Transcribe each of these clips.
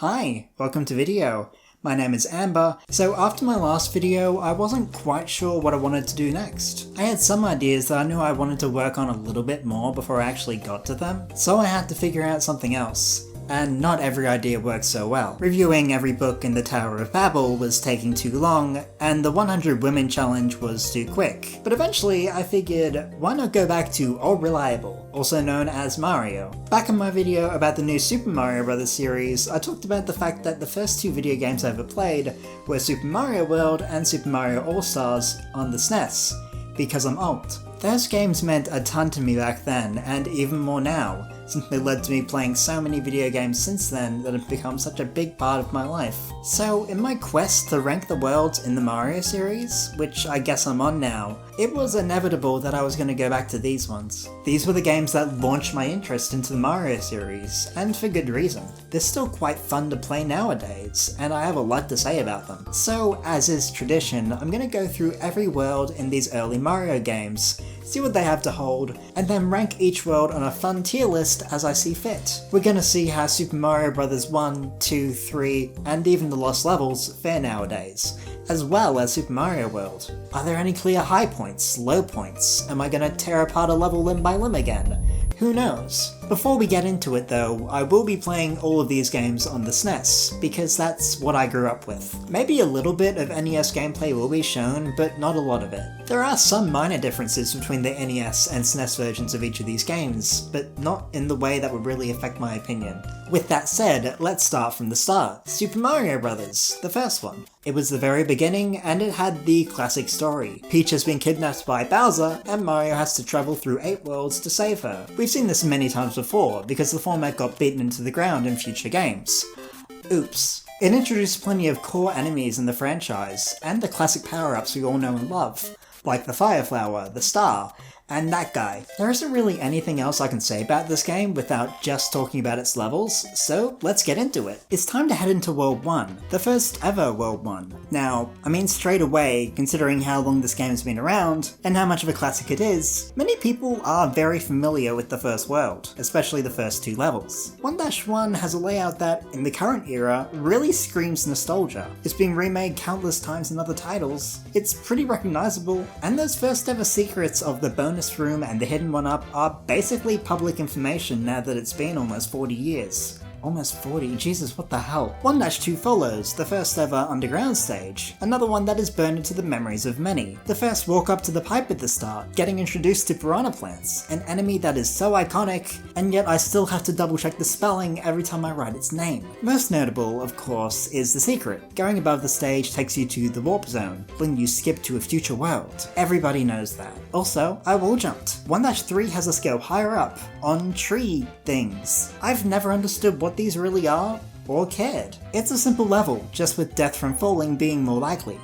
Hi, welcome to video. My name is Amber. So after my last video, I wasn't quite sure what I wanted to do next. I had some ideas that I knew I wanted to work on a little bit more before I actually got to them, so I had to figure out something else. And not every idea worked so well. Reviewing every book in the Tower of Babel was taking too long, and the 100 Women challenge was too quick. But eventually I figured, why not go back to All Reliable, also known as Mario. Back in my video about the new Super Mario Bros. Series, I talked about the fact that the first two video games I ever played were Super Mario World and Super Mario All-Stars on the SNES, because I'm old. Those games meant a ton to me back then, and even more now, since they led to me playing so many video games since then that have become such a big part of my life. So in my quest to rank the worlds in the Mario series, which I guess I'm on now, it was inevitable that I was going to go back to these ones. These were the games that launched my interest into the Mario series, and for good reason. They're still quite fun to play nowadays, and I have a lot to say about them. So, as is tradition, I'm going to go through every world in these early Mario games, see what they have to hold, and then rank each world on a fun tier list as I see fit. We're gonna see how Super Mario Bros. 1, 2, 3, and even the Lost Levels fare nowadays, as well as Super Mario World. Are there any clear high points, low points? Am I gonna tear apart a level limb by limb again? Who knows? Before we get into it though, I will be playing all of these games on the SNES, because that's what I grew up with. Maybe a little bit of NES gameplay will be shown, but not a lot of it. There are some minor differences between the NES and SNES versions of each of these games, but not in the way that would really affect my opinion. With that said, let's start from the start. Super Mario Bros., the first one. It was the very beginning, and it had the classic story. Peach has been kidnapped by Bowser, and Mario has to travel through 8 worlds to save her. We've seen this many times before, because the format got beaten into the ground in future games. Oops. It introduced plenty of core enemies in the franchise, and the classic power-ups we all know and love, like the Fire Flower, the Star, and that guy. There isn't really anything else I can say about this game without just talking about its levels, so let's get into it. It's time to head into World 1, the first ever World 1. Now, I mean straight away, considering how long this game has been around, and how much of a classic it is, many people are very familiar with the first world, especially the first 2 levels. 1-1 has a layout that, in the current era, really screams nostalgia. It's been remade countless times in other titles, it's pretty recognizable, and those first ever secrets of the bonus room and the hidden one-up are basically public information now that it's been almost 40 years. Almost 40, Jesus, what the hell. 1-2 follows, the first ever underground stage, another one that is burned into the memories of many. The first walk up to the pipe at the start, getting introduced to piranha plants, an enemy that is so iconic, and yet I still have to double check the spelling every time I write its name. Most notable, of course, is the secret. Going above the stage takes you to the warp zone, letting you skip to a future world. Everybody knows that. Also, I wall jumped. 1-3 has us go higher up, on tree things. I've never understood what these really are, or cared. It's a simple level, just with death from falling being more likely.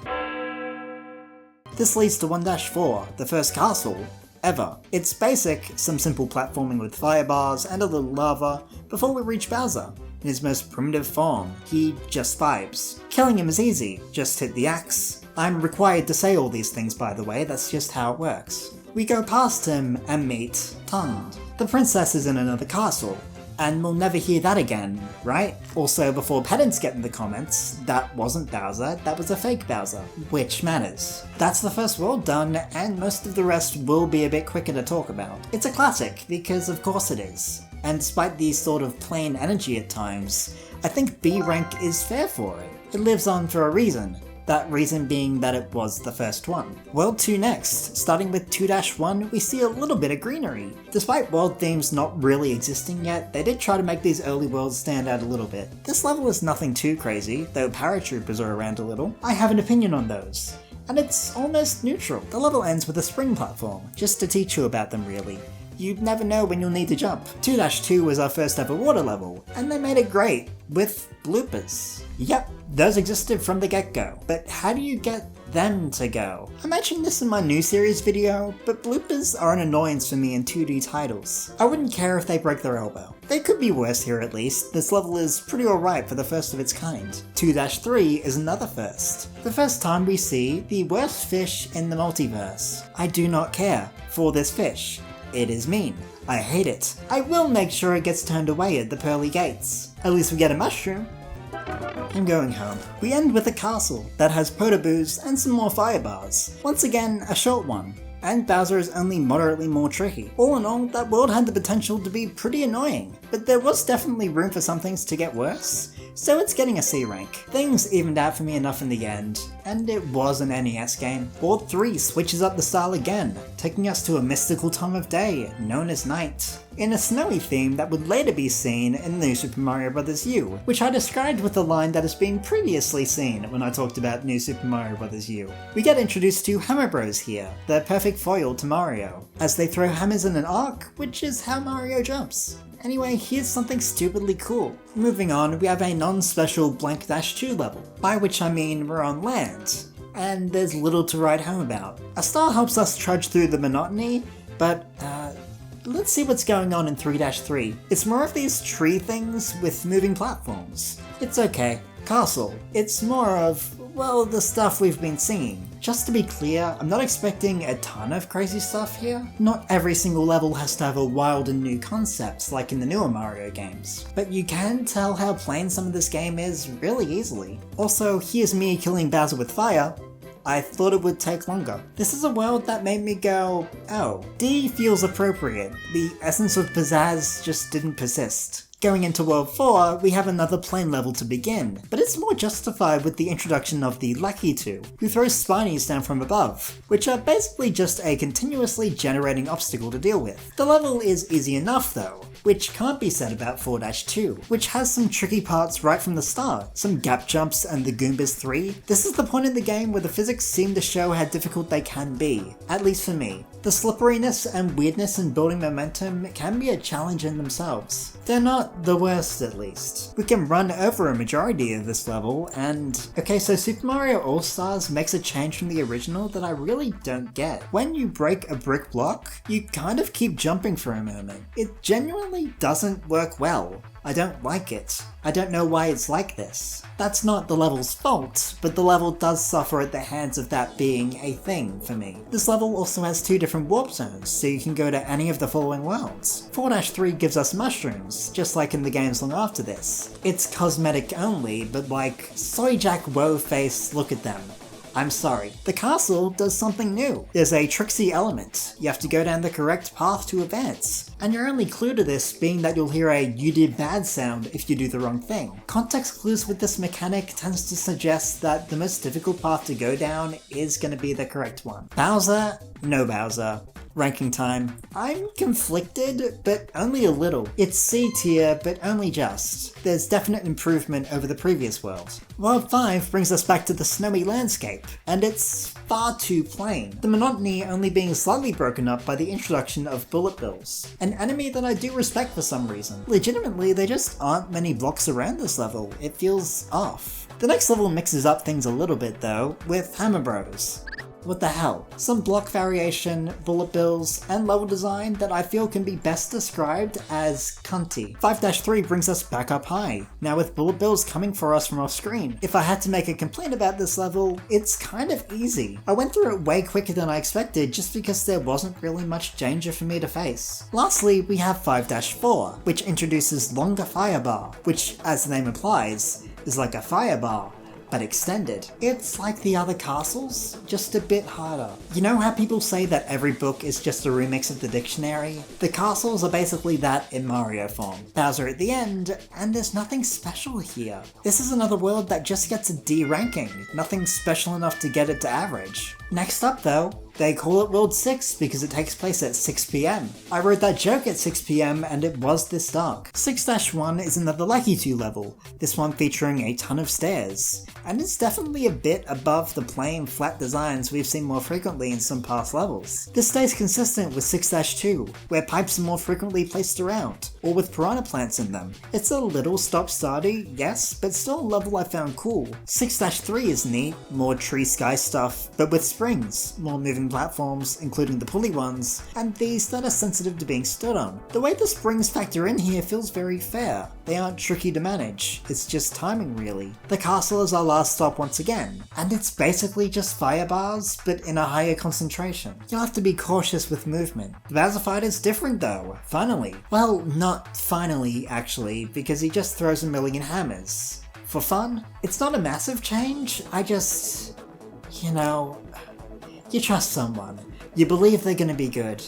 This leads to 1-4, the first castle ever. It's basic, some simple platforming with fire bars and a little lava, before we reach Bowser. In his most primitive form, he just vibes. Killing him is easy, just hit the axe. I'm required to say all these things by the way, that's just how it works. We go past him and meet Tund. The princess is in another castle, and we'll never hear that again, right? Also, before pedants get in the comments, that wasn't Bowser, that was a fake Bowser, which matters. That's the first world done, and most of the rest will be a bit quicker to talk about. It's a classic, because of course it is. And despite the sort of plain energy at times, I think B rank is fair for it. It lives on for a reason. That reason being that it was the first one. World 2 next. Starting with 2-1, we see a little bit of greenery. Despite world themes not really existing yet, they did try to make these early worlds stand out a little bit. This level is nothing too crazy, though paratroopers are around a little. I have an opinion on those, and it's almost neutral. The level ends with a spring platform, just to teach you about them really. You never know when you'll need to jump. 2-2 was our first ever water level, and they made it great, with bloopers. Yep, those existed from the get-go, but how do you get them to go? I mentioned this in my new series video, but bloopers are an annoyance for me in 2D titles. I wouldn't care if they break their elbow. They could be worse here at least, this level is pretty alright for the first of its kind. 2-3 is another first. The first time we see the worst fish in the multiverse. I do not care for this fish. It is mean. I hate it. I will make sure it gets turned away at the pearly gates. At least we get a mushroom. I'm going home. We end with a castle that has Potoboos and some more fire bars. Once again, a short one. And Bowser is only moderately more tricky. All in all, that world had the potential to be pretty annoying, but there was definitely room for some things to get worse, so it's getting a C rank. Things evened out for me enough in the end, and it was an NES game. World 3 switches up the style again, taking us to a mystical time of day, known as night, in a snowy theme that would later be seen in New Super Mario Bros. U, which I described with a line that has been previously seen when I talked about New Super Mario Bros. U. We get introduced to Hammer Bros here, the perfect foil to Mario, as they throw hammers in an arc, which is how Mario jumps. Anyway, here's something stupidly cool. Moving on, we have a non-special blank-2 level, by which I mean we're on land, and there's little to write home about. A star helps us trudge through the monotony, but let's see what's going on in 3-3. It's more of these tree things with moving platforms. It's okay. Castle. It's more of, well, the stuff we've been seeing. Just to be clear, I'm not expecting a ton of crazy stuff here. Not every single level has to have a wild and new concept like in the newer Mario games, but you can tell how plain some of this game is really easily. Also, here's me killing Bowser with fire. I thought it would take longer. This is a world that made me go, oh. D feels appropriate. The essence of pizzazz just didn't persist. Going into World 4, we have another plain level to begin, but it's more justified with the introduction of the Lucky 2, who throws spinies down from above, which are basically just a continuously generating obstacle to deal with. The level is easy enough though, which can't be said about 4-2, which has some tricky parts right from the start, some gap jumps and the Goombas 3. This is the point in the game where the physics seem to show how difficult they can be, at least for me. The slipperiness and weirdness in building momentum can be a challenge in themselves. They're not the worst, at least. We can run over a majority of this level, and okay, so Super Mario All-Stars makes a change from the original that I really don't get. When you break a brick block, you kind of keep jumping for a moment. It genuinely doesn't work well. I don't like it. I don't know why it's like this. That's not the level's fault, but the level does suffer at the hands of that being a thing for me. This level also has 2 different warp zones, so you can go to any of the following worlds. 4-3 gives us mushrooms, just like in the games long after this. It's cosmetic only, but like, Soy Jack Woe face, look at them. I'm sorry. The castle does something new. There's a tricksy element. You have to go down the correct path to advance. And your only clue to this being that you'll hear a "you did bad" sound if you do the wrong thing. Context clues with this mechanic tends to suggest that the most difficult path to go down is going to be the correct one. Bowser? No Bowser. Ranking time. I'm conflicted, but only a little. It's C tier, but only just. There's definite improvement over the previous world. World 5 brings us back to the snowy landscape, and it's far too plain, the monotony only being slightly broken up by the introduction of Bullet Bills, an enemy that I do respect for some reason. Legitimately, there just aren't many blocks around this level. It feels off. The next level mixes up things a little bit though, with Hammer Bros. What the hell? Some block variation, bullet bills, and level design that I feel can be best described as cunty. 5-3 brings us back up high, now with bullet bills coming for us from off screen. If I had to make a complaint about this level, it's kind of easy. I went through it way quicker than I expected just because there wasn't really much danger for me to face. Lastly, we have 5-4, which introduces longer fire bar, which, as the name implies, is like a fire bar, but extended. It's like the other castles, just a bit harder. You know how people say that every book is just a remix of the dictionary? The castles are basically that in Mario form. Bowser at the end, and there's nothing special here. This is another world that just gets a D ranking, nothing special enough to get it to average. Next up though, they call it World 6 because it takes place at 6 PM. I wrote that joke at 6 PM and it was this dark. 6-1 is another Lucky 2 level, this one featuring a ton of stairs, and it's definitely a bit above the plain flat designs we've seen more frequently in some past levels. This stays consistent with 6-2, where pipes are more frequently placed around, or with piranha plants in them. It's a little stop-starty, yes, but still a level I found cool. 6-3 is neat, more tree sky stuff, but with springs, more moving platforms, including the pulley ones, and these that are sensitive to being stood on. The way the springs factor in here feels very fair. They aren't tricky to manage, it's just timing really. The castle is our last stop once again, and it's basically just fire bars, but in a higher concentration. You'll have to be cautious with movement. The Bowser fight is different though, finally. Well, not finally actually, because he just throws a million hammers. For fun, it's not a massive change, I just... you know... you trust someone, you believe they're gonna be good,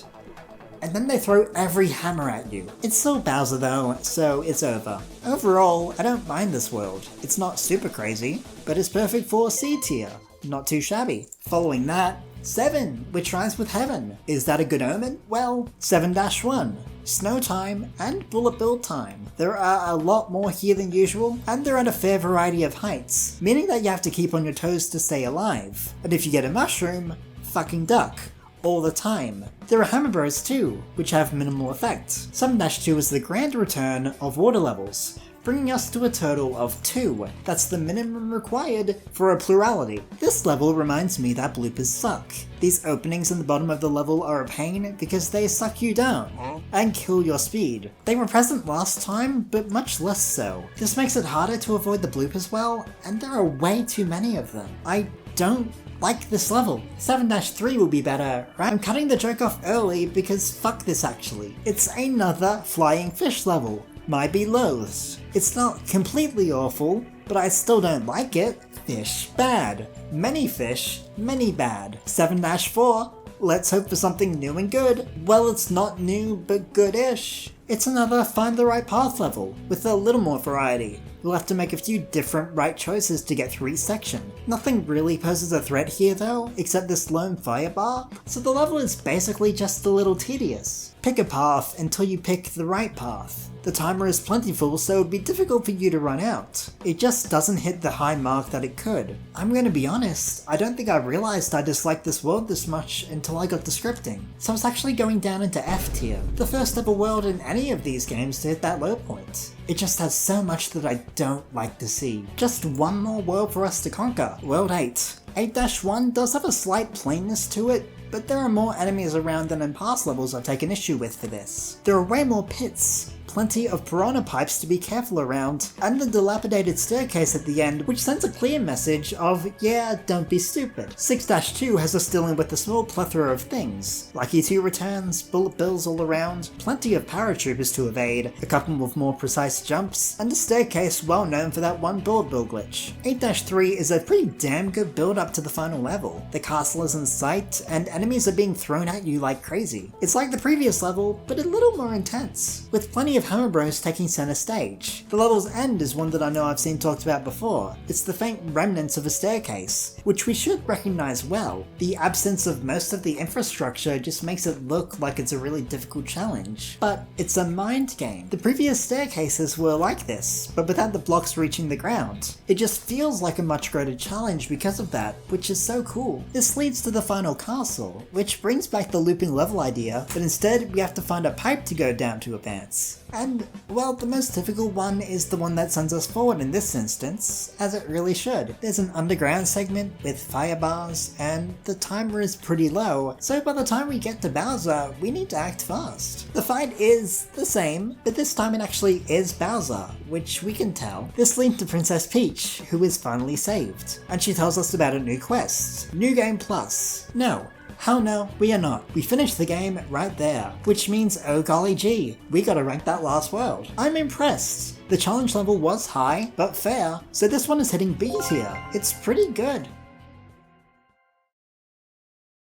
and then they throw every hammer at you. It's still Bowser though, so it's over. Overall, I don't mind this world. It's not super crazy, but it's perfect for C tier. Not too shabby. Following that, 7, which rhymes with heaven. Is that a good omen? Well, 7-1. Snow time and bullet bill time. There are a lot more here than usual, and they're at a fair variety of heights, meaning that you have to keep on your toes to stay alive. And if you get a mushroom, fucking duck. All the time. There are hammer bros too, which have minimal effect. 7-2 is the grand return of water levels, bringing us to a total of 2. That's the minimum required for a plurality. This level reminds me that bloopers suck. These openings in the bottom of the level are a pain because they suck you down and kill your speed. They were present last time, but much less so. This makes it harder to avoid the bloopers well, and there are way too many of them. I don't like this level. 7-3 will be better, right? I'm cutting the joke off early because fuck this actually. It's another flying fish level. Might be loathed. It's not completely awful, but I still don't like it. Fish bad. Many fish, many bad. 7-4, let's hope for something new and good. Well, it's not new, but good-ish. It's another find the right path level, with a little more variety. You'll have to make a few different right choices to get through each section. Nothing really poses a threat here though, except this lone fire bar, so the level is basically just a little tedious. Pick a path until you pick the right path. The timer is plentiful, so it would be difficult for you to run out. It just doesn't hit the high mark that it could. I'm gonna be honest, I don't think I realized I disliked this world this much until I got to scripting. So I was actually going down into F tier, the first ever world in any of these games to hit that low point. It just has so much that I don't like to see. Just one more world for us to conquer. World 8. 8-1 does have a slight plainness to it, but there are more enemies around than in past levels I've taken issue with for this. There are way more pits, plenty of piranha pipes to be careful around, and the dilapidated staircase at the end, which sends a clear message of, yeah, don't be stupid. 6-2 has us dealing with a small plethora of things. Lucky 2 returns, bullet bills all around, plenty of paratroopers to evade, a couple with more precise jumps, and a staircase well known for that one bullet bill glitch. 8-3 is a pretty damn good build up to the final level. The castle is in sight, and enemies are being thrown at you like crazy. It's like the previous level, but a little more intense, with plenty of hammer bros taking center stage. The level's end is one that I know I've seen talked about before. It's the faint remnants of a staircase, which we should recognize well. The absence of most of the infrastructure just makes it look like it's a really difficult challenge. But it's a mind game. The previous staircases were like this, but without the blocks reaching the ground. It just feels like a much greater challenge because of that, which is so cool. This leads to the final castle, which brings back the looping level idea, but instead we have to find a pipe to go down to advance. And, well, the most difficult one is the one that sends us forward in this instance, as it really should. There's an underground segment with fire bars, and the timer is pretty low, so by the time we get to Bowser, we need to act fast. The fight is the same, but this time it actually is Bowser, which we can tell. This leads to Princess Peach, who is finally saved, and she tells us about a new quest. New Game Plus. No. Hell no, we are not. We finished the game right there, which means oh golly gee, we gotta rank that last world. I'm impressed. The challenge level was high, but fair, so this one is hitting B tier. It's pretty good.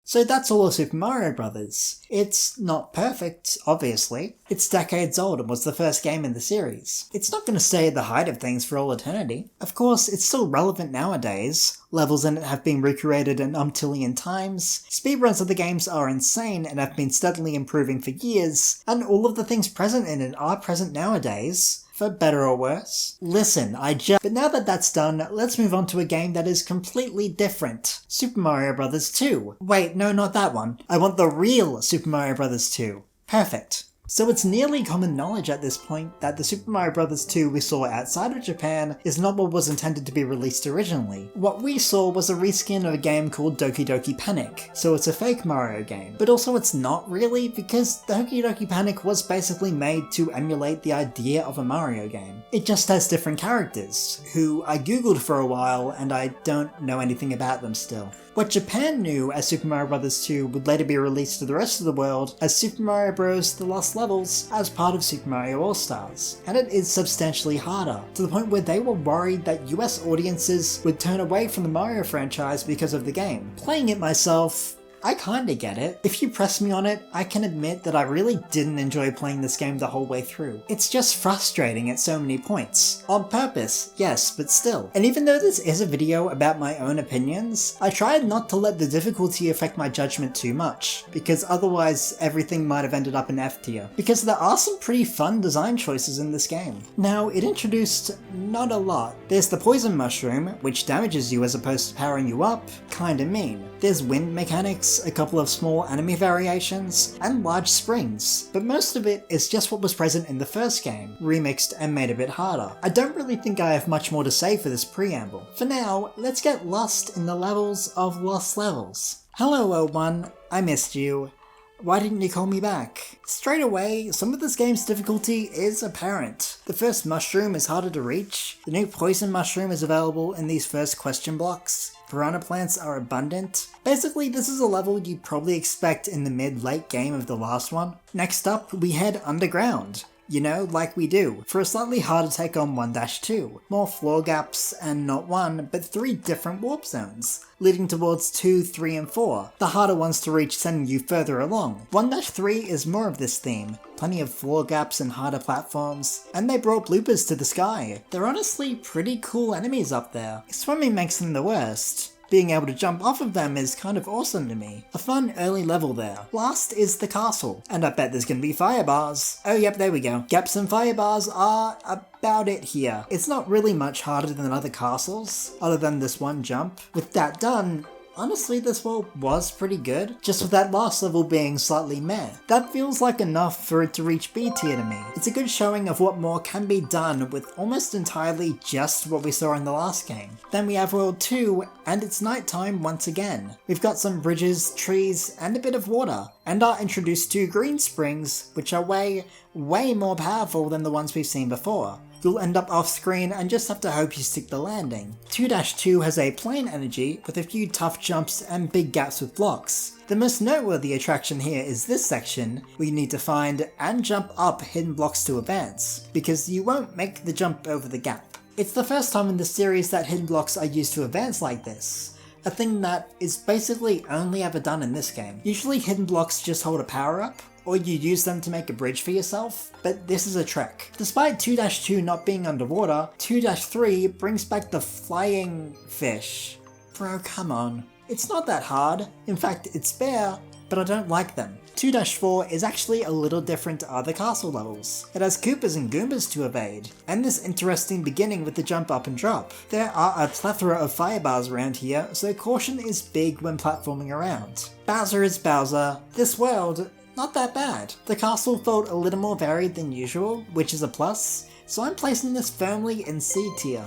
So that's all of Super Mario Bros. It's not perfect, obviously. It's decades old and was the first game in the series. It's not going to stay at the height of things for all eternity. Of course, it's still relevant nowadays. Levels in it have been recreated an umptillion times, speedruns of the games are insane and have been steadily improving for years, and all of the things present in it are present nowadays. For better or worse. Listen, But now that that's done, let's move on to a game that is completely different. Super Mario Bros. 2. Wait, no, not that one. I want the real Super Mario Bros. 2. Perfect. So it's nearly common knowledge at this point that the Super Mario Bros. 2 we saw outside of Japan is not what was intended to be released originally. What we saw was a reskin of a game called Doki Doki Panic, so it's a fake Mario game. But also it's not really, because Doki Doki Panic was basically made to emulate the idea of a Mario game. It just has different characters, who I googled for a while and I don't know anything about them still. What Japan knew as Super Mario Bros. 2 would later be released to the rest of the world as Super Mario Bros. The Lost levels as part of Super Mario All-Stars, and it is substantially harder, to the point where they were worried that US audiences would turn away from the Mario franchise because of the game. Playing it myself, I kinda get it. If you press me on it, I can admit that I really didn't enjoy playing this game the whole way through. It's just frustrating at so many points. On purpose, yes, but still. And even though this is a video about my own opinions, I tried not to let the difficulty affect my judgment too much, because otherwise everything might have ended up in F tier. Because there are some pretty fun design choices in this game. Now, it introduced not a lot. There's the poison mushroom, which damages you as opposed to powering you up, kinda mean. There's wind mechanics, a couple of small enemy variations, and large springs, but most of it is just what was present in the first game, remixed and made a bit harder. I don't really think I have much more to say for this preamble. For now, let's get lost in the levels of Lost Levels. Hello O1, I missed you. Why didn't you call me back? Straight away, some of this game's difficulty is apparent. The first mushroom is harder to reach, the new poison mushroom is available in these first question blocks, piranha plants are abundant. Basically, this is a level you'd probably expect in the mid-late game of the last one. Next up, we head underground. You know, like we do, for a slightly harder take on 1-2. More floor gaps, and not one, but 3 different warp zones, leading towards 2, 3, and 4, the harder ones to reach sending you further along. 1-3 is more of this theme, plenty of floor gaps and harder platforms, and they brought bloopers to the sky. They're honestly pretty cool enemies up there. Swimming makes them the worst. Being able to jump off of them is kind of awesome to me. A fun early level there. Last is the castle, and I bet there's gonna be fire bars. Oh yep, there we go. Gaps and fire bars are about it here. It's not really much harder than other castles, other than this one jump. With that done, honestly, this world was pretty good, just with that last level being slightly meh. That feels like enough for it to reach B tier to me. It's a good showing of what more can be done with almost entirely just what we saw in the last game. Then we have World 2, and it's nighttime once again. We've got some bridges, trees, and a bit of water, and are introduced to green springs, which are way more powerful than the ones we've seen before. You'll end up off screen and just have to hope you stick the landing. 2-2 has a plain energy with a few tough jumps and big gaps with blocks. The most noteworthy attraction here is this section, where you need to find and jump up hidden blocks to advance, because you won't make the jump over the gap. It's the first time in the series that hidden blocks are used to advance like this, a thing that is basically only ever done in this game. Usually hidden blocks just hold a power up, or you use them to make a bridge for yourself, but this is a trick. Despite 2-2 not being underwater, 2-3 brings back the flying fish. Bro, come on. It's not that hard. In fact, it's fair, but I don't like them. 2-4 is actually a little different to other castle levels. It has Koopas and Goombas to evade, and this interesting beginning with the jump up and drop. There are a plethora of fire bars around here, so caution is big when platforming around. Bowser is Bowser. This world, not that bad. The castle felt a little more varied than usual, which is a plus, so I'm placing this firmly in C tier.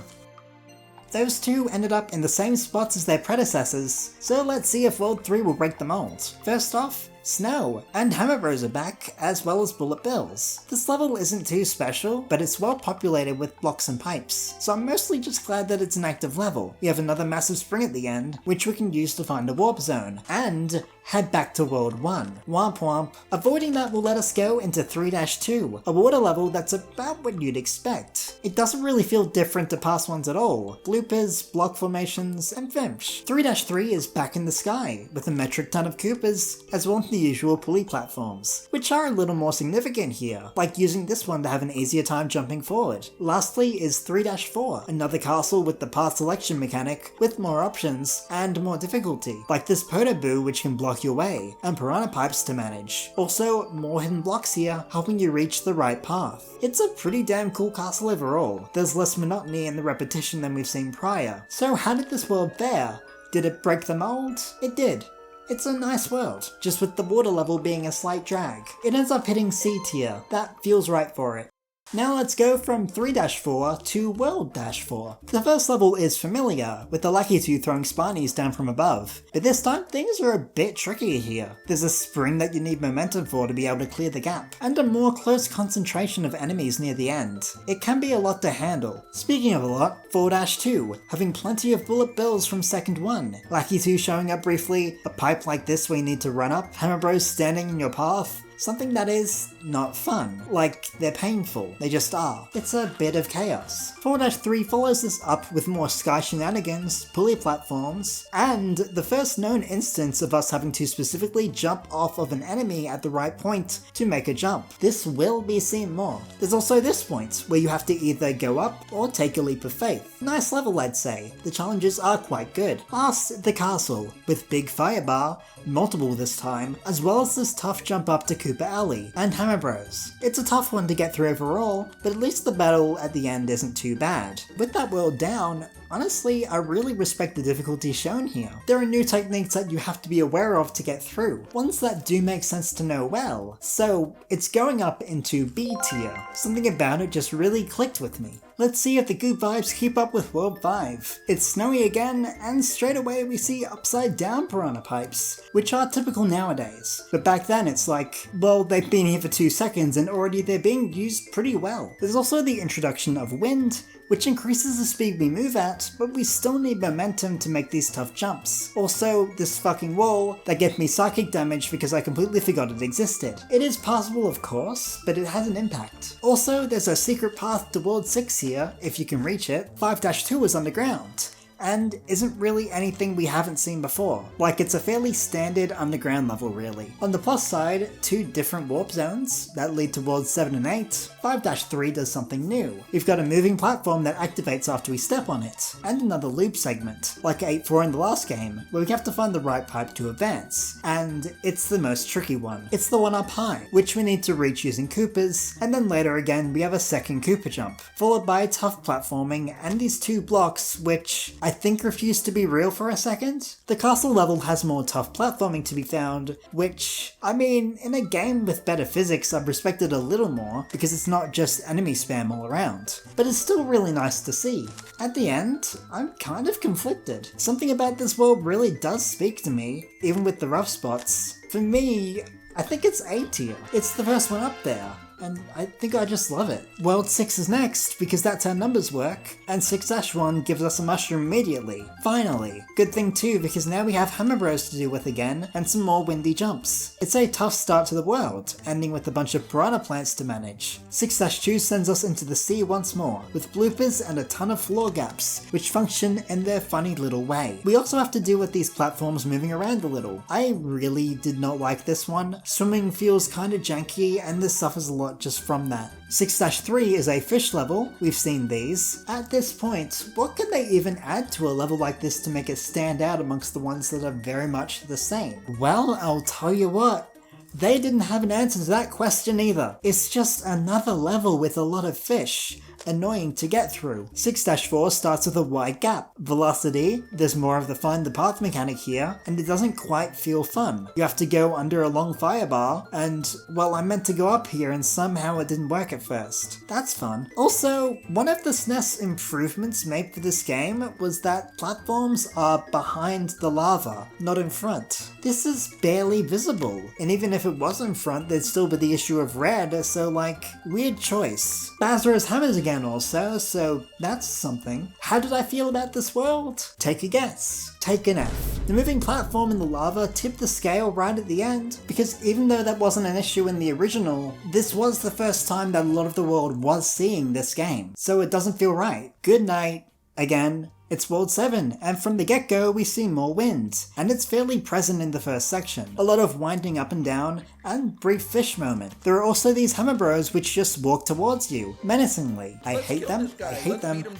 Those two ended up in the same spots as their predecessors, so let's see if World 3 will break the mold. First off, Snow, and Hammer Bros are back, as well as Bullet Bills. This level isn't too special, but it's well populated with blocks and pipes, so I'm mostly just glad that it's an active level. We have another massive spring at the end, which we can use to find a warp zone, and head back to World 1. Womp womp. Avoiding that will let us go into 3-2, a water level that's about what you'd expect. It doesn't really feel different to past ones at all. Bloopers, block formations, and Vimsh. 3-3 is back in the sky, with a metric ton of Koopas, as well as the usual pulley platforms, which are a little more significant here, like using this one to have an easier time jumping forward. Lastly is 3-4, another castle with the path selection mechanic, with more options, and more difficulty, like this Podoboo which can block your way, and piranha pipes to manage. Also, more hidden blocks here, helping you reach the right path. It's a pretty damn cool castle overall. There's less monotony in the repetition than we've seen prior. So how did this world fare? Did it break the mold? It did. It's a nice world, just with the water level being a slight drag. It ends up hitting C tier. That feels right for it. Now let's go from 3-4 to World-4. The first level is familiar, with the Lakitu throwing Spinies down from above, but this time things are a bit trickier here. There's a spring that you need momentum for to be able to clear the gap, and a more close concentration of enemies near the end. It can be a lot to handle. Speaking of a lot, 4-2, having plenty of Bullet Bills from second one, Lakitu showing up briefly, a pipe like this where you need to run up, Hammer Bros standing in your path, something that is not fun. Like, they're painful. They just are. It's a bit of chaos. 4-3 follows this up with more sky shenanigans, pulley platforms, and the first known instance of us having to specifically jump off of an enemy at the right point to make a jump. This will be seen more. There's also this point, where you have to either go up or take a leap of faith. Nice level, I'd say. The challenges are quite good. Last, the castle, with big fire bar, multiple this time, as well as this tough jump up to Cooper Alley, and Hammer Bros. It's a tough one to get through overall, but at least the battle at the end isn't too bad. With that world down, honestly, I really respect the difficulty shown here. There are new techniques that you have to be aware of to get through, ones that do make sense to know well, so it's going up into B tier. Something about it just really clicked with me. Let's see if the goop vibes keep up with World 5. It's snowy again, and straight away we see upside down piranha pipes, which are typical nowadays. But back then it's like, well, they've been here for 2 seconds and already they're being used pretty well. There's also the introduction of wind, which increases the speed we move at, but we still need momentum to make these tough jumps. Also, this fucking wall that gave me psychic damage because I completely forgot it existed. It is passable of course, but it has an impact. Also, there's a secret path to World 6 here, if you can reach it. 5-2 is underground, and isn't really anything we haven't seen before. Like, it's a fairly standard underground level really. On the plus side, 2 different warp zones that lead to Worlds 7 and 8. 5-3 does something new. We've got a moving platform that activates after we step on it, and another loop segment, like 8-4 in the last game, where we have to find the right pipe to advance, and it's the most tricky one. It's the one up high, which we need to reach using Coopers, and then later again we have a second Cooper jump, followed by tough platforming and these 2 blocks which I think refused to be real for a second. The castle level has more tough platforming to be found, which, I mean, in a game with better physics I've respected a little more because it's not just enemy spam all around, but it's still really nice to see. At the end, I'm kind of conflicted. Something about this world really does speak to me, even with the rough spots. For me, I think it's A tier. It's the first one up there, and I think I just love it. World 6 is next, because that's how numbers work, and 6-1 gives us a mushroom immediately. Finally. Good thing too, because now we have Hammer Bros to deal with again, and some more windy jumps. It's a tough start to the world, ending with a bunch of piranha plants to manage. 6-2 sends us into the sea once more, with bloopers and a ton of floor gaps, which function in their funny little way. We also have to deal with these platforms moving around a little. I really did not like this one. Swimming feels kinda janky, and this suffers a lot just from that. 6-3 is a fish level, we've seen these. At this point, what could they even add to a level like this to make it stand out amongst the ones that are very much the same? Well, I'll tell you what, they didn't have an answer to that question either. It's just another level with a lot of fish. Annoying to get through. 6-4 starts with a wide gap. Velocity, there's more of the find the path mechanic here, and it doesn't quite feel fun. You have to go under a long fire bar, and, well, I meant to go up here and somehow it didn't work at first. That's fun. Also, one of the SNES improvements made for this game was that platforms are behind the lava, not in front. This is barely visible, and even if it was in front, there'd still be the issue of red, so like, weird choice. Bazra's hammers again also, so that's something. How did I feel about this world? Take a guess. Take an F. The moving platform in the lava tipped the scale right at the end, because even though that wasn't an issue in the original, this was the first time that a lot of the world was seeing this game, so it doesn't feel right. Good night. Again. It's World 7, and from the get-go we see more wind, and it's fairly present in the first section. A lot of winding up and down, and brief fish moment. There are also these Hammer Bros which just walk towards you, menacingly. I hate them,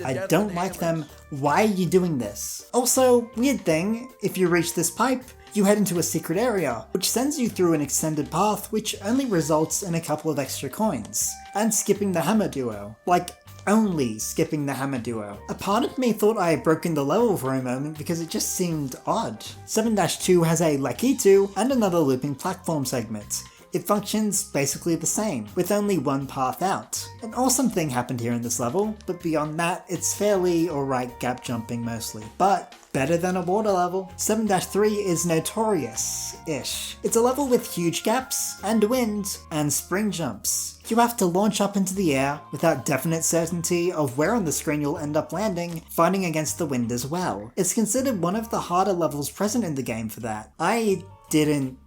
I don't like them, why are you doing this? Also, weird thing, if you reach this pipe, you head into a secret area, which sends you through an extended path which only results in a couple of extra coins, and skipping the hammer duo. Like, only skipping the hammer duo. A part of me thought I had broken the level for a moment because it just seemed odd. 7-2 has a Lakitu and another looping platform segment. It functions basically the same, with only one path out. An awesome thing happened here in this level, but beyond that, it's fairly alright gap jumping mostly. But better than a water level. 7-3 is notorious-ish. It's a level with huge gaps, and wind, and spring jumps. You have to launch up into the air without definite certainty of where on the screen you'll end up landing, fighting against the wind as well. It's considered one of the harder levels present in the game for that. I didn't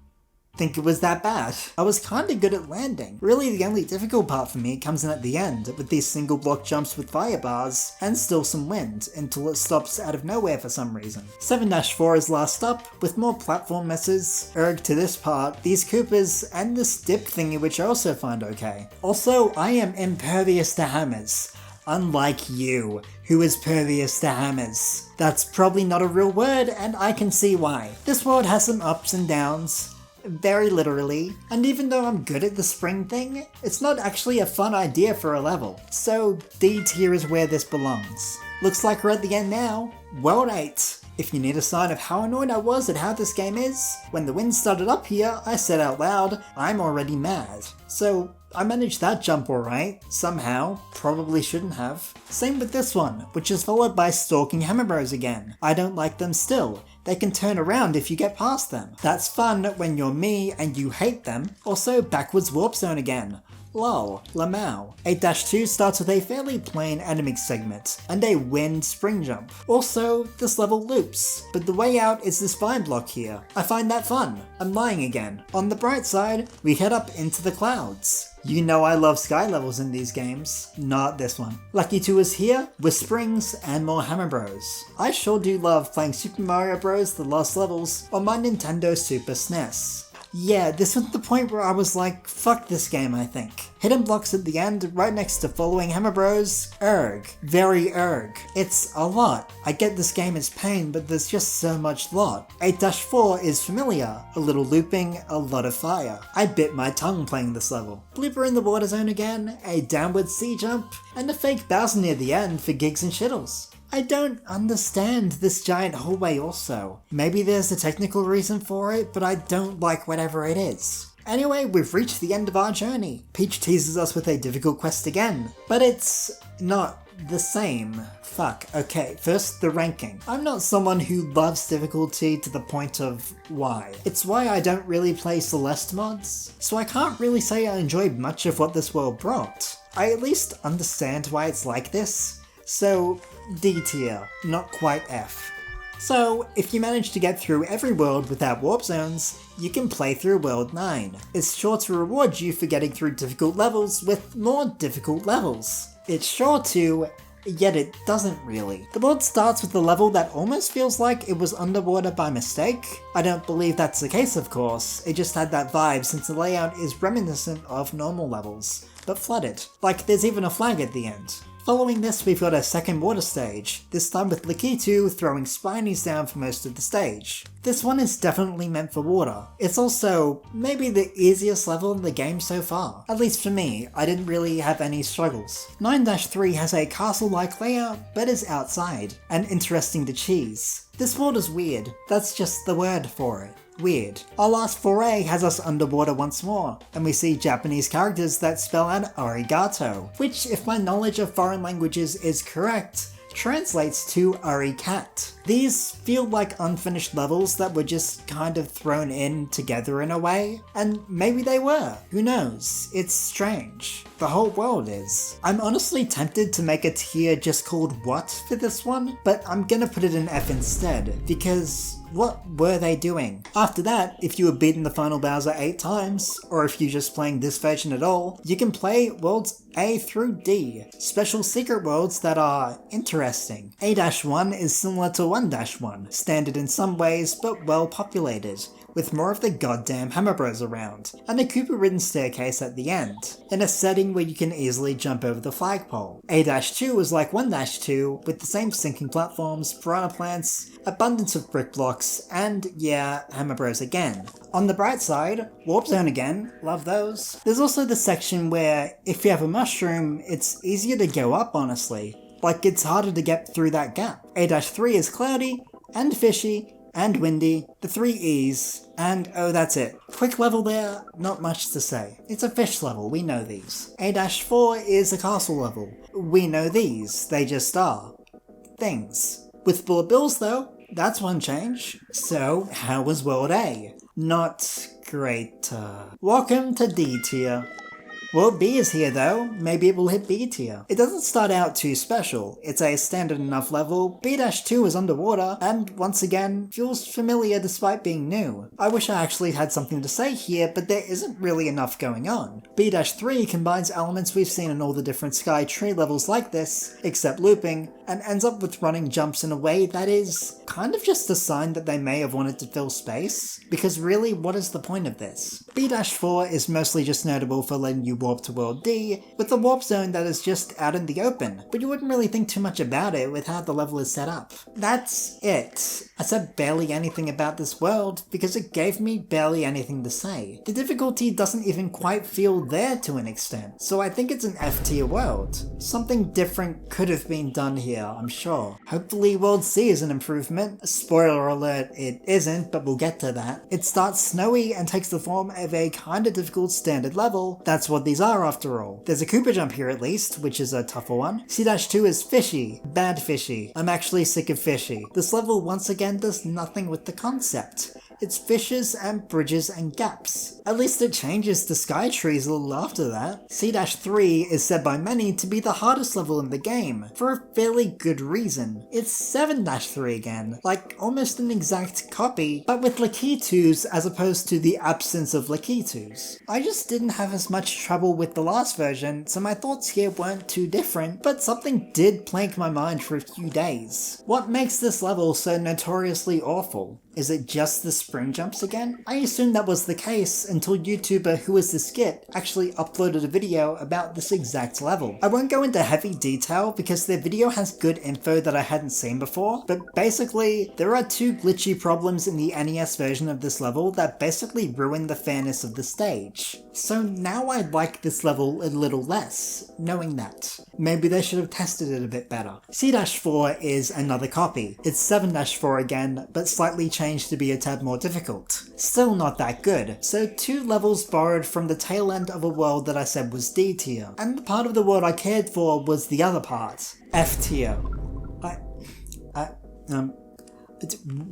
think it was that bad. I was kinda good at landing. Really, the only difficult part for me comes in at the end, with these single block jumps with fire bars, and still some wind, until it stops out of nowhere for some reason. 7-4 is last up, with more platform messes, erg to this part, these Koopas, and this dip thingy which I also find okay. Also, I am impervious to hammers. Unlike you, who is pervious to hammers. That's probably not a real word, and I can see why. This world has some ups and downs, very literally, and even though I'm good at the spring thing, it's not actually a fun idea for a level. So D tier is where this belongs. Looks like we're at the end now. World 8. If you need a sign of how annoyed I was at how this game is, when the wind started up here, I said out loud, I'm already mad. So I managed that jump alright, somehow, probably shouldn't have. Same with this one, which is followed by stalking Hammer Bros again. I don't like them still. They can turn around if you get past them. That's fun when you're me and you hate them. Also, backwards warp zone again. Lol, Lamau. 8-2 starts with a fairly plain enemy segment, and a wind spring jump. Also, this level loops, but the way out is this vine block here. I find that fun. I'm lying again. On the bright side, we head up into the clouds. You know I love sky levels in these games. Not this one. Lucky 2 is here, with springs and more Hammer Bros. I sure do love playing Super Mario Bros. The Lost Levels on my Nintendo Super SNES. Yeah, this was the point where I was like, fuck this game, I think. Hidden blocks at the end, right next to following Hammer Bros. Erg. Very erg. It's a lot. I get this game is pain, but there's just so much lot. 8-4 is familiar. A little looping, a lot of fire. I bit my tongue playing this level. Blooper in the water zone again, a downward sea jump, and a fake Bowser near the end for gigs and shittles. I don't understand this giant hallway also. Maybe there's a technical reason for it, but I don't like whatever it is. Anyway, we've reached the end of our journey. Peach teases us with a difficult quest again, but it's not the same. Fuck. Okay, first the ranking. I'm not someone who loves difficulty to the point of why. It's why I don't really play Celeste mods, so I can't really say I enjoyed much of what this world brought. I at least understand why it's like this. So, D tier, not quite F. So, if you manage to get through every world without warp zones, you can play through World 9. It's sure to reward you for getting through difficult levels with more difficult levels. It's sure to, yet it doesn't really. The world starts with a level that almost feels like it was underwater by mistake. I don't believe that's the case, of course, it just had that vibe since the layout is reminiscent of normal levels, but flooded. Like there's even a flag at the end. Following this, we've got a second water stage, this time with Lakitu throwing Spinies down for most of the stage. This one is definitely meant for water. It's also maybe the easiest level in the game so far. At least for me, I didn't really have any struggles. 9-3 has a castle-like layout, but is outside, and interesting to cheese. This world is weird, that's just the word for it. Weird. Our last foray has us underwater once more, and we see Japanese characters that spell out arigato, which, if my knowledge of foreign languages is correct, translates to Arikat. These feel like unfinished levels that were just kind of thrown in together in a way, and maybe they were, who knows, it's strange. The whole world is. I'm honestly tempted to make a tier just called What for this one, but I'm gonna put it in F instead, because what were they doing? After that, if you were beaten the final Bowser 8 times, or if you're just playing this version at all, you can play worlds A through D, special secret worlds that are interesting. A-1 is similar to 1-1, standard in some ways but well populated, with more of the goddamn Hammer Bros around, and a Koopa-ridden staircase at the end, in a setting where you can easily jump over the flagpole. A-2 is like 1-2, with the same sinking platforms, piranha plants, abundance of brick blocks, and yeah, Hammer Bros again. On the bright side, Warp Zone again, love those. There's also the section where, if you have a mushroom, it's easier to go up honestly. Like it's harder to get through that gap. A-3 is cloudy, and fishy, and windy, the 3 E's, and oh that's it. Quick level there, not much to say. It's a fish level, we know these. A-4 is a castle level. We know these, they just are. Things. With bullet bills though, that's one change. So, how was World A? Not great. Welcome to D tier. World B is here though, maybe it will hit B tier. It doesn't start out too special, it's a standard enough level, B-2 is underwater, and once again, feels familiar despite being new. I wish I actually had something to say here, but there isn't really enough going on. B-3 combines elements we've seen in all the different Sky Tree levels like this, except looping, and ends up with running jumps in a way that is kind of just a sign that they may have wanted to fill space, because really, what is the point of this? B-4 is mostly just notable for letting you warp to World D, with a warp zone that is just out in the open, but you wouldn't really think too much about it with how the level is set up. That's it. I said barely anything about this world because it gave me barely anything to say. The difficulty doesn't even quite feel there to an extent, so I think it's an F tier world. Something different could have been done here, I'm sure. Hopefully World C is an improvement. Spoiler alert, it isn't, but we'll get to that. It starts snowy and takes the form of a kinda difficult standard level. That's what these are after all. There's a Koopa jump here at least, which is a tougher one. C-2 is fishy. Bad fishy. I'm actually sick of fishy. This level once again does nothing with the concept. It's fishes and bridges and gaps. At least it changes to Sky Trees a little after that. C-3 is said by many to be the hardest level in the game, for a fairly good reason. It's 7-3 again, like almost an exact copy, but with Lakitus as opposed to the absence of Lakitus. I just didn't have as much trouble with the last version, so my thoughts here weren't too different, but something did plague my mind for a few days. What makes this level so notoriously awful? Is it just the spring jumps again? I assumed that was the case until YouTuber Who Is This Git actually uploaded a video about this exact level. I won't go into heavy detail because their video has good info that I hadn't seen before, but basically there are two glitchy problems in the NES version of this level that basically ruin the fairness of the stage. So now I like this level a little less, knowing that. Maybe they should have tested it a bit better. C-4 is another copy. It's 7-4 again, but slightly changed to be a tad more difficult. Still not that good, so two levels borrowed from the tail end of a world that I said was D tier, and the part of the world I cared for was the other part, F tier.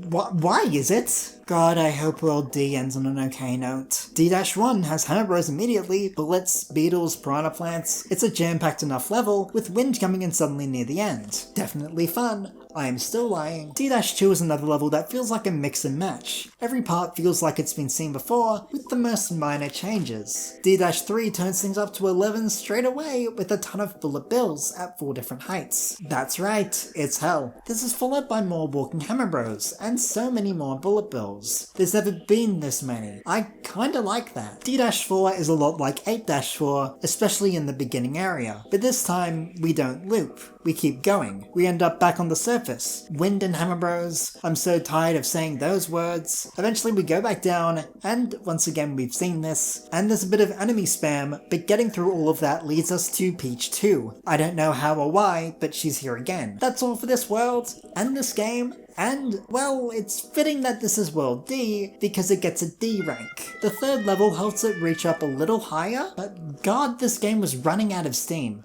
Why is it? God, I hope World D ends on an okay note. D-1 has Hammer Bros immediately, bullets, beetles, piranha plants. It's a jam-packed enough level, with wind coming in suddenly near the end. Definitely fun. I am still lying. D-2 is another level that feels like a mix and match. Every part feels like it's been seen before, with the most minor changes. D-3 turns things up to 11 straight away with a ton of bullet bills at 4 different heights. That's right, it's hell. This is followed by more walking Hammer Bros, and so many more bullet bills. There's never been this many. I kinda like that. D-4 is a lot like 8-4, especially in the beginning area, but this time we don't loop. We keep going. We end up back on the surface. Wind and Hammer Bros. I'm so tired of saying those words. Eventually we go back down, and once again we've seen this, and there's a bit of enemy spam, but getting through all of that leads us to Peach 2. I don't know how or why, but she's here again. That's all for this world, and this game, and, well, it's fitting that this is World D, because it gets a D rank. The third level helps it reach up a little higher, but god, this game was running out of steam.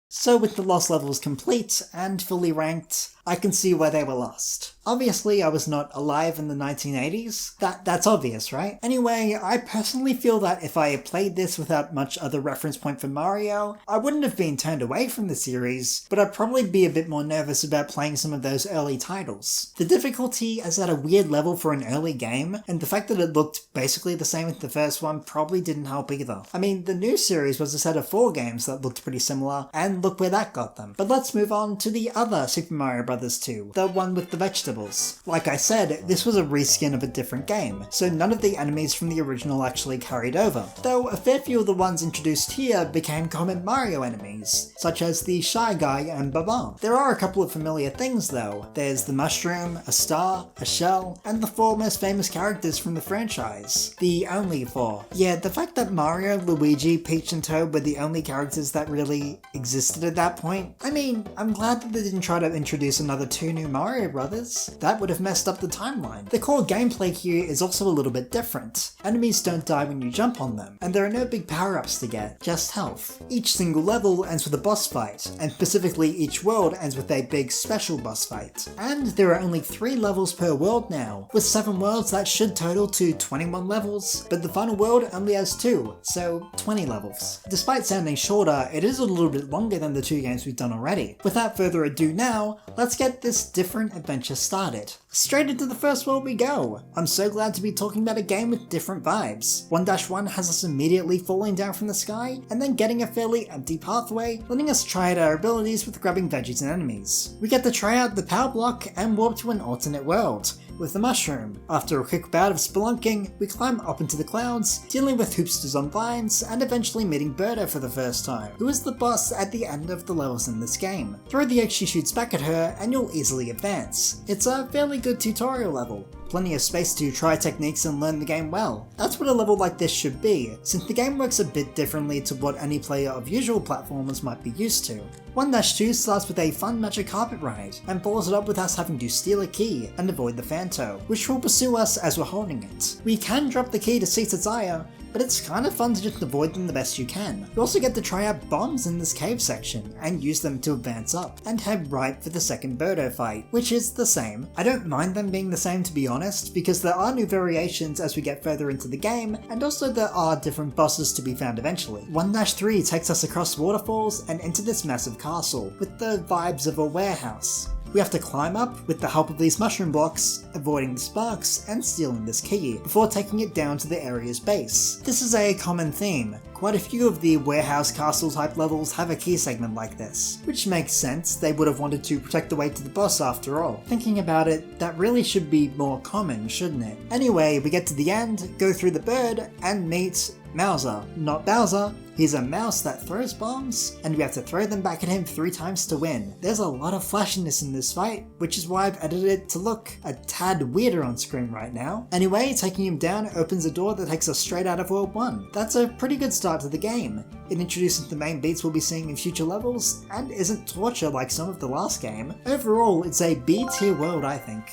So with the lost levels complete and fully ranked, I can see why they were lost. Obviously, I was not alive in the 1980s. That's obvious, right? Anyway, I personally feel that if I had played this without much other reference point for Mario, I wouldn't have been turned away from the series, but I'd probably be a bit more nervous about playing some of those early titles. The difficulty is at a weird level for an early game, and the fact that it looked basically the same as the first one probably didn't help either. I mean, the new series was a set of 4 games that looked pretty similar, and look where that got them. But let's move on to the other Super Mario Bros. 2, the one with the vegetables. Like I said, this was a reskin of a different game, so none of the enemies from the original actually carried over, though a fair few of the ones introduced here became common Mario enemies, such as the Shy Guy and Bob-omb. There are a couple of familiar things though. There's the mushroom, a star, a shell, and the 4 most famous characters from the franchise. The only 4. Yeah, the fact that Mario, Luigi, Peach, and Toad were the only characters that really existed at that point, I mean, I'm glad that they didn't try to introduce another 2 new Mario Brothers, that would have messed up the timeline. The core gameplay here is also a little bit different. Enemies don't die when you jump on them, and there are no big power-ups to get, just health. Each single level ends with a boss fight, and specifically each world ends with a big special boss fight. And there are only 3 levels per world now. With 7 worlds that should total to 21 levels, but the final world only has 2, so 20 levels. Despite sounding shorter, it is a little bit longer than the 2 games we've done already. Without further ado now, let's get this different adventure started. Straight into the first world we go! I'm so glad to be talking about a game with different vibes. 1-1 has us immediately falling down from the sky, and then getting a fairly empty pathway, letting us try out our abilities with grabbing veggies and enemies. We get to try out the power block and warp to an alternate world with the mushroom. After a quick bout of spelunking, we climb up into the clouds, dealing with hoopsters on vines, and eventually meeting Birdo for the first time, who is the boss at the end of the levels in this game. Throw the egg she shoots back at her, and you'll easily advance. It's a fairly good tutorial level. Plenty of space to try techniques and learn the game well. That's what a level like this should be, since the game works a bit differently to what any player of usual platformers might be used to. 1-2 starts with a fun magic carpet ride, and follows it up with us having to steal a key and avoid the Phanto, which will pursue us as we're holding it. We can drop the key to Sita's Aya, but it's kind of fun to just avoid them the best you can. You also get to try out bombs in this cave section, and use them to advance up, and head right for the second Birdo fight, which is the same. I don't mind them being the same to be honest, because there are new variations as we get further into the game, and also there are different bosses to be found eventually. 1-3 takes us across waterfalls and into this massive castle, with the vibes of a warehouse. We have to climb up with the help of these mushroom blocks, avoiding the sparks and stealing this key, before taking it down to the area's base. This is a common theme. Quite a few of the warehouse castle type levels have a key segment like this, which makes sense, they would have wanted to protect the way to the boss after all. Thinking about it, that really should be more common, shouldn't it? Anyway, we get to the end, go through the bird, and meet Mouser. Not Bowser, he's a mouse that throws bombs, and we have to throw them back at him 3 times to win. There's a lot of flashiness in this fight, which is why I've edited it to look a tad weirder on screen right now. Anyway, taking him down opens a door that takes us straight out of World 1. That's a pretty good start to the game. It introduces the main beats we'll be seeing in future levels, and isn't torture like some of the last game. Overall, it's a B-tier world, I think.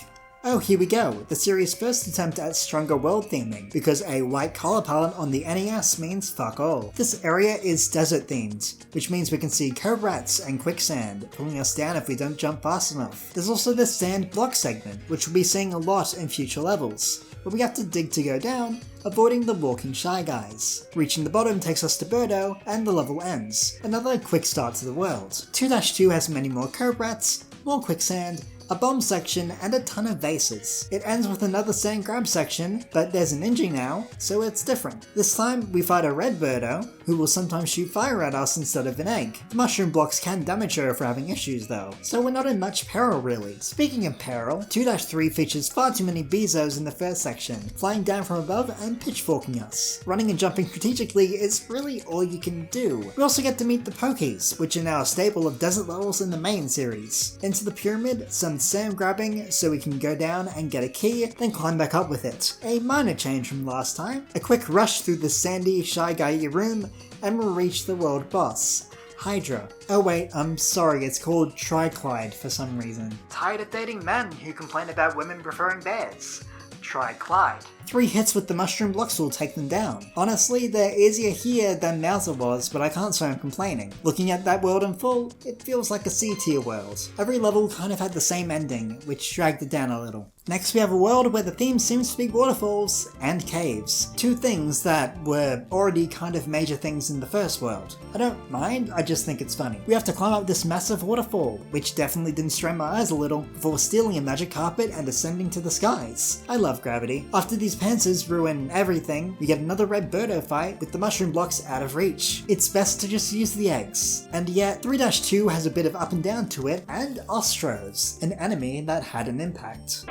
Oh, here we go, the series' first attempt at stronger world theming, because a white color palette on the NES means fuck all. This area is desert themed, which means we can see cobrats and quicksand, pulling us down if we don't jump fast enough. There's also this sand block segment, which we'll be seeing a lot in future levels, but we have to dig to go down, avoiding the walking Shy Guys. Reaching the bottom takes us to Birdo, and the level ends. Another quick start to the world. 2-2 has many more cobrats, more quicksand, a bomb section, and a ton of vases. It ends with another sand grab section, but there's an Ninja now, so it's different. This time we fight a red Birdo, who will sometimes shoot fire at us instead of an egg. The mushroom blocks can damage her if we're having issues though, so we're not in much peril really. Speaking of peril, 2-3 features far too many Bezos in the first section, flying down from above and pitchforking us. Running and jumping strategically is really all you can do. We also get to meet the Pokies, which are now a staple of desert levels in the main series. Into the pyramid, some sand grabbing so we can go down and get a key, then climb back up with it. A minor change from last time. A quick rush through the sandy, Shy Guy room, and we'll reach the world boss, Hydra. Oh wait, I'm sorry, it's called Triclide for some reason. Tired of dating men who complain about women preferring bears? Try Clyde. 3 hits with the mushroom blocks will take them down. Honestly, they're easier here than Mouser was, but I can't say I'm complaining. Looking at that world in full, it feels like a C-tier world. Every level kind of had the same ending, which dragged it down a little. Next we have a world where the theme seems to be waterfalls and caves. 2 things that were already kind of major things in the first world. I don't mind, I just think it's funny. We have to climb up this massive waterfall, which definitely didn't strain my eyes a little, before stealing a magic carpet and ascending to the skies. I love gravity. After these pantsers ruin everything, we get another red Birdo fight with the mushroom blocks out of reach. It's best to just use the eggs. And yet, 3-2 has a bit of up and down to it, and Ostros, an enemy that had an impact.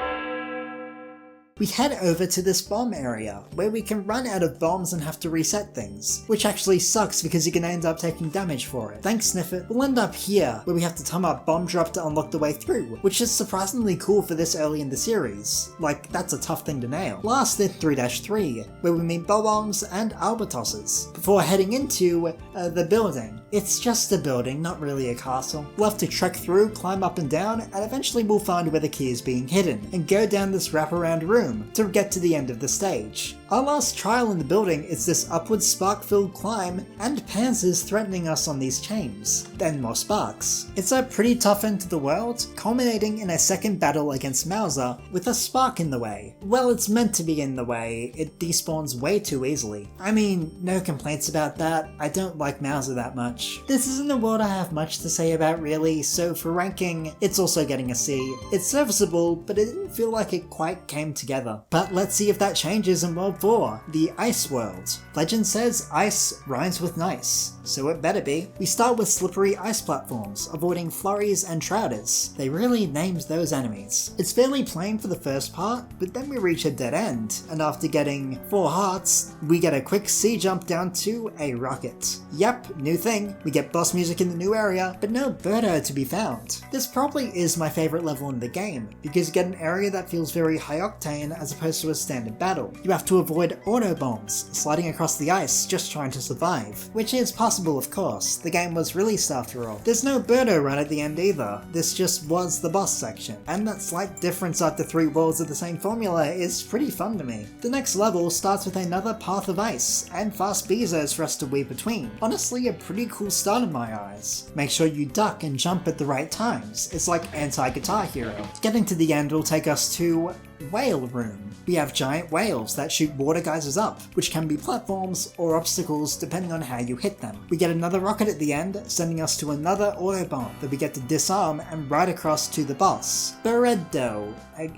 We head over to this bomb area, where we can run out of bombs and have to reset things, which actually sucks because you can end up taking damage for it. Thanks Sniffit. We'll end up here, where we have to time our bomb drop to unlock the way through, which is surprisingly cool for this early in the series. Like, that's a tough thing to nail. Last is 3-3, where we meet bob-ombs and albatrosses, before heading into the building. It's just a building, not really a castle. We'll have to trek through, climb up and down, and eventually we'll find where the key is being hidden, and go down this wraparound room to get to the end of the stage. Our last trial in the building is this upward spark-filled climb, and Panzers threatening us on these chains. Then more sparks. It's a pretty tough end to the world, culminating in a second battle against Mauser with a spark in the way. Well, it's meant to be in the way, it despawns way too easily. I mean, no complaints about that, I don't like Mauser that much. This isn't a world I have much to say about really, so for ranking, it's also getting a C. It's serviceable, but it didn't feel like it quite came together. But let's see if that changes in World 4, the Ice World. Legend says ice rhymes with nice, so it better be. We start with slippery ice platforms, avoiding flurries and trouters. They really named those enemies. It's fairly plain for the first part, but then we reach a dead end, and after getting 4 hearts, we get a quick C jump down to a rocket. Yep, new thing, we get boss music in the new area, but no Birdo to be found. This probably is my favourite level in the game, because you get an area that feels very high octane as opposed to a standard battle. You have to avoid auto bombs, sliding across the ice just trying to survive, which is possible of course, the game was released after all. There's no Birdo run at the end either, this just was the boss section, and that slight difference after 3 worlds of the same formula is pretty fun to me. The next level starts with another path of ice, and fast Bezos for us to weave between. Honestly a pretty cool start in my eyes. Make sure you duck and jump at the right times, it's like Anti-Guitar Hero. Getting to the end will take us to Whale Room. We have giant whales that shoot water geysers up, which can be platforms or obstacles depending on how you hit them. We get another rocket at the end, sending us to another auto bomb that we get to disarm and ride across to the boss. Birdo.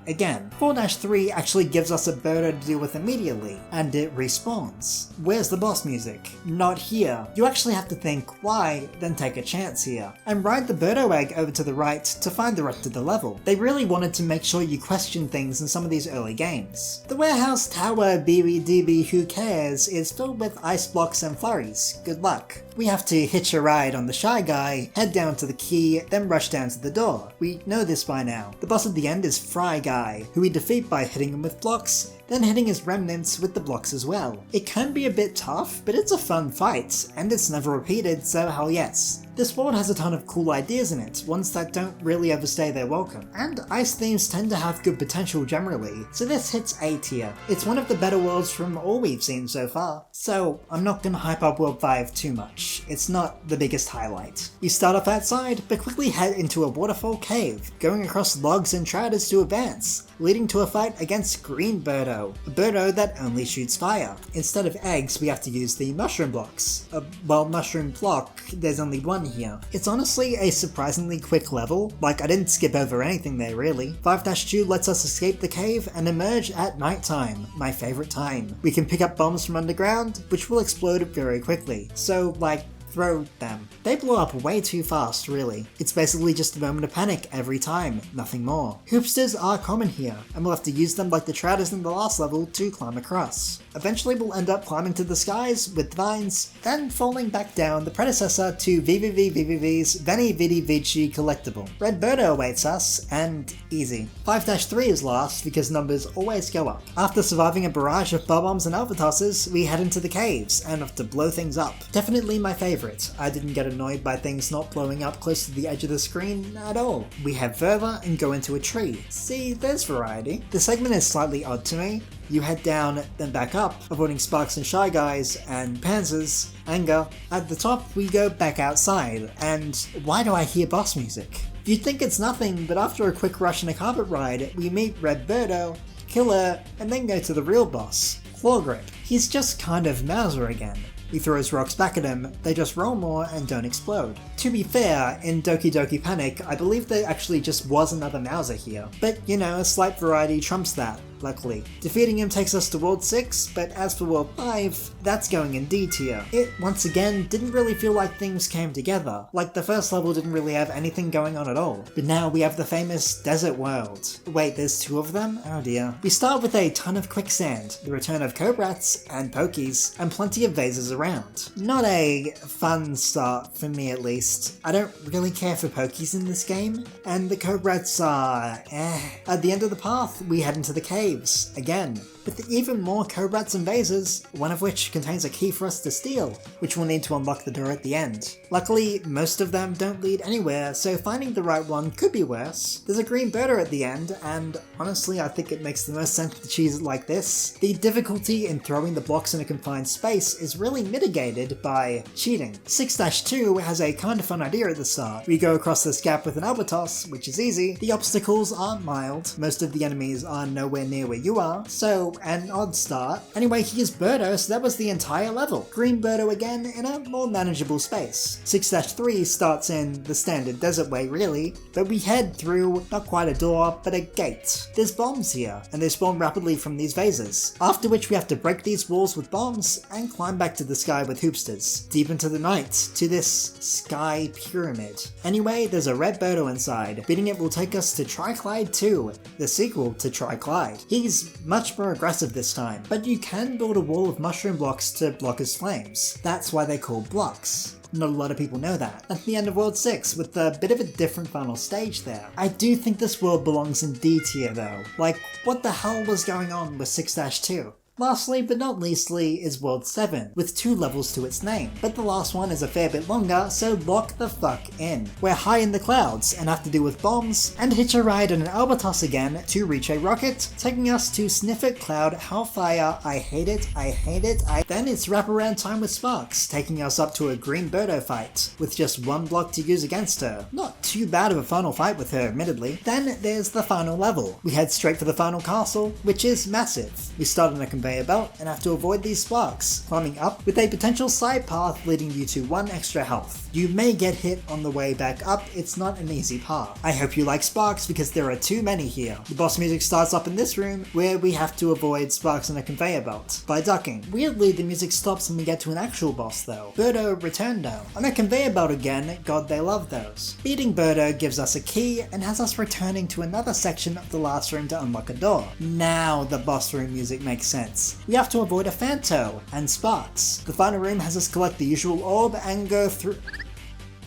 Again. 4-3 actually gives us a Birdo to deal with immediately, and it respawns. Where's the boss music? Not here. You actually have to think why, then take a chance here, and ride the Birdo egg over to the right to find the rest of the level. They really wanted to make sure you question things in some of these early games. The warehouse tower BBDB who cares is filled with ice blocks and flurries. Good luck. We have to hitch a ride on the Shy Guy, head down to the key, then rush down to the door. We know this by now. The boss at the end is Fry Guy, who we defeat by hitting him with blocks, then hitting his remnants with the blocks as well. It can be a bit tough, but it's a fun fight, and it's never repeated, so hell yes. This world has a ton of cool ideas in it, ones that don't really overstay their welcome, and ice themes tend to have good potential generally, so this hits A tier. It's one of the better worlds from all we've seen so far, so I'm not gonna hype up World 5 too much. It's not the biggest highlight. We start off outside, but quickly head into a waterfall cave, going across logs and trouters to advance, leading to a fight against Green Birdo, a Birdo that only shoots fire. Instead of eggs, we have to use the mushroom blocks. Well, mushroom block, there's only one here. It's honestly a surprisingly quick level, like I didn't skip over anything there really. 5-2 lets us escape the cave and emerge at night time, my favourite time. We can pick up bombs from underground, which will explode very quickly, so like, throw them. They blow up way too fast, really. It's basically just a moment of panic every time, nothing more. Hoopsters are common here, and we'll have to use them like the trouters in the last level to climb across. Eventually we'll end up climbing to the skies with vines, then falling back down, the predecessor to VVV's Veni Vidi Vici collectible. Red Birdo awaits us, and easy. 5-3 is last because numbers always go up. After surviving a barrage of bob-ombs and alpha tosses, we head into the caves, and have to blow things up. Definitely my favourite. I didn't get annoyed by things not blowing up close to the edge of the screen at all. We head further and go into a tree. See, there's variety. The segment is slightly odd to me. You head down, then back up, avoiding Sparks and Shy Guys and Panzers, anger. At the top, we go back outside, and why do I hear boss music? You'd think it's nothing, but after a quick rush and a carpet ride, we meet Red Birdo, kill her, and then go to the real boss, Claw Grip. He's just kind of Mauser again. He throws rocks back at him, they just roll more and don't explode. To be fair, in Doki Doki Panic, I believe there actually just was another Mauser here. But you know, a slight variety trumps that, luckily. Defeating him takes us to World 6, but as for World 5, that's going in D tier. It, once again, didn't really feel like things came together. Like the first level didn't really have anything going on at all. But now we have the famous Desert World. Wait, there's 2 of them? Oh dear. We start with a ton of quicksand, the return of Cobrats and Pokies, and plenty of vases around. Not a fun start, for me at least. I don't really care for Pokies in this game, and the Cobrats are At the end of the path, we head into the caves. Again, with even more cobrats and vases, one of which contains a key for us to steal, which we'll need to unlock the door at the end. Luckily, most of them don't lead anywhere, so finding the right one could be worse. There's a green birder at the end, and honestly I think it makes the most sense to choose it like this. The difficulty in throwing the blocks in a confined space is really mitigated by cheating. 6-2 has a kind of fun idea at the start. We go across this gap with an albatos, which is easy. The obstacles aren't mild, most of the enemies are nowhere near where you are, so an odd start. Anyway, here's Birdo, so that was the entire level. Green Birdo again in a more manageable space. 6-3 starts in the standard desert way really, but we head through not quite a door, but a gate. There's bombs here, and they spawn rapidly from these vases, after which we have to break these walls with bombs and climb back to the sky with hoopsters, deep into the night, to this sky pyramid. Anyway, there's a red Birdo inside. Beating it will take us to Triclyde 2, the sequel to Triclyde. He's much more aggressive this time, but you can build a wall of mushroom blocks to block his flames. That's why they're called blocks. Not a lot of people know that. At the end of World 6, with a bit of a different final stage there. I do think this world belongs in D tier though. Like, what the hell was going on with 6-2? Lastly, but not leastly, is World 7, with 2 levels to its name, but the last one is a fair bit longer, so lock the fuck in. We're high in the clouds, and have to deal with bombs, and hitch a ride in an albatos again to reach a rocket, taking us to Sniffit Cloud Hellfire. I hate it, I hate it, Then it's wraparound time with Sparks, taking us up to a green Birdo fight, with just 1 block to use against her. Not too bad of a final fight with her, admittedly. Then there's the final level. We head straight for the final castle, which is massive. We start on a conveyor belt and have to avoid these sparks, climbing up with a potential side path leading you to 1 extra health. You may get hit on the way back up, it's not an easy path. I hope you like sparks because there are too many here. The boss music starts up in this room where we have to avoid sparks on a conveyor belt by ducking. Weirdly, the music stops when we get to an actual boss though. Birdo Returndo. On a conveyor belt again, god they love those. Beating Birdo gives us a key and has us returning to another section of the last room to unlock a door. Now the boss room music makes sense. We have to avoid a Phanto and sparks. The final room has us collect the usual orb and go through...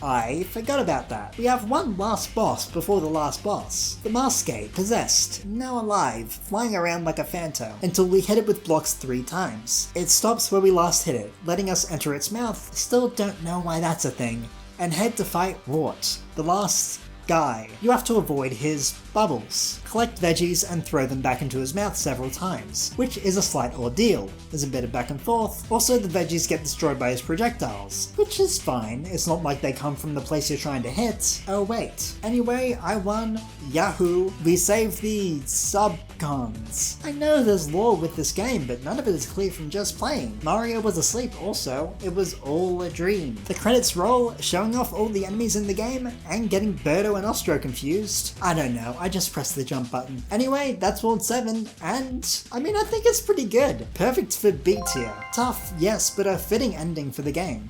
I forgot about that. We have one last boss before the last boss. The Maskate, possessed, now alive, flying around like a Phanto, until we hit it with blocks 3 times. It stops where we last hit it, letting us enter its mouth. Still don't know why that's a thing. And head to fight Wart, the last guy. You have to avoid his bubbles. Collect veggies and throw them back into his mouth several times, which is a slight ordeal. There's a bit of back and forth. Also, the veggies get destroyed by his projectiles, which is fine. It's not like they come from the place you're trying to hit. Oh wait. Anyway, I won. Yahoo! We saved the subcons. I know there's lore with this game, but none of it is clear from just playing. Mario was asleep also. It was all a dream. The credits roll, showing off all the enemies in the game, and getting Birdo and Ostro confused. I don't know, I just pressed the jump button. Anyway, that's World 7, and I mean, I think it's pretty good. Perfect for B tier. Tough, yes, but a fitting ending for the game.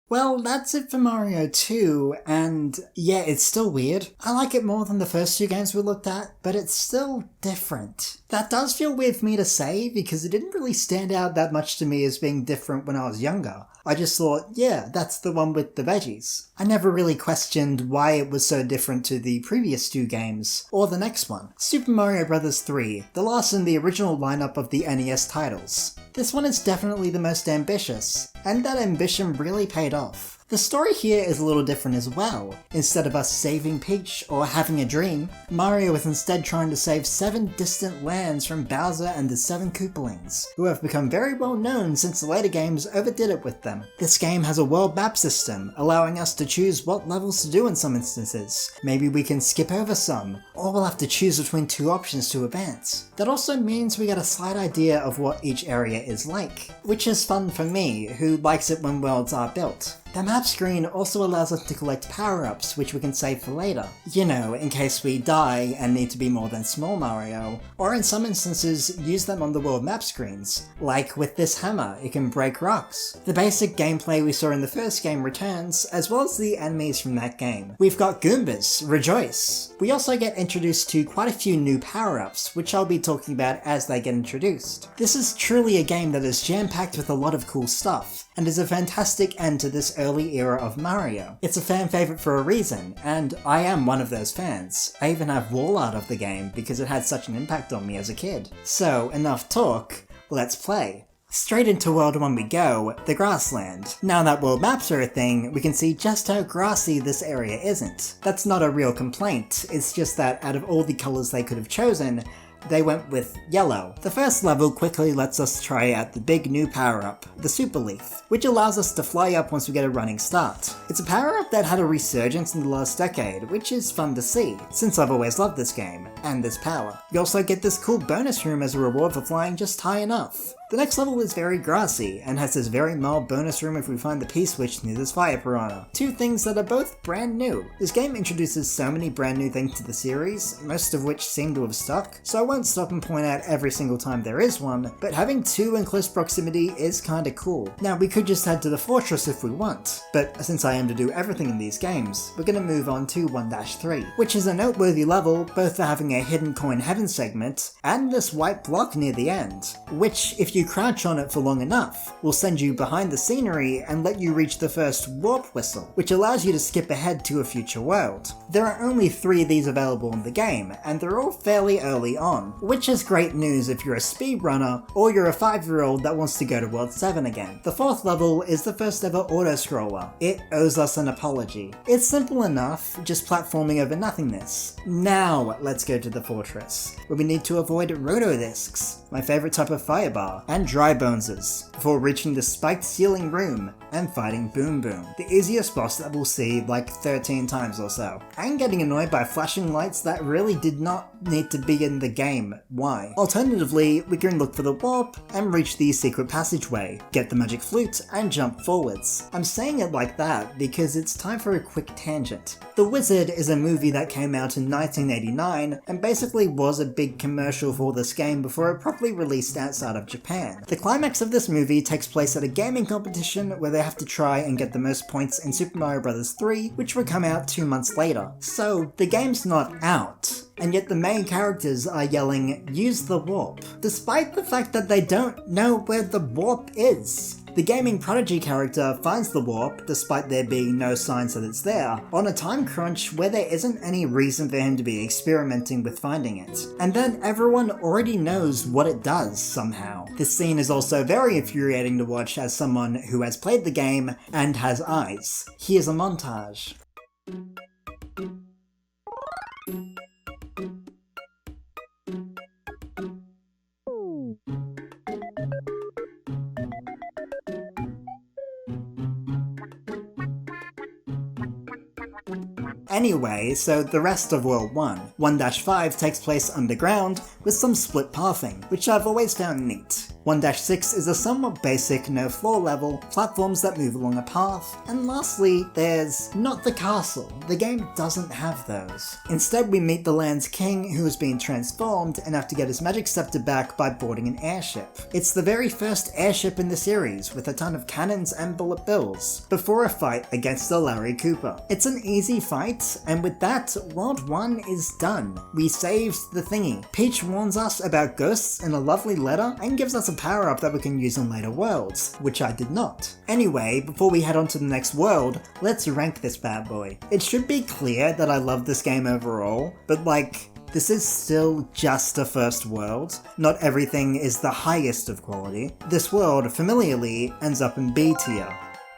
Well, that's it for Mario 2, and yeah, it's still weird. I like it more than the first 2 games we looked at, but it's still different. That does feel weird for me to say, because it didn't really stand out that much to me as being different when I was younger. I just thought, yeah, that's the one with the veggies. I never really questioned why it was so different to the previous 2 games, or the next one. Super Mario Bros. 3, the last in the original lineup of the NES titles. This one is definitely the most ambitious, and that ambition really paid off. The story here is a little different as well. Instead of us saving Peach or having a dream, Mario is instead trying to save 7 distant lands from Bowser and the 7 Koopalings, who have become very well known since the later games overdid it with them. This game has a world map system, allowing us to choose what levels to do in some instances. Maybe we can skip over some, or we'll have to choose between 2 options to advance. That also means we get a slight idea of what each area is like, which is fun for me, who likes it when worlds are built. The map screen also allows us to collect power-ups, which we can save for later. You know, in case we die and need to be more than Small Mario, or in some instances use them on the world map screens. Like with this hammer, it can break rocks. The basic gameplay we saw in the first game returns, as well as the enemies from that game. We've got Goombas, rejoice! We also get introduced to quite a few new power-ups, which I'll be talking about as they get introduced. This is truly a game that is jam-packed with a lot of cool stuff, and is a fantastic end to this early era of Mario. It's a fan favourite for a reason, and I am one of those fans. I even have wall art of the game because it had such an impact on me as a kid. So, enough talk, let's play. Straight into World 1 we go, the grassland. Now that world maps are a thing, we can see just how grassy this area isn't. That's not a real complaint, it's just that out of all the colours they could have chosen, they went with yellow. The first level quickly lets us try out the big new power-up, the Super Leaf, which allows us to fly up once we get a running start. It's a power-up that had a resurgence in the last decade, which is fun to see, since I've always loved this game, and this power. You also get this cool bonus room as a reward for flying just high enough. The next level is very grassy, and has this very mild bonus room if we find the P-switch near this fire piranha. Two things that are both brand new. This game introduces so many brand new things to the series, most of which seem to have stuck, so I won't stop and point out every single time there is one, but having two in close proximity is kinda cool. Now we could just head to the fortress if we want, but since I aim to do everything in these games, we're gonna move on to 1-3, which is a noteworthy level both for having a hidden coin heaven segment, and this white block near the end, which if you crouch on it for long enough, will send you behind the scenery and let you reach the first warp whistle, which allows you to skip ahead to a future world. There are only 3 of these available in the game, and they're all fairly early on, which is great news if you're a speedrunner or you're a 5-year-old that wants to go to World 7 again. The 4th level is the first ever auto-scroller. It owes us an apology. It's simple enough, just platforming over nothingness. Now let's go to the fortress, where we need to avoid rotodiscs, my favourite type of firebar, and dry boneses, before reaching the spiked ceiling room and fighting Boom Boom, the easiest boss that we'll see like 13 times or so. I'm getting annoyed by flashing lights that really did not need to be in the game. Why? Alternatively, we can look for the warp and reach the secret passageway, get the magic flute and jump forwards. I'm saying it like that because it's time for a quick tangent. The Wizard is a movie that came out in 1989 and basically was a big commercial for this game before it properly released outside of Japan. The climax of this movie takes place at a gaming competition where they have to try and get the most points in Super Mario Bros. 3, which would come out 2 months later. So the game's not out, and yet the main characters are yelling, "Use the warp," despite the fact that they don't know where the warp is. The gaming prodigy character finds the warp, despite there being no signs that it's there, on a time crunch where there isn't any reason for him to be experimenting with finding it. And then everyone already knows what it does somehow. This scene is also very infuriating to watch as someone who has played the game and has eyes. Here's a montage. Anyway, so the rest of World 1. 1-5 takes place underground, with some split pathing, which I've always found neat. 1-6 is a somewhat basic no-floor level, platforms that move along a path, and lastly, there's not the castle. The game doesn't have those. Instead, we meet the land's king, who has been transformed and have to get his magic scepter back by boarding an airship. It's the very first airship in the series, with a ton of cannons and bullet bills, before a fight against the Larry Cooper. It's an easy fight, and with that, World 1 is done. We saved the thingy. Peach warns us about ghosts in a lovely letter, and gives us a power-up that we can use in later worlds, which I did not. Anyway, before we head on to the next world, let's rank this bad boy. It should be clear that I love this game overall, but like, this is still just a first world. Not everything is the highest of quality. This world, familiarly, ends up in B tier.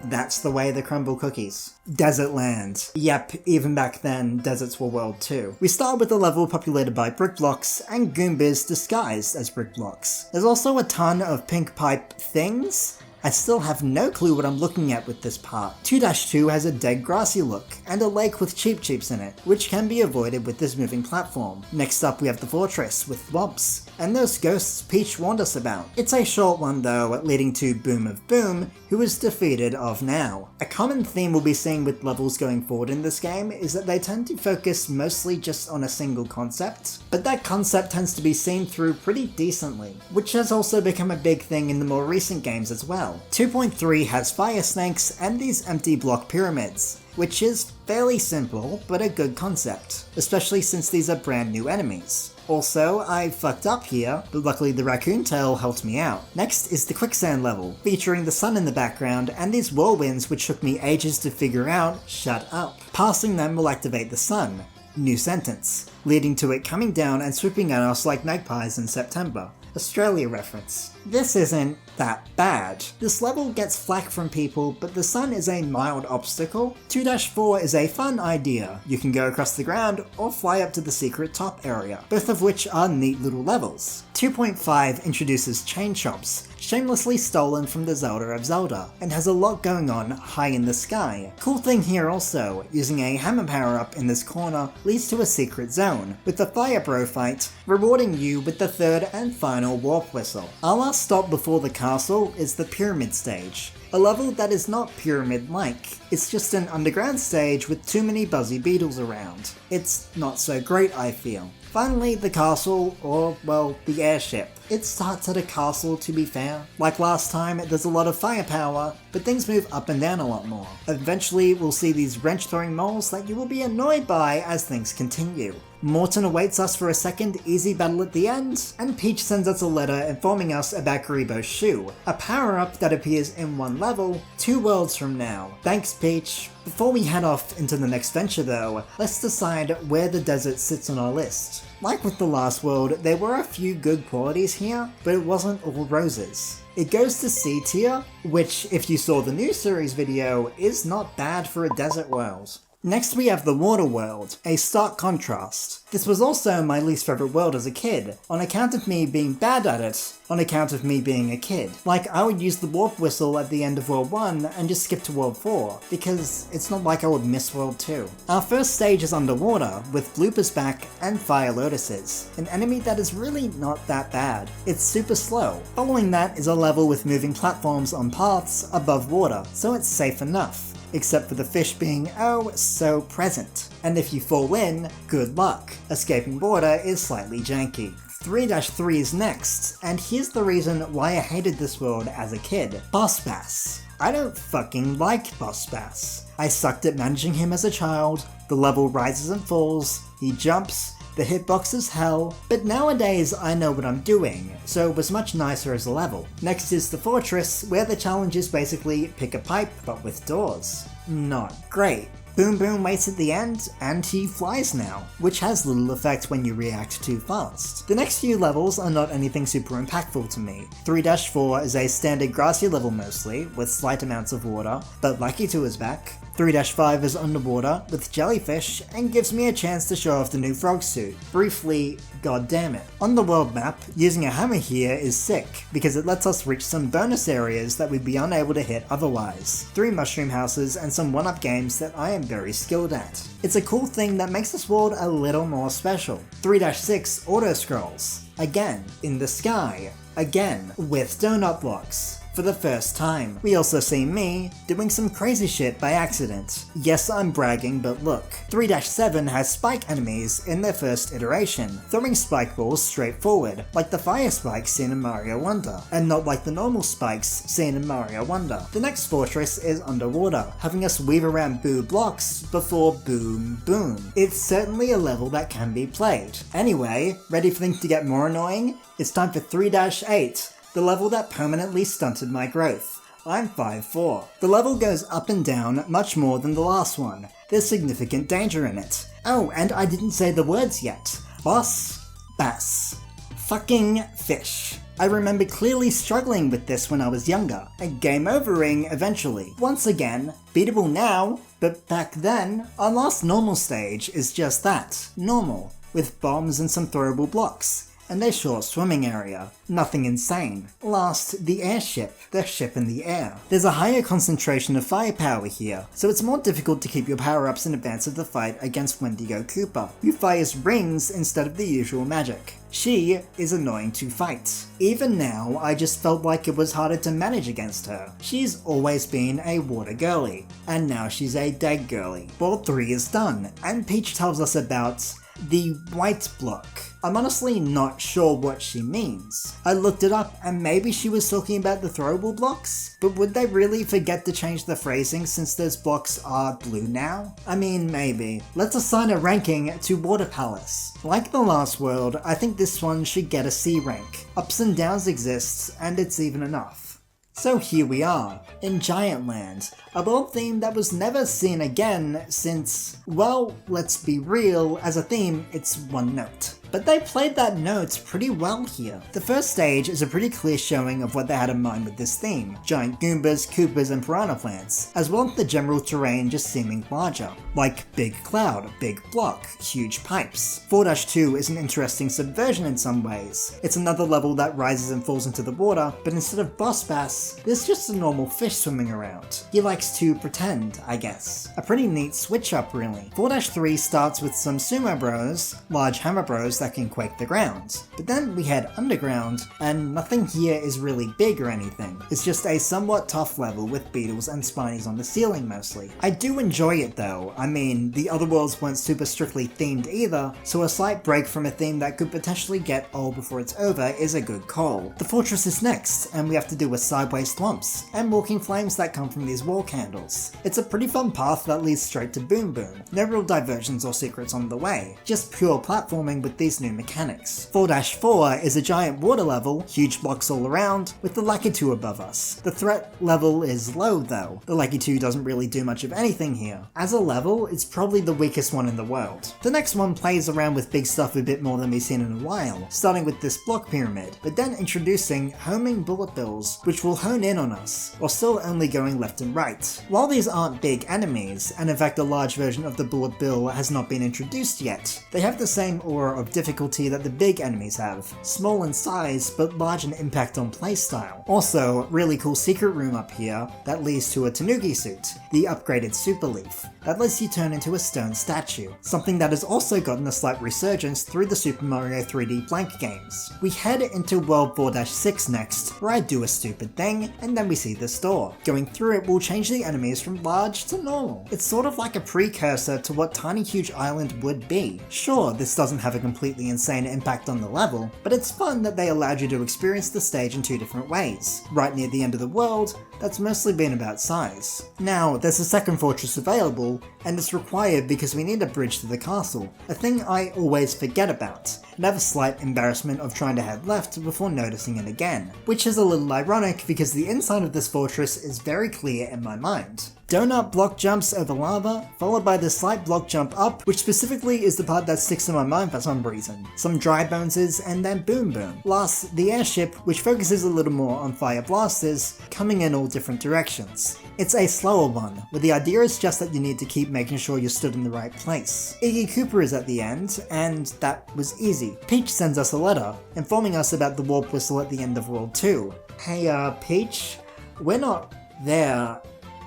That's the way they crumble cookies. Desert land. Yep, even back then, deserts were World 2. We start with a level populated by brick blocks, and Goombas disguised as brick blocks. There's also a ton of pink pipe things. I still have no clue what I'm looking at with this part. 2-2 has a dead grassy look, and a lake with Cheep Cheeps in it, which can be avoided with this moving platform. Next up we have the fortress, with thwomps, and those ghosts Peach warned us about. It's a short one though, leading to Boom of Boom, who is defeated of now. A common theme we'll be seeing with levels going forward in this game is that they tend to focus mostly just on a single concept, but that concept tends to be seen through pretty decently, which has also become a big thing in the more recent games as well. 2.3 has fire snakes and these empty block pyramids. which is fairly simple, but a good concept, especially since these are brand new enemies. Also, I fucked up here, but luckily the raccoon tail helped me out. Next is the quicksand level, featuring the sun in the background and these whirlwinds which took me ages to figure out. Shut up. Passing them will activate the sun. New sentence, leading to it coming down and swooping at us like magpies in September. Australia reference. This isn't that bad. This level gets flack from people, but the sun is a mild obstacle. 2-4 is a fun idea. You can go across the ground or fly up to the secret top area, both of which are neat little levels. 2.5 introduces chain chomps, shamelessly stolen from the Zelda of Zelda, and has a lot going on high in the sky. Cool thing here also, using a hammer power up in this corner leads to a secret zone, with the Fire Bro fight rewarding you with the third and final warp whistle. Our last stop before the castle is the pyramid stage. A level that is not pyramid-like. It's just an underground stage with too many buzzy beetles around. It's not so great, I feel. Finally, the castle, or, well, the airship. It starts at a castle, to be fair. Like last time, there's a lot of firepower, but things move up and down a lot more. Eventually, we'll see these wrench-throwing moles that you will be annoyed by as things continue. Morton awaits us for a second easy battle at the end, and Peach sends us a letter informing us about Garibo's shoe, a power-up that appears in one level 2 worlds from now. Thanks, Peach. Before we head off into the next venture though, let's decide where the desert sits on our list. Like with the last world, there were a few good qualities here, but it wasn't all roses. It goes to C tier, which, if you saw the new series video, is not bad for a desert world. Next we have the water world, a stark contrast. This was also my least favourite world as a kid, on account of me being bad at it, on account of me being a kid. Like, I would use the warp whistle at the end of World 1 and just skip to World 4, because it's not like I would miss World 2. Our first stage is underwater, with bloopers back and fire lotuses, an enemy that is really not that bad. It's super slow. Following that is a level with moving platforms on paths above water, so it's safe enough. Except for the fish being oh so present. And if you fall in, good luck. Escaping water is slightly janky. 3-3 is next, and here's the reason why I hated this world as a kid. Boss Bass. I don't fucking like Boss Bass. I sucked at managing him as a child, the level rises and falls, he jumps, the hitbox is hell, but nowadays I know what I'm doing, so it was much nicer as a level. Next is the fortress, where the challenge is basically pick a pipe, but with doors. Not great. Boom Boom waits at the end, and he flies now, which has little effect when you react too fast. The next few levels are not anything super impactful to me. 3-4 is a standard grassy level mostly, with slight amounts of water, but Lucky 2 is back. 3-5 is underwater, with jellyfish, and gives me a chance to show off the new frog suit. Briefly, god damn it. On the world map, using a hammer here is sick, because it lets us reach some bonus areas that we'd be unable to hit otherwise. 3 mushroom houses and some one-up games that I am very skilled at. It's a cool thing that makes this world a little more special. 3-6 auto-scrolls. Again, in the sky. Again, with donut blocks. For the first time. We also see me doing some crazy shit by accident. Yes, I'm bragging, but look. 3-7 has spike enemies in their first iteration, throwing spike balls straight forward, like the fire spikes seen in Mario Wonder, and not like the normal spikes seen in Mario Wonder. The next fortress is underwater, having us weave around boo blocks before boom boom. It's certainly a level that can be played. Anyway, ready for things to get more annoying? It's time for 3-8. The level that permanently stunted my growth. I'm 5'4". The level goes up and down much more than the last one. There's significant danger in it. Oh, and I didn't say the words yet. Boss Bass. Fucking fish. I remember clearly struggling with this when I was younger, and game overing eventually. Once again, beatable now, but back then, our last normal stage is just that, normal, with bombs and some throwable blocks. And a short swimming area. Nothing insane. Last, the airship. The ship in the air. There's a higher concentration of firepower here, so it's more difficult to keep your power-ups in advance of the fight against Wendigo Koopa, who fires rings instead of the usual magic. She is annoying to fight. Even now, I just felt like it was harder to manage against her. She's always been a water girly, and now she's a dead girly. World 3 is done, and Peach tells us about the white block. I'm honestly not sure what she means. I looked it up and maybe she was talking about the throwable blocks, but would they really forget to change the phrasing since those blocks are blue now? I mean, maybe. Let's assign a ranking to Water Palace. Like the last world, I think this one should get a C rank. Ups and downs exists, and it's even enough. So here we are, in Giant Land, a world theme that was never seen again since, well, let's be real, as a theme, it's one note. But they played that note pretty well here. The first stage is a pretty clear showing of what they had in mind with this theme. Giant Goombas, Koopas and Piranha Plants, as well as the general terrain just seeming larger. Like big cloud, big block, huge pipes. 4-2 is an interesting subversion in some ways. It's another level that rises and falls into the water, but instead of boss bass, there's just a normal fish swimming around. He likes to pretend, I guess. A pretty neat switch up really. 4-3 starts with some sumo bros, large hammer bros that can quake the ground. But then we head underground, and nothing here is really big or anything. It's just a somewhat tough level with beetles and spinies on the ceiling mostly. I do enjoy it though. I mean, the other worlds weren't super strictly themed either, so a slight break from a theme that could potentially get old before it's over is a good call. The fortress is next, and we have to do with sideways thwomps, and walking flames that come from these wall candles. It's a pretty fun path that leads straight to Boom Boom. No real diversions or secrets on the way, just pure platforming with these new mechanics. 4-4 is a giant water level, huge blocks all around, with the Lakitu above us. The threat level is low though. The Lakitu doesn't really do much of anything here. As a level, it's probably the weakest one in the world. The next one plays around with big stuff a bit more than we've seen in a while, starting with this block pyramid, but then introducing homing bullet bills, which will hone in on us, while still only going left and right. While these aren't big enemies, and in fact a large version of the bullet bill has not been introduced yet, they have the same aura of difficulty that the big enemies have. Small in size, but large in impact on playstyle. Also, really cool secret room up here that leads to a Tanuki suit, the upgraded Super Leaf, that lets you turn into a stone statue, something that has also gotten a slight resurgence through the Super Mario 3D Blank games. We head into World 4-6 next, where I do a stupid thing, and then we see this door. Going through it will change the enemies from large to normal. It's sort of like a precursor to what Tiny Huge Island would be. Sure, this doesn't have a completely insane impact on the level, but it's fun that they allowed you to experience the stage in two different ways. Right near the end of the world, that's mostly been about size. Now, there's a second fortress available, and it's required because we need a bridge to the castle, a thing I always forget about, and have a slight embarrassment of trying to head left before noticing it again, which is a little ironic because the inside of this fortress is very clear in my mind. Donut block jumps over lava, followed by the slight block jump up, which specifically is the part that sticks in my mind for some reason. Some dry bounces, and then boom boom. Last, the airship, which focuses a little more on fire blasters, coming in all different directions. It's a slower one, where the idea is just that you need to keep making sure you're stood in the right place. Iggy Cooper is at the end, and that was easy. Peach sends us a letter, informing us about the warp whistle at the end of World 2. Hey Peach, we're not there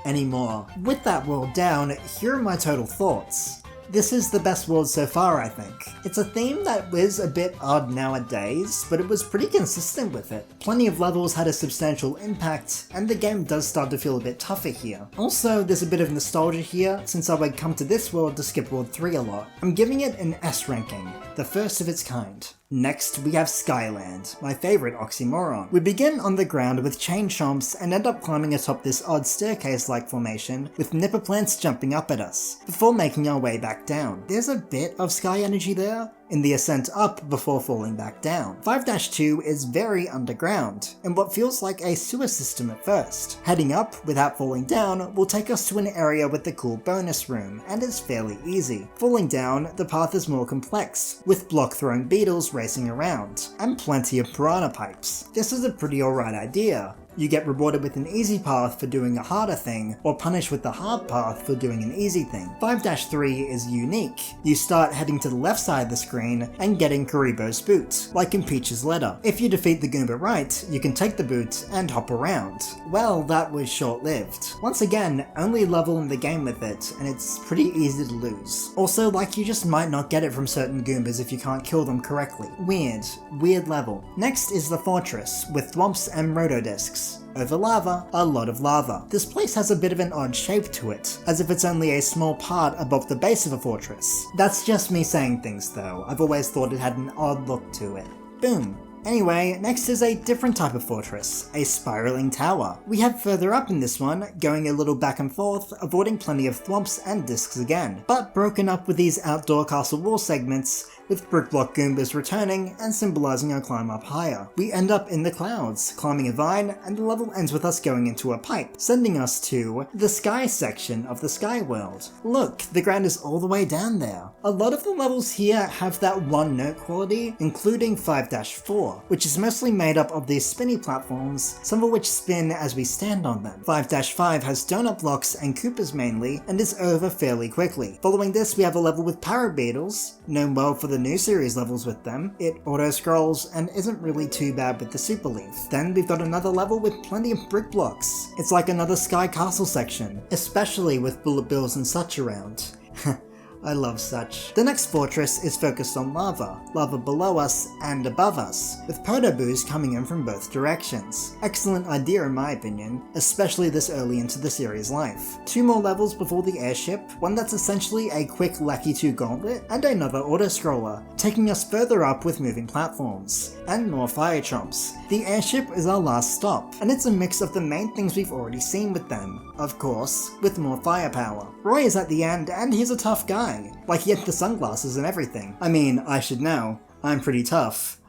anymore. With that world down, here are my total thoughts. This is the best world so far, I think. It's a theme that is a bit odd nowadays, but it was pretty consistent with it. Plenty of levels had a substantial impact, and the game does start to feel a bit tougher here. Also, there's a bit of nostalgia here, since I would come to this world to skip World 3 a lot. I'm giving it an S ranking, the first of its kind. Next, we have Skyland, my favourite oxymoron. We begin on the ground with chain chomps and end up climbing atop this odd staircase-like formation with nipper plants jumping up at us, before making our way back down. There's a bit of sky energy there in the ascent up before falling back down. 5-2 is very underground, in what feels like a sewer system at first. Heading up without falling down will take us to an area with the cool bonus room, and it's fairly easy. Falling down, the path is more complex, with block-throwing beetles racing around, and plenty of piranha pipes. This is a pretty alright idea. You get rewarded with an easy path for doing a harder thing, or punished with the hard path for doing an easy thing. 5-3 is unique. You start heading to the left side of the screen and getting Karibo's boot, like in Peach's letter. If you defeat the Goomba right, you can take the boot and hop around. Well, that was short-lived. Once again, only level in the game with it, and it's pretty easy to lose. Also, like, you just might not get it from certain Goombas if you can't kill them correctly. Weird level. Next is the fortress, with thwomps and rotodiscs. Over lava, a lot of lava. This place has a bit of an odd shape to it, as if it's only a small part above the base of a fortress. That's just me saying things though, I've always thought it had an odd look to it. Boom. Anyway, next is a different type of fortress, a spiraling tower. We head further up in this one, going a little back and forth, avoiding plenty of thwomps and discs again, but broken up with these outdoor castle wall segments, with brick block Goombas returning and symbolising our climb up higher. We end up in the clouds, climbing a vine, and the level ends with us going into a pipe, sending us to the sky section of the sky world. Look, the ground is all the way down there. A lot of the levels here have that one note quality, including 5-4, which is mostly made up of these spinny platforms, some of which spin as we stand on them. 5-5 has donut blocks and Koopas mainly, and is over fairly quickly. Following this, we have a level with parrot beetles, known well for the new series levels with them. It auto-scrolls and isn't really too bad with the super leaf. Then we've got another level with plenty of brick blocks. It's like another Sky Castle section, especially with bullet bills and such around. I love such. The next fortress is focused on lava below us and above us, with Podoboos coming in from both directions. Excellent idea in my opinion, especially this early into the series' life. 2 more levels before the airship, one that's essentially a quick Lucky 2 gauntlet, and another auto-scroller, taking us further up with moving platforms. And more fire chomps. The airship is our last stop, and it's a mix of the main things we've already seen with them, of course, with more firepower. Roy is at the end, and he's a tough guy. Like, he had the sunglasses and everything. I mean, I should know. I'm pretty tough.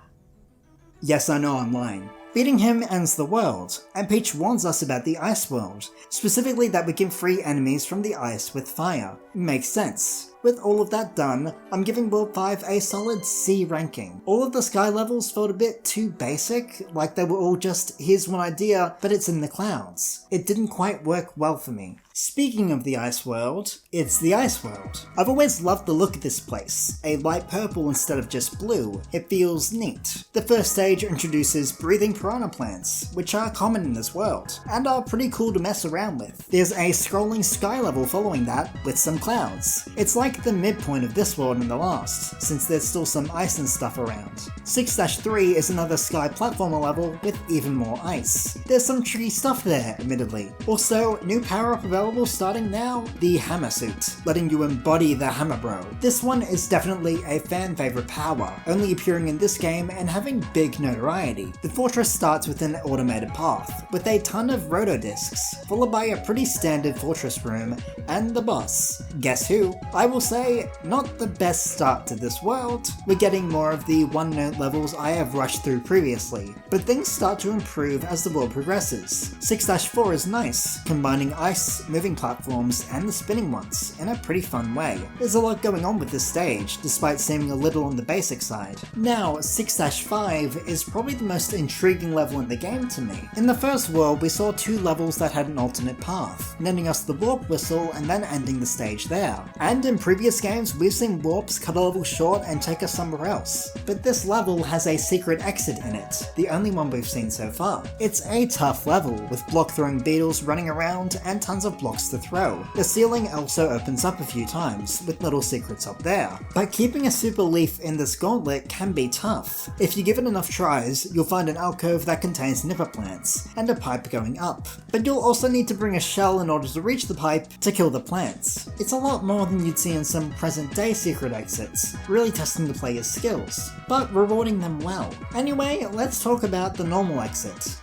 Yes, I know I'm lying. Beating him ends the world, and Peach warns us about the ice world, specifically that we can free enemies from the ice with fire. Makes sense. With all of that done, I'm giving World 5 a solid C ranking. All of the sky levels felt a bit too basic, like they were all just, here's one idea, but it's in the clouds. It didn't quite work well for me. Speaking of the ice world, it's the ice world. I've always loved the look of this place, a light purple instead of just blue. It feels neat. The first stage introduces breathing piranha plants, which are common in this world, and are pretty cool to mess around with. There's a scrolling sky level following that, with some clouds. It's like the midpoint of this world and the last, since there's still some ice and stuff around. 6-3 is another sky platformer level with even more ice. There's some tricky stuff there, admittedly. Also, new power-up available starting now, the hammer suit, letting you embody the hammer bro. This one is definitely a fan favorite power, only appearing in this game and having big notoriety. The fortress starts with an automated path, with a ton of rotodiscs, followed by a pretty standard fortress room, and the boss. Guess who? I will say, not the best start to this world. We're getting more of the one-note levels I have rushed through previously, but things start to improve as the world progresses. 6-4 is nice, combining ice, moving platforms, and the spinning ones in a pretty fun way. There's a lot going on with this stage, despite seeming a little on the basic side. Now, 6-5 is probably the most intriguing level in the game to me. In the first world, we saw 2 levels that had an alternate path, netting us the warp whistle and then ending the stage there. And in previous games, we've seen warps cut a level short and take us somewhere else. But this level has a secret exit in it, the only one we've seen so far. It's a tough level, with block-throwing beetles running around and tons of blocks to throw. The ceiling also opens up a few times, with little secrets up there. But keeping a super leaf in this gauntlet can be tough. If you give it enough tries, you'll find an alcove that contains nipper plants, and a pipe going up. But you'll also need to bring a shell in order to reach the pipe to kill the plants. It's a lot more than you'd see in some present-day secret exits, really testing the player's skills, but rewarding them well. Anyway, let's talk about the normal exit.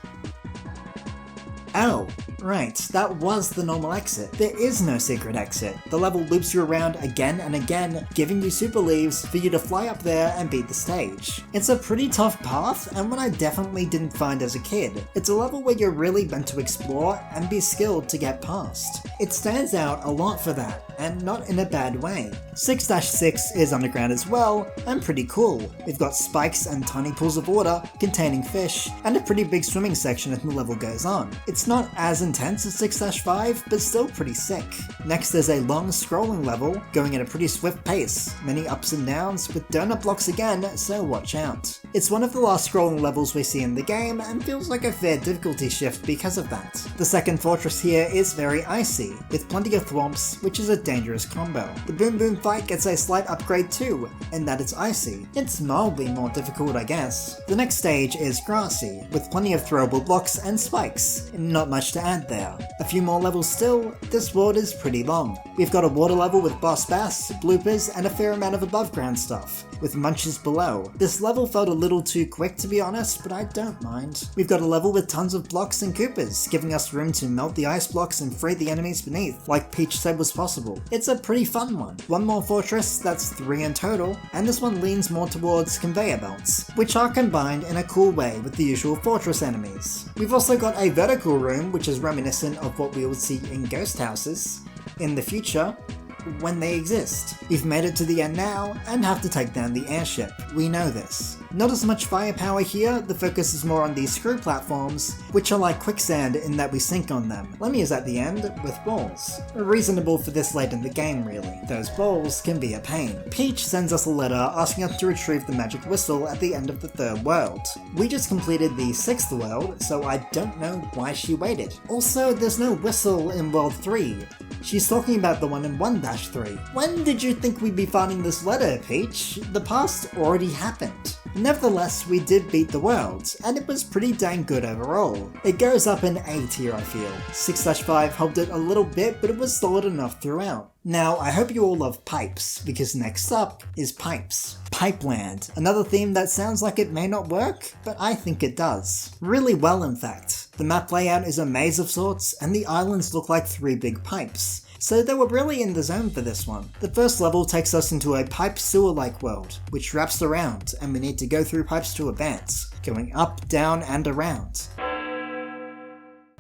Oh, right, that was the normal exit. There is no secret exit. The level loops you around again and again, giving you super leaves for you to fly up there and beat the stage. It's a pretty tough path, and one I definitely didn't find as a kid. It's a level where you're really meant to explore and be skilled to get past. It stands out a lot for that, and not in a bad way. 6-6 is underground as well, and pretty cool. We've got spikes and tiny pools of water containing fish, and a pretty big swimming section as the level goes on. It's not as intense at 6-5, but still pretty sick. Next there's a long scrolling level, going at a pretty swift pace, many ups and downs, with donut blocks again, so watch out. It's one of the last scrolling levels we see in the game, and feels like a fair difficulty shift because of that. The second fortress here is very icy, with plenty of thwomps, which is a dangerous combo. The Boom Boom fight gets a slight upgrade too, in that it's icy. It's mildly more difficult, I guess. The next stage is grassy, with plenty of throwable blocks and spikes. Not much to add there. A few more levels still, this world is pretty long. We've got a water level with boss bass, bloopers, and a fair amount of above ground stuff, with munches below. This level felt a little too quick to be honest, but I don't mind. We've got a level with tons of blocks and Koopas, giving us room to melt the ice blocks and free the enemies beneath, like Peach said was possible. It's a pretty fun one. One more fortress, that's 3 in total, and this one leans more towards conveyor belts, which are combined in a cool way with the usual fortress enemies. We've also got a vertical room, which is reminiscent of what we would see in ghost houses in the future, when they exist. We've made it to the end now, and have to take down the airship. We know this. Not as much firepower here, the focus is more on these screw platforms, which are like quicksand in that we sink on them. Lemmy is at the end, with balls. Reasonable for this late in the game really. Those balls can be a pain. Peach sends us a letter asking us to retrieve the magic whistle at the end of the 3rd world. We just completed the 6th world, so I don't know why she waited. Also, there's no whistle in world 3. She's talking about the one in 1-3. When did you think we'd be finding this letter, Peach? The past already happened. Nevertheless, we did beat the world, and it was pretty dang good overall. It goes up in A tier, I feel. 6-5 helped it a little bit, but it was solid enough throughout. Now, I hope you all love pipes, because next up is pipes. Pipeland, another theme that sounds like it may not work, but I think it does. Really well, in fact. The map layout is a maze of sorts, and the islands look like 3 big pipes. So they were really in the zone for this one. The first level takes us into a pipe sewer-like world, which wraps around, and we need to go through pipes to advance, going up, down, and around.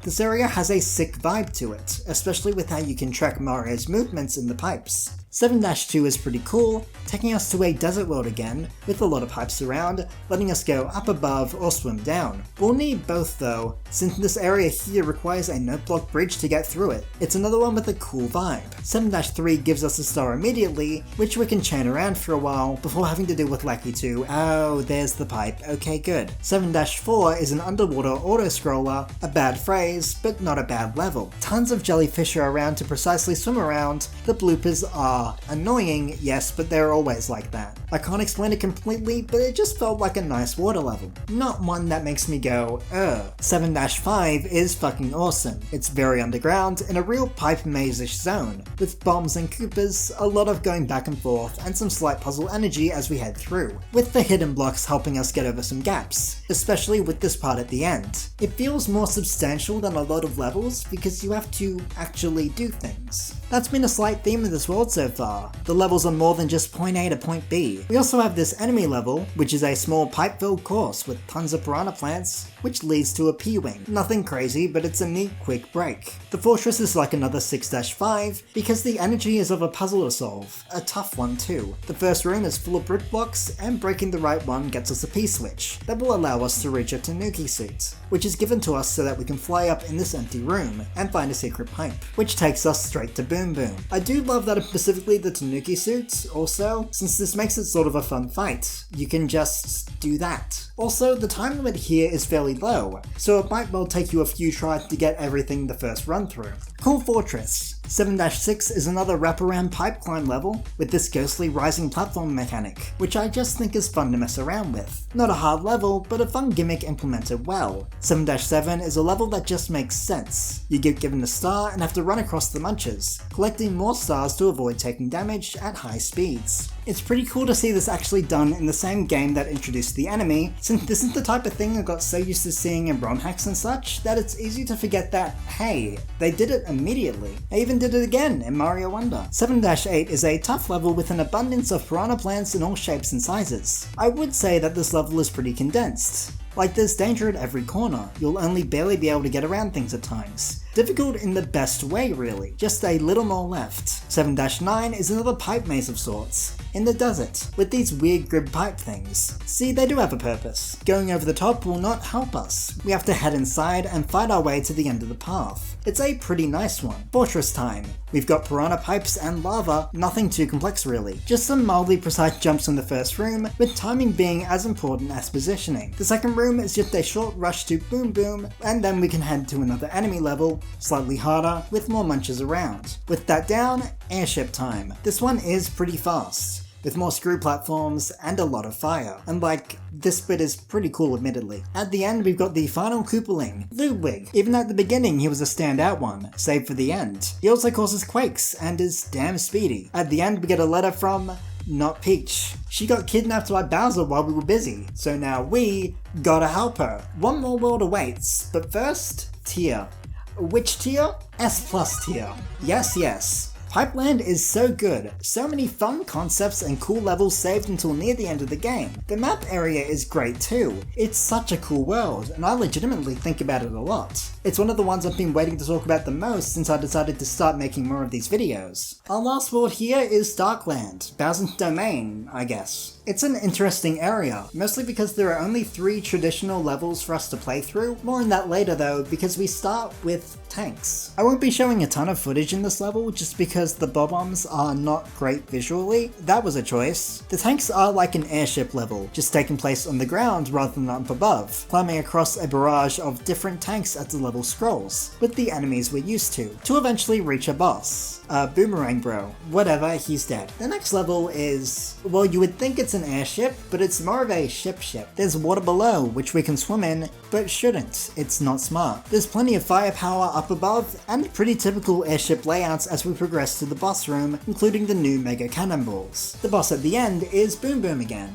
This area has a sick vibe to it, especially with how you can track Mario's movements in the pipes. 7-2 is pretty cool, taking us to a desert world again, with a lot of pipes around, letting us go up above or swim down. We'll need both though, since this area here requires a no-block bridge to get through it. It's another one with a cool vibe. 7-3 gives us a star immediately, which we can chain around for a while before having to deal with Lucky 2. Oh, there's the pipe, okay good. 7-4 is an underwater auto-scroller, a bad phrase, but not a bad level. Tons of jellyfish are around to precisely swim around. The bloopers are annoying, yes, but they're always like that. I can't explain it completely, but it just felt like a nice water level. Not one that makes me go, ugh. 7-5 is fucking awesome. It's very underground, in a real pipe maze-ish zone, with bombs and Koopas, a lot of going back and forth, and some slight puzzle energy as we head through, with the hidden blocks helping us get over some gaps, especially with this part at the end. It feels more substantial than a lot of levels, because you have to actually do things. That's been a slight theme of this world so far. The levels are more than just point A to point B. We also have this enemy level, which is a small pipe-filled course with tons of piranha plants, which leads to a P-wing. Nothing crazy, but it's a neat quick break. The fortress is like another 6-5, because the energy is of a puzzle to solve. A tough one too. The first room is full of brick blocks, and breaking the right one gets us a P-switch that will allow us to reach a Tanuki suit, which is given to us so that we can fly up in this empty room and find a secret pipe, which takes us straight to Boom Boom. I do love that specifically the Tanuki suit, also, since this makes it sort of a fun fight. You can just do that. Also, the time limit here is fairly low, so it might well take you a few tries to get everything the first run through. Cool Fortress. 7-6 is another wraparound pipe climb level with this ghostly rising platform mechanic, which I just think is fun to mess around with. Not a hard level, but a fun gimmick implemented well. 7-7 is a level that just makes sense. You get given a star and have to run across the munches, collecting more stars to avoid taking damage at high speeds. It's pretty cool to see this actually done in the same game that introduced the enemy, since this is the type of thing I got so used to seeing in ROM hacks and such that it's easy to forget that, hey, they did it immediately. They even did it again in Mario Wonder. 7-8 is a tough level with an abundance of piranha plants in all shapes and sizes. I would say that this level is pretty condensed. Like, there's danger at every corner, you'll only barely be able to get around things at times. Difficult in the best way really, just a little more left. 7-9 is another pipe maze of sorts, in the desert, with these weird grid pipe things. See, they do have a purpose. Going over the top will not help us. We have to head inside and fight our way to the end of the path. It's a pretty nice one. Fortress time. We've got piranha pipes and lava, nothing too complex really. Just some mildly precise jumps in the first room, with timing being as important as positioning. The second room is just a short rush to boom boom, and then we can head to another enemy level, slightly harder, with more munches around. With that down, airship time. This one is pretty fast, with more screw platforms and a lot of fire. And like, this bit is pretty cool admittedly. At the end we've got the final Koopaling, Ludwig. Even at the beginning he was a standout one, save for the end. He also causes quakes and is damn speedy. At the end we get a letter from not Peach. She got kidnapped by Bowser while we were busy, so now we gotta help her. One more world awaits, but first, tier. Which tier? S+ tier. Yes. Pipeland is so good, so many fun concepts and cool levels saved until near the end of the game. The map area is great too. It's such a cool world, and I legitimately think about it a lot. It's one of the ones I've been waiting to talk about the most since I decided to start making more of these videos. Our last world here is Darkland, Bowser's domain, I guess. It's an interesting area, mostly because there are only 3 traditional levels for us to play through. More on that later though, because we start with tanks. I won't be showing a ton of footage in this level just because the bob-ombs are not great visually. That was a choice. The tanks are like an airship level, just taking place on the ground rather than up above, climbing across a barrage of different tanks as the level scrolls, with the enemies we're used to eventually reach a boss. Boomerang Bro. Whatever, he's dead. The next level is, well, you would think it's an airship, but it's more of a ship. There's water below, which we can swim in, but shouldn't. It's not smart. There's plenty of firepower up above, and pretty typical airship layouts as we progress to the boss room, including the new Mega Cannonballs. The boss at the end is Boom Boom again.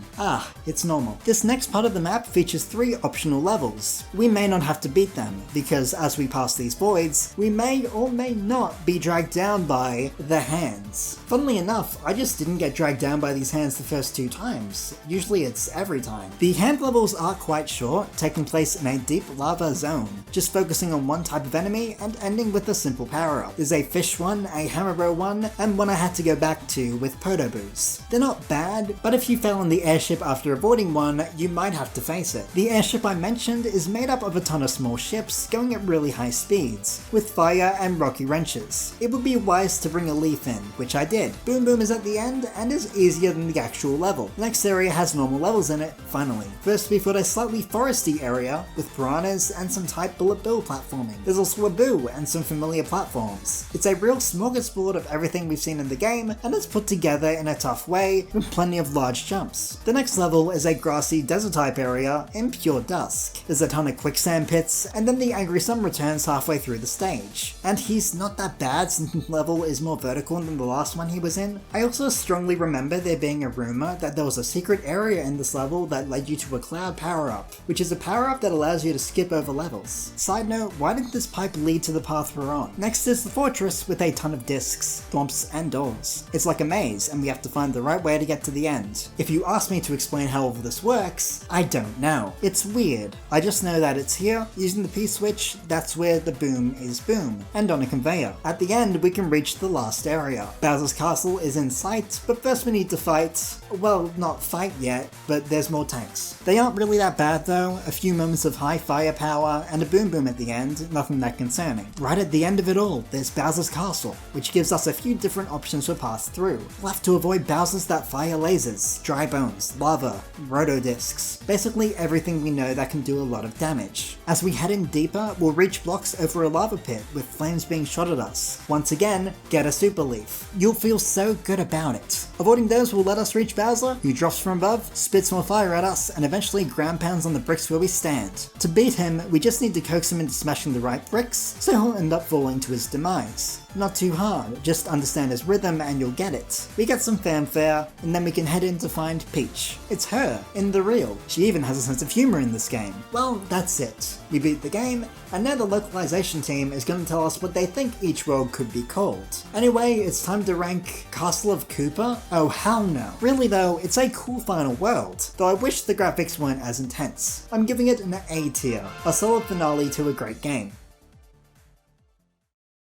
It's normal. This next part of the map features 3 optional levels. We may not have to beat them, because as we pass these voids, we may or may not be dragged down by the hands. Funnily enough, I just didn't get dragged down by these hands the first 2 times. Usually it's every time. The hand levels are quite short, taking place in a deep lava zone, just focusing on one type of enemy and ending with a simple power-up. There's a fish one, a hammer bro one, and one I had to go back to with Podoboos. They're not bad, but if you fell in the airship after avoiding one, you might have to face it. The airship I mentioned is made up of a ton of small ships going at really high speeds, with fire and rocky wrenches. It would be wise to bring a leaf in, which I did. Boom Boom is at the end and is easier than the actual level. The next area has normal levels in it, finally. First we've got a slightly foresty area with piranhas and some tight bullet bill platforming. There's also a boo and some familiar platforms. It's a real smorgasbord of everything we've seen in the game, and it's put together in a tough way with plenty of large jumps. The next level is a grassy desert type area in pure dusk. There's a ton of quicksand pits, and then the angry sun returns halfway through the stage. And he's not that bad since the level is more vertical than the last one he was in. I also strongly remember there being a rumor that there was a secret area in this level that led you to a cloud power-up, which is a power-up that allows you to skip over levels. Side note, why did this pipe lead to the path we're on? Next is the fortress with a ton of discs, thwomps, and doors. It's like a maze, and we have to find the right way to get to the end. If you ask me to explain how all of this works, I don't know. It's weird. I just know that it's here, using the P-switch, that's where the boom is boom, and on a conveyor. At the end, we can reach the last area. Bowser's castle is in sight, but first we need to fight, well, not fight yet, but there's more tanks. They aren't really that bad though, a few moments of high firepower and a boom boom at the end, nothing that concerning. Right at the end of it all, there's Bowser's castle, which gives us a few different options to pass through. We'll have to avoid Bowser's that fire lasers, dry bones, lava, roto discs, basically everything we know that can do a lot of damage. As we head in deeper, we'll reach blocks over a lava pit with flames being shot at us. Once again, get a super leaf. You'll feel so good about it. Avoiding those will let us reach Bowser, who drops from above, spits more fire at us, and eventually ground pounds on the bricks where we stand. To beat him, we just need to coax him into smashing the right bricks, so he'll end up falling to his demise. Not too hard, just understand his rhythm and you'll get it. We get some fanfare, and then we can head in to find Peach. It's her, in the real. She even has a sense of humor in this game. Well, that's it. We beat the game, and now the localization team is going to tell us what they think each world could be called. Anyway, it's time to rank Castle of Koopa? Oh hell no. Really though, it's a cool final world, though I wish the graphics weren't as intense. I'm giving it an A tier, a solid finale to a great game.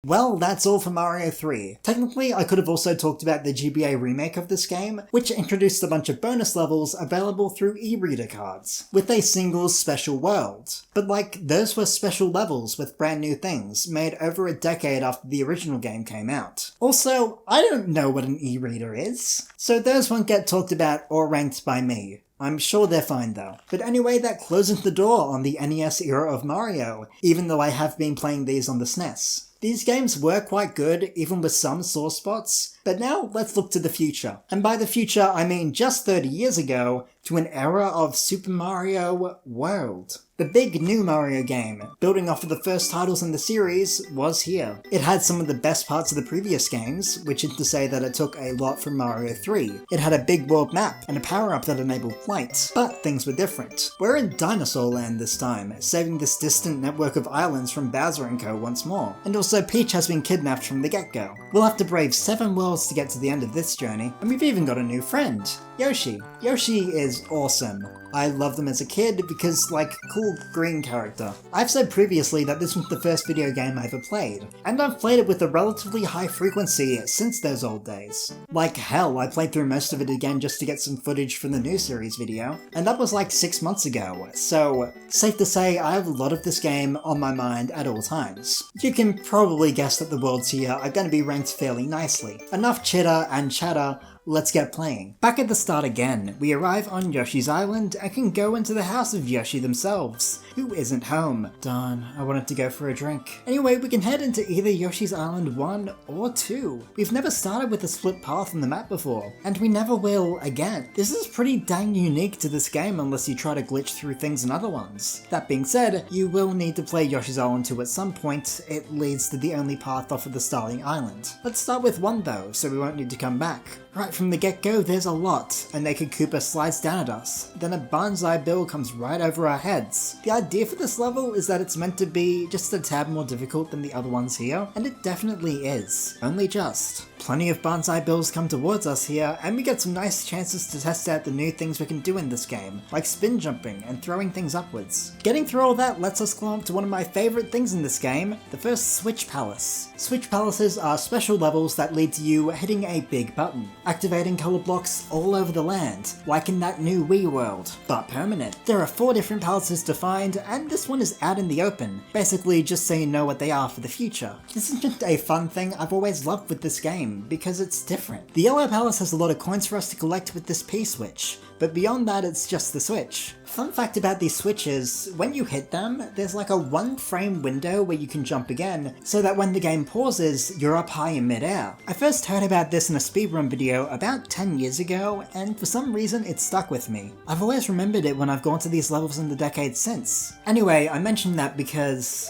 Well, that's all for Mario 3. Technically, I could have also talked about the GBA remake of this game, which introduced a bunch of bonus levels available through e-reader cards, with a single special world. But those were special levels with brand new things, made over a decade after the original game came out. Also, I don't know what an e-reader is, so those won't get talked about or ranked by me. I'm sure they're fine though. But anyway, that closes the door on the NES era of Mario, even though I have been playing these on the SNES. These games were quite good, even with some sore spots, but now let's look to the future. And by the future, I mean just 30 years ago, to an era of Super Mario World. The big new Mario game, building off of the first titles in the series, was here. It had some of the best parts of the previous games, which is to say that it took a lot from Mario 3. It had a big world map and a power-up that enabled flight, but things were different. We're in Dinosaur Land this time, saving this distant network of islands from Bowser & Co. once more. And also Peach has been kidnapped from the get-go. We'll have to brave 7 worlds to get to the end of this journey, and we've even got a new friend, Yoshi. Yoshi is awesome. I loved them as a kid because, cool green character. I've said previously that this was the first video game I ever played, and I've played it with a relatively high frequency since those old days. Like hell, I played through most of it again just to get some footage for the new series video, and that was 6 months ago, so safe to say I have a lot of this game on my mind at all times. You can probably guess that the worlds here are going to be ranked fairly nicely. Enough chitter and chatter, let's get playing. Back at the start again, we arrive on Yoshi's Island and can go into the house of Yoshi themselves, who isn't home. Darn, I wanted to go for a drink. Anyway, we can head into either Yoshi's Island 1 or 2. We've never started with a split path on the map before, and we never will again. This is pretty dang unique to this game unless you try to glitch through things in other ones. That being said, you will need to play Yoshi's Island 2 at some point. It leads to the only path off of the starting island. Let's start with 1 though, so we won't need to come back. Right from the get-go, there's a lot. A naked Koopa slides down at us. Then a banzai bill comes right over our heads. The idea for this level is that it's meant to be just a tad more difficult than the other ones here, and it definitely is. Only just. Plenty of banzai bills come towards us here, and we get some nice chances to test out the new things we can do in this game, like spin jumping and throwing things upwards. Getting through all that lets us climb up to one of my favourite things in this game, the first Switch Palace. Switch Palaces are special levels that lead to you hitting a big button, activating colour blocks all over the land, like in that new Wii world, but permanent. There are 4 different palaces to find, and this one is out in the open, basically just so you know what they are for the future. This is just a fun thing I've always loved with this game, because it's different. The Yellow Palace has a lot of coins for us to collect with this P-switch, but beyond that it's just the switch. Fun fact about these switches, when you hit them, there's a 1 frame window where you can jump again, so that when the game pauses, you're up high in midair. I first heard about this in a speedrun video about 10 years ago, and for some reason it stuck with me. I've always remembered it when I've gone to these levels in the decades since. Anyway, I mentioned that because...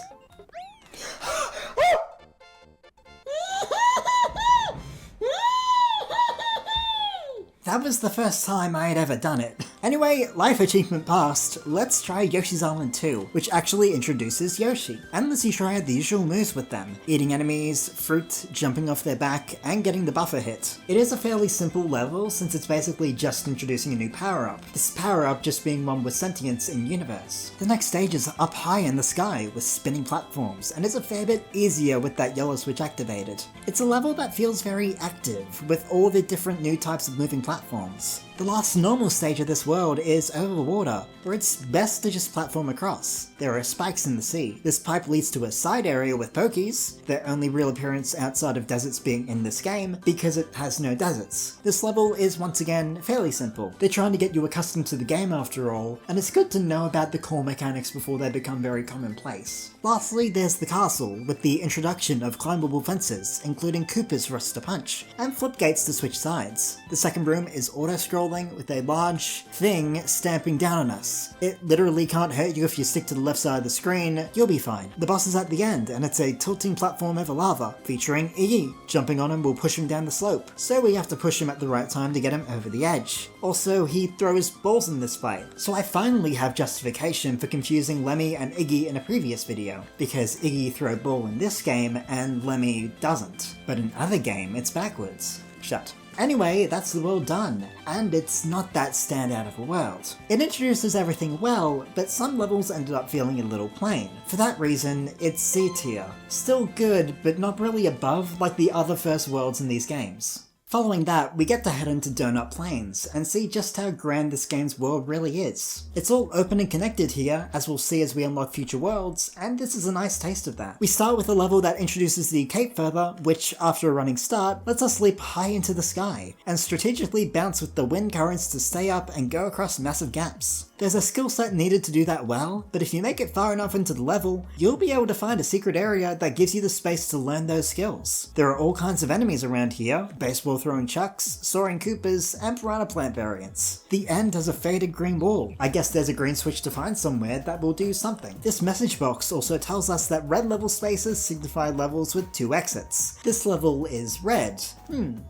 That was the first time I had ever done it. Anyway, life achievement passed, let's try Yoshi's Island 2, which actually introduces Yoshi, and lets you try out the usual moves with them, eating enemies, fruit, jumping off their back, and getting the buffer hit. It is a fairly simple level since it's basically just introducing a new power-up, this power-up just being one with sentience in universe. The next stage is up high in the sky with spinning platforms, and it's a fair bit easier with that yellow switch activated. It's a level that feels very active, with all the different new types of moving platforms. The last normal stage of this world is over water, where it's best to just platform across. There are spikes in the sea. This pipe leads to a side area with pokies, their only real appearance outside of deserts being in this game, because it has no deserts. This level is once again fairly simple. They're trying to get you accustomed to the game after all, and it's good to know about the core mechanics before they become very commonplace. Lastly, there's the castle, with the introduction of climbable fences, including Koopas for us to punch, and flip gates to switch sides. The second room is auto-scrolling with a large thing stamping down on us. It literally can't hurt you if you stick to the left side of the screen, you'll be fine. The boss is at the end, and it's a tilting platform over lava, featuring Iggy. Jumping on him will push him down the slope, so we have to push him at the right time to get him over the edge. Also, he throws balls in this fight, so I finally have justification for confusing Lemmy and Iggy in a previous video, because Iggy throw ball in this game and Lemmy doesn't, but in other game it's backwards. Shut. Anyway, that's the world done, and it's not that standout of a world. It introduces everything well, but some levels ended up feeling a little plain. For that reason, it's C tier. Still good, but not really above like the other first worlds in these games. Following that, we get to head into Donut Plains and see just how grand this game's world really is. It's all open and connected here, as we'll see as we unlock future worlds, and this is a nice taste of that. We start with a level that introduces the Cape Feather, which, after a running start, lets us leap high into the sky, and strategically bounce with the wind currents to stay up and go across massive gaps. There's a skill set needed to do that well, but if you make it far enough into the level, you'll be able to find a secret area that gives you the space to learn those skills. There are all kinds of enemies around here, baseball throwing chucks, soaring Koopas, and piranha plant variants. The end has a faded green wall. I guess there's a green switch to find somewhere that will do something. This message box also tells us that red level spaces signify levels with 2 exits. This level is red.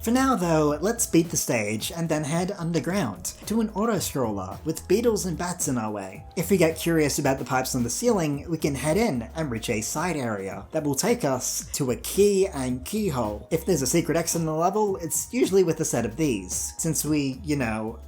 For now though, let's beat the stage and then head underground to an auto-scroller with beetles and bats in our way. If we get curious about the pipes on the ceiling, we can head in and reach a side area that will take us to a key and keyhole. If there's a secret exit in the level, it's usually with a set of these, since we,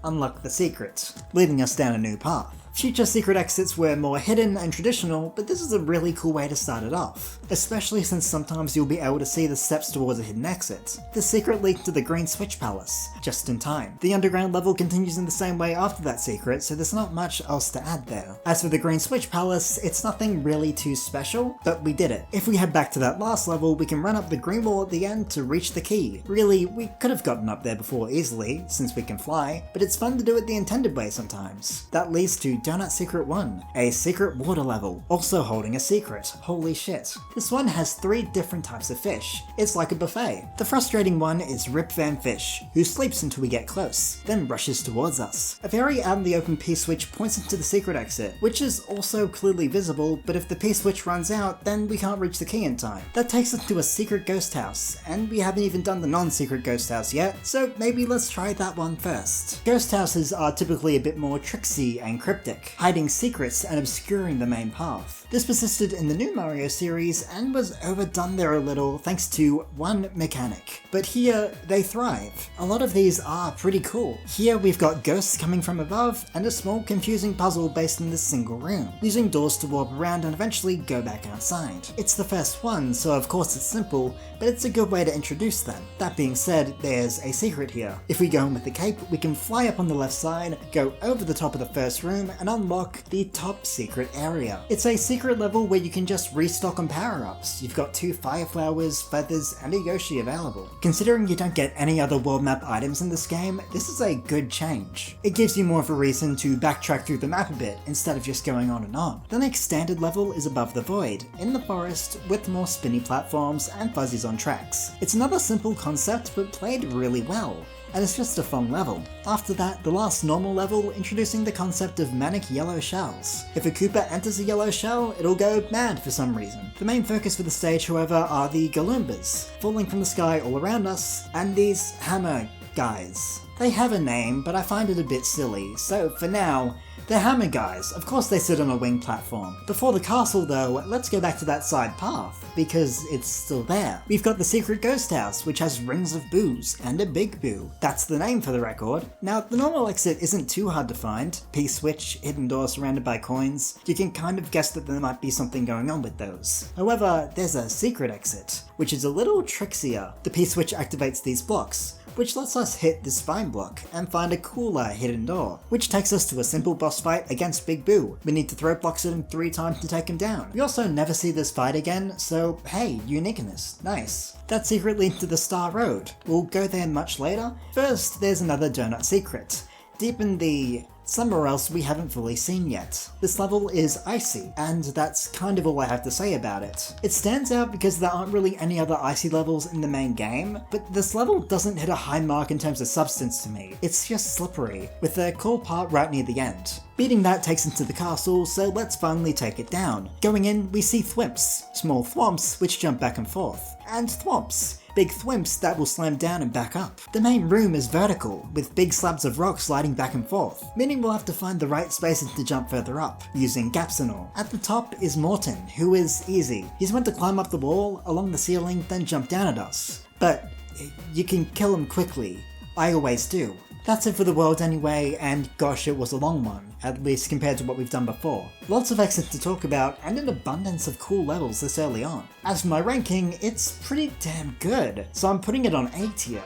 unlock the secret, leading us down a new path. Future secret exits were more hidden and traditional, but this is a really cool way to start it off, especially since sometimes you'll be able to see the steps towards a hidden exit. The secret leads to the Green Switch Palace, just in time. The underground level continues in the same way after that secret, so there's not much else to add there. As for the Green Switch Palace, it's nothing really too special, but we did it. If we head back to that last level, we can run up the green wall at the end to reach the key. Really, we could have gotten up there before easily, since we can fly, but it's fun to do it the intended way sometimes. That leads to Donut Secret 1, a secret water level, also holding a secret. Holy shit. This one has 3 different types of fish. It's like a buffet. The frustrating one is Rip Van Fish, who sleeps until we get close, then rushes towards us. A very out in the open P-switch points into the secret exit, which is also clearly visible, but if the P-switch runs out, then we can't reach the key in time. That takes us to a secret ghost house, and we haven't even done the non-secret ghost house yet, so maybe let's try that one first. Ghost houses are typically a bit more tricksy and cryptic, hiding secrets and obscuring the main path. This persisted in the new Mario series and was overdone there a little thanks to one mechanic. But here, they thrive. A lot of these are pretty cool. Here we've got ghosts coming from above and a small confusing puzzle based in this single room, using doors to warp around and eventually go back outside. It's the first one, so of course it's simple, but it's a good way to introduce them. That being said, there's a secret here. If we go in with the cape, we can fly up on the left side, go over the top of the first room, and unlock the top secret area. It's a secret level where you can just restock on power-ups. You've got 2 fire flowers, feathers, and a Yoshi available. Considering you don't get any other world map items in this game, this is a good change. It gives you more of a reason to backtrack through the map a bit, instead of just going on and on. The next standard level is Above the Void, in the forest, with more spinny platforms and fuzzies on tracks. It's another simple concept, but played really well, and it's just a fun level. After that, the last normal level, introducing the concept of manic yellow shells. If a Koopa enters a yellow shell, it'll go mad for some reason. The main focus for the stage, however, are the Galoombas, falling from the sky all around us, and these hammer guys. They have a name, but I find it a bit silly, so for now, they're hammer guys. Of course they sit on a wing platform. Before the castle though, let's go back to that side path, because it's still there. We've got the secret ghost house, which has rings of boos, and a big boo. That's the name for the record. Now, the normal exit isn't too hard to find. P-switch, hidden door surrounded by coins. You can kind of guess that there might be something going on with those. However, there's a secret exit, which is a little trickier. The P-switch activates these blocks, which lets us hit the spine block and find a cooler hidden door, which takes us to a simple boss fight against Big Boo. We need to throw blocks at him 3 times to take him down. We also never see this fight again, so hey, uniqueness, nice. That secret leads to the Star Road. We'll go there much later. First, there's another donut secret, deep in the somewhere else we haven't fully seen yet. This level is icy, and that's kind of all I have to say about it. It stands out because there aren't really any other icy levels in the main game, but this level doesn't hit a high mark in terms of substance to me. It's just slippery, with a cool part right near the end. Beating that takes us to the castle, so let's finally take it down. Going in, we see thwimps, small thwomps which jump back and forth, and thwomps, big thwimps that will slam down and back up. The main room is vertical, with big slabs of rock sliding back and forth, meaning we'll have to find the right spaces to jump further up, using gaps and all. At the top is Morton, who is easy. He's meant to climb up the wall, along the ceiling, then jump down at us. But you can kill him quickly. I always do. That's it for the world anyway, and gosh, it was a long one, at least compared to what we've done before. Lots of exits to talk about, and an abundance of cool levels this early on. As for my ranking, it's pretty damn good, so I'm putting it on A tier.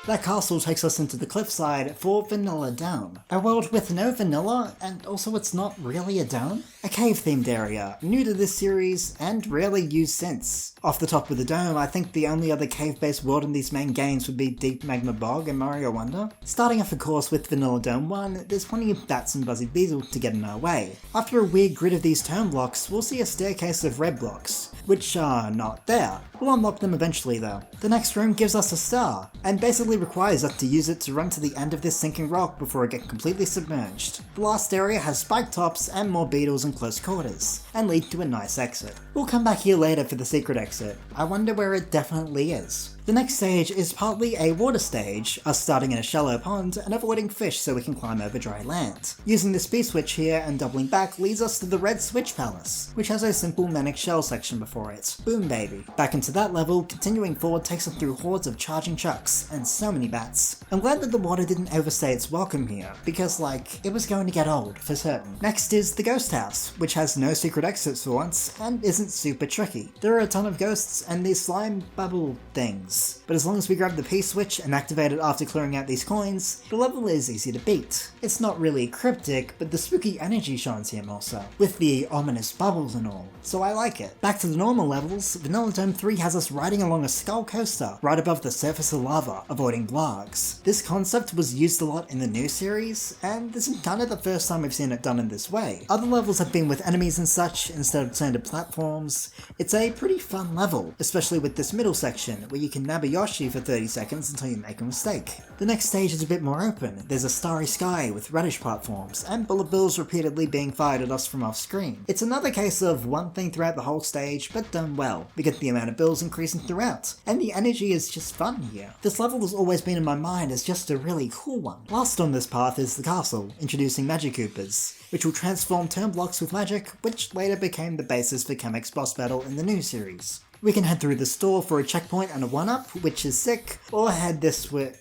That castle takes us into the cliffside for Vanilla Dome. A world with no vanilla, and also it's not really a dome? A cave-themed area, new to this series, and rarely used since. Off the top of the dome, I think the only other cave-based world in these main games would be Deep Magma Bog and Mario Wonder. Starting off of course with Vanilla Dome 1, there's plenty of bats and Buzzy Beetle to get in our way. After a weird grid of these turn blocks, we'll see a staircase of red blocks, which are not there. We'll unlock them eventually though. The next room gives us a star, and basically requires us to use it to run to the end of this sinking rock before it gets completely submerged. The last area has spike tops and more beetles in close quarters, and lead to a nice exit. We'll come back here later for the secret exit. I wonder where it definitely is. The next stage is partly a water stage, us starting in a shallow pond and avoiding fish so we can climb over dry land. Using the speed switch here and doubling back leads us to the Red Switch Palace, which has a simple manic shell section before it. Boom baby. Back into that level, continuing forward takes us through hordes of charging chucks, and so many bats. I'm glad that the water didn't overstay its welcome here, because it was going to get old, for certain. Next is the Ghost House, which has no secret exits for once, and isn't super tricky. There are a ton of ghosts and these slime bubble things. But as long as we grab the P-switch and activate it after clearing out these coins, the level is easy to beat. It's not really cryptic, but the spooky energy shines here more so, with the ominous bubbles and all, so I like it. Back to the normal levels, Vanilla Dome 3 has us riding along a skull coaster right above the surface of lava, avoiding blogs. This concept was used a lot in the new series, and this is kind of the first time we've seen it done in this way. Other levels have been with enemies and such instead of standard platforms. It's a pretty fun level, especially with this middle section, where you can nab a Yoshi for 30 seconds until you make a mistake. The next stage is a bit more open. There's a starry sky with reddish platforms, and bullet bills repeatedly being fired at us from off screen. It's another case of one thing throughout the whole stage, but done well. We get the amount of bills increasing throughout, and the energy is just fun here. This level has always been in my mind as just a really cool one. Last on this path is the castle, introducing Magic Koopas, which will transform turn blocks with magic, which later became the basis for Kamek's boss battle in the new series. We can head through the store for a checkpoint and a 1-up, which is sick, or head this way.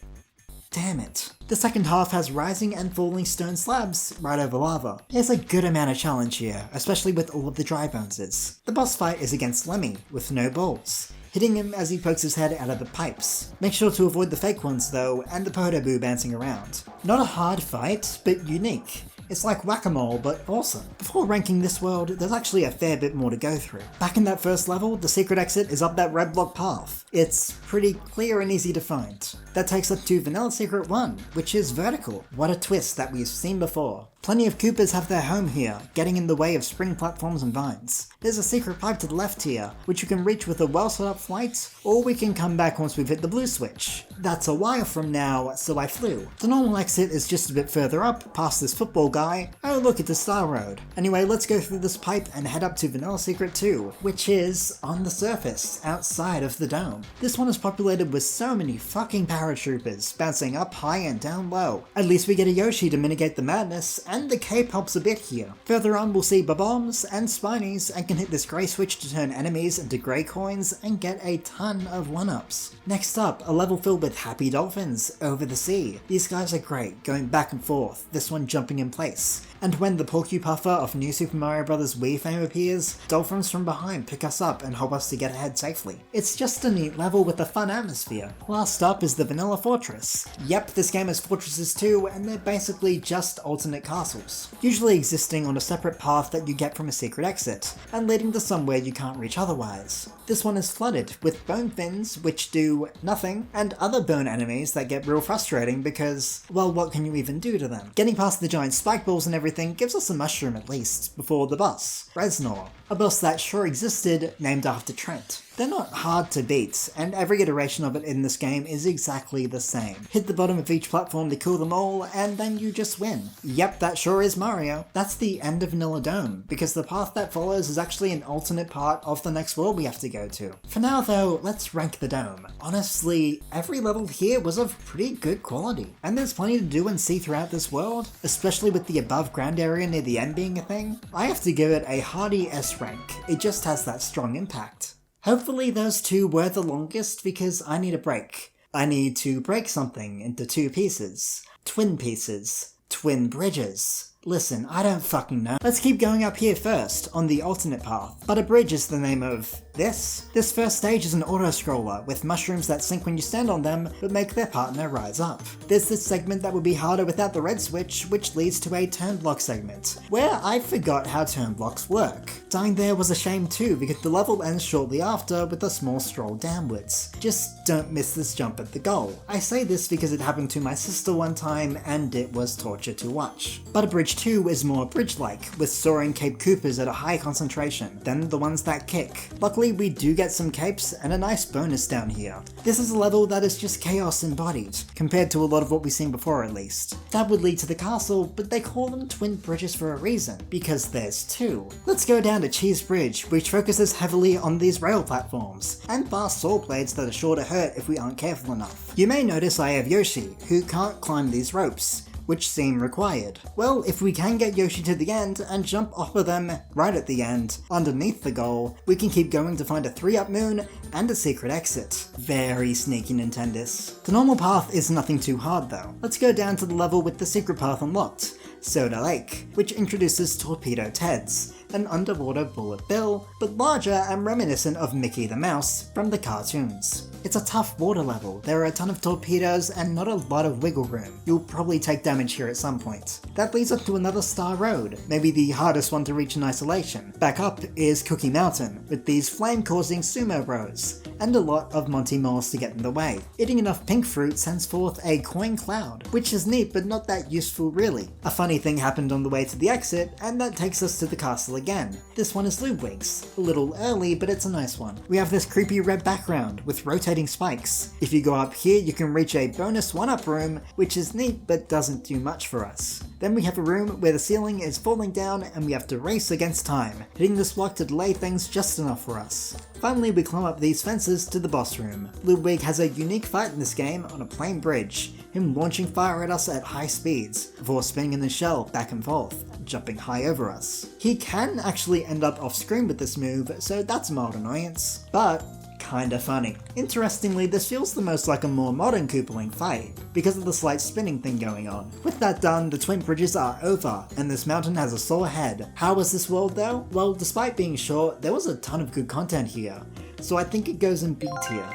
Damn it. The second half has rising and falling stone slabs right over lava. There's a good amount of challenge here, especially with all of the dry boneses. The boss fight is against Lemmy, with no balls, hitting him as he pokes his head out of the pipes. Make sure to avoid the fake ones though, and the Podoboo bouncing around. Not a hard fight, but unique. It's like whack-a-mole, but awesome. Before ranking this world, there's actually a fair bit more to go through. Back in that first level, the secret exit is up that red block path. It's pretty clear and easy to find. That takes us to Vanilla Secret 1, which is vertical. What a twist that we've seen before. Plenty of Koopas have their home here, getting in the way of spring platforms and vines. There's a secret pipe to the left here, which you can reach with a well set up flight, or we can come back once we've hit the blue switch. That's a while from now, so I flew. The normal exit is just a bit further up, past this football guy. Oh look, it's a Star Road. Anyway, let's go through this pipe and head up to Vanilla Secret 2, which is on the surface, outside of the dome. This one is populated with so many fucking paratroopers, bouncing up high and down low. At least we get a Yoshi to mitigate the madness, and the cape helps a bit here. Further on we'll see Bob-ombs and Spinies, and can hit this grey switch to turn enemies into grey coins and get a ton of 1-ups. Next up, a level filled with happy dolphins over the sea. These guys are great, going back and forth, this one jumping in place. And when the Porcupuffer of New Super Mario Bros. Wii fame appears, dolphins from behind pick us up and help us to get ahead safely. It's just a neat level with a fun atmosphere. Last up is the Vanilla Fortress. Yep, this game has fortresses too, and they're basically just alternate castles, usually existing on a separate path that you get from a secret exit, and leading to somewhere you can't reach otherwise. This one is flooded with bone fins, which do nothing, and other bone enemies that get real frustrating because, well, what can you even do to them? Getting past the giant spike balls and everything gives us a mushroom at least, before the boss, Reznor, a boss that sure existed, named after Trent. They're not hard to beat, and every iteration of it in this game is exactly the same. Hit the bottom of each platform to kill them all, and then you just win. Yep, that sure is Mario. That's the end of Vanilla Dome, because the path that follows is actually an alternate part of the next world we have to go to. For now though, let's rank the dome. Honestly, every level here was of pretty good quality, and there's plenty to do and see throughout this world, especially with the above ground area near the end being a thing. I have to give it a hearty S rank. It just has that strong impact. Hopefully those two were the longest because I need a break. I need to break something into two pieces. Twin pieces. Twin bridges. Listen, I don't fucking know. Let's keep going up here first, on the alternate path. But a bridge is the name of this. This first stage is an auto-scroller, with mushrooms that sink when you stand on them, but make their partner rise up. There's this segment that would be harder without the red switch, which leads to a turn block segment, where I forgot how turn blocks work. Dying there was a shame too, because the level ends shortly after with a small stroll downwards. Just don't miss this jump at the goal. I say this because it happened to my sister one time, and it was torture to watch. But a bridge 2 is more bridge-like, with soaring Cape Coopers at a high concentration, than the ones that kick. Luckily we do get some capes and a nice bonus down here. This is a level that is just chaos embodied, compared to a lot of what we've seen before at least. That would lead to the castle, but they call them twin bridges for a reason, because there's two. Let's go down to Cheese Bridge, which focuses heavily on these rail platforms, and fast saw blades that are sure to hurt if we aren't careful enough. You may notice I have Yoshi, who can't climb these ropes, which seem required. Well, if we can get Yoshi to the end and jump off of them right at the end, underneath the goal, we can keep going to find a 3-up moon and a secret exit. Very sneaky Nintendis. The normal path is nothing too hard though. Let's go down to the level with the secret path unlocked, Soda Lake, which introduces Torpedo Teds, an underwater Bullet Bill, but larger and reminiscent of Mickey the Mouse from the cartoons. It's a tough water level, there are a ton of torpedoes and not a lot of wiggle room. You'll probably take damage here at some point. That leads up to another Star Road, maybe the hardest one to reach in isolation. Back up is Cookie Mountain, with these flame-causing sumo bros, and a lot of Monty Moles to get in the way. Eating enough pink fruit sends forth a coin cloud, which is neat but not that useful really. A funny thing happened on the way to the exit, and that takes us to the castle again. This one is Ludwig's. A little early, but it's a nice one. We have this creepy red background with rotating spikes. If you go up here, you can reach a bonus 1-up room, which is neat but doesn't do much for us. Then we have a room where the ceiling is falling down and we have to race against time, hitting this block to delay things just enough for us. Finally, we climb up these fences to the boss room. Ludwig has a unique fight in this game on a plain bridge, him launching fire at us at high speeds, before spinning in the shell back and forth, jumping high over us. He can actually end up off screen with this move, so that's a mild annoyance, but kinda funny. Interestingly, this feels the most like a more modern Koopaling fight, because of the slight spinning thing going on. With that done, the twin bridges are over, and this mountain has a sore head. How was this world though? Well, despite being short, there was a ton of good content here, so I think it goes in B tier.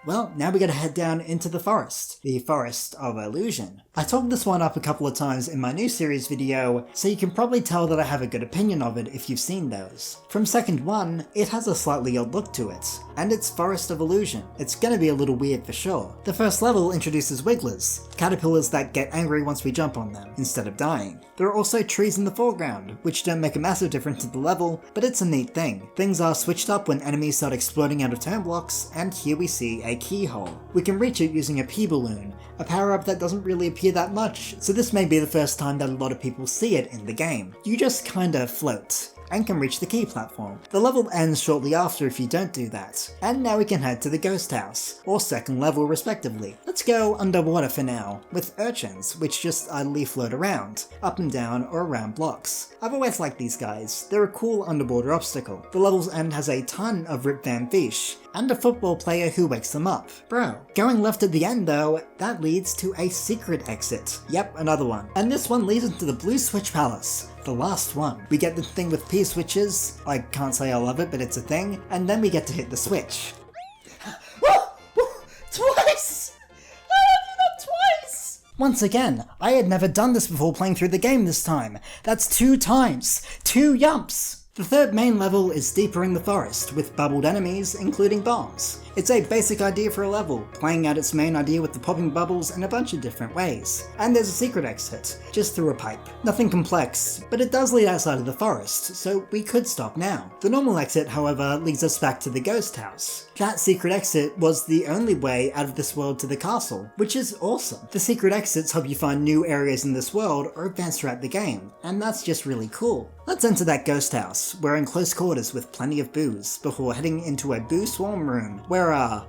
Well, now we gotta head down into the Forest of Illusion. I talked this one up a couple of times in my new series video, so you can probably tell that I have a good opinion of it if you've seen those. From second one, it has a slightly odd look to it, and it's Forest of Illusion. It's gonna be a little weird for sure. The first level introduces wigglers, caterpillars that get angry once we jump on them, instead of dying. There are also trees in the foreground, which don't make a massive difference to the level, but it's a neat thing. Things are switched up when enemies start exploding out of turn blocks, and here we see a keyhole. We can reach it using a pea balloon, a power-up that doesn't really appear that much, so this may be the first time that a lot of people see it in the game. You just kinda float, and can reach the key platform. The level ends shortly after if you don't do that. And now we can head to the ghost house, or second level respectively. Let's go underwater for now, with urchins, which just idly float around, up and down or around blocks. I've always liked these guys, they're a cool underwater obstacle. The level's end has a ton of Rip Van Fish, and a football player who wakes them up. Bro. Going left at the end though, that leads to a secret exit. Yep, another one. And this one leads into the Blue Switch Palace. The last one. We get the thing with P switches, I can't say I love it, but it's a thing, and then we get to hit the switch. Twice! I did that twice! Once again, I had never done this before playing through the game this time. That's 2 times. 2 yumps! The third main level is deeper in the forest, with bubbled enemies, including bombs. It's a basic idea for a level, playing out its main idea with the popping bubbles in a bunch of different ways. And there's a secret exit, just through a pipe. Nothing complex, but it does lead outside of the forest, so we could stop now. The normal exit, however, leads us back to the ghost house. That secret exit was the only way out of this world to the castle, which is awesome. The secret exits help you find new areas in this world or advance throughout the game, and that's just really cool. Let's enter that ghost house. We're in close quarters with plenty of booze, before heading into a boo swarm room, where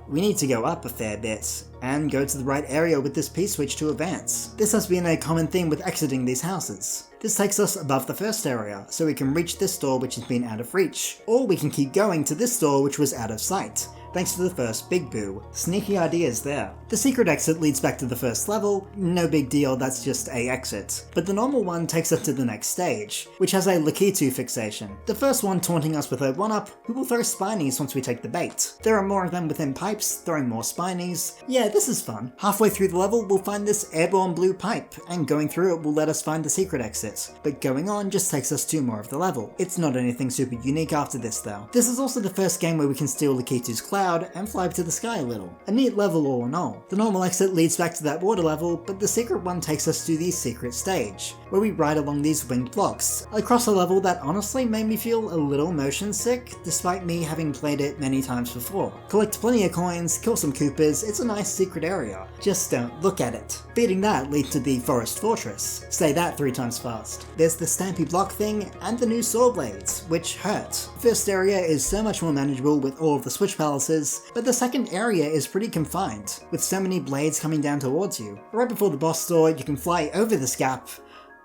we need to go up a fair bit, and go to the right area with this P-switch to advance. This has been a common theme with exiting these houses. This takes us above the first area, so we can reach this door which has been out of reach, or we can keep going to this door which was out of sight. thanks to the first Big Boo. Sneaky ideas there. The secret exit leads back to the first level, no big deal, that's just a exit. But the normal one takes us to the next stage, which has a Lakitu fixation. The first one taunting us with her 1-up, who will throw spinies once we take the bait. There are more of them within pipes, throwing more spinies. Yeah, this is fun. Halfway through the level, we'll find this airborne blue pipe, and going through it will let us find the secret exit. But going on just takes us to more of the level. It's not anything super unique after this though. This is also the first game where we can steal Lakitu's cloud and fly up to the sky a little. A neat level all in all. The normal exit leads back to that water level, but the secret one takes us to the secret stage, where we ride along these winged blocks, across a level that honestly made me feel a little motion sick, despite me having played it many times before. Collect plenty of coins, kill some Koopas, it's a nice secret area. Just don't look at it. Beating that leads to the Forest Fortress. Say that 3 times fast. There's the Stampy block thing, and the new saw blades, which hurt. First area is so much more manageable with all of the switch palaces, but the second area is pretty confined, with so many blades coming down towards you. Right before the boss door, you can fly over this gap.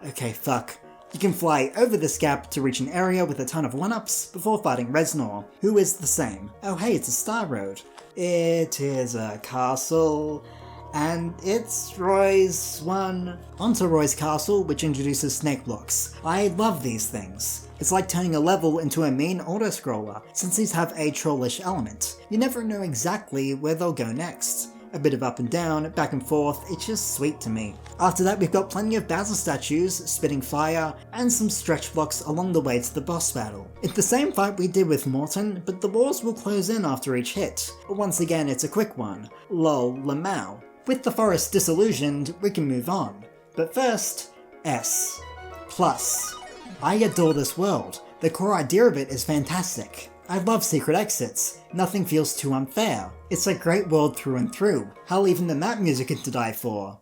Okay, fuck. You can fly over this gap to reach an area with a ton of 1-ups before fighting Reznor, who is the same. Oh hey, it's a Star Road. It is a castle, and it's Roy's one. Onto Roy's castle, which introduces snake blocks. I love these things. It's like turning a level into a mean auto-scroller, since these have a trollish element. You never know exactly where they'll go next. A bit of up and down, back and forth, it's just sweet to me. After that we've got plenty of Bowser statues, spitting fire, and some stretch blocks along the way to the boss battle. It's the same fight we did with Morton, but the walls will close in after each hit. But once again it's a quick one. Lol lamau. With the forest disillusioned, we can move on. But first, S. Plus. I adore this world. The core idea of it is fantastic. I love secret exits. Nothing feels too unfair. It's a great world through and through. Hell, even the map music is to die for.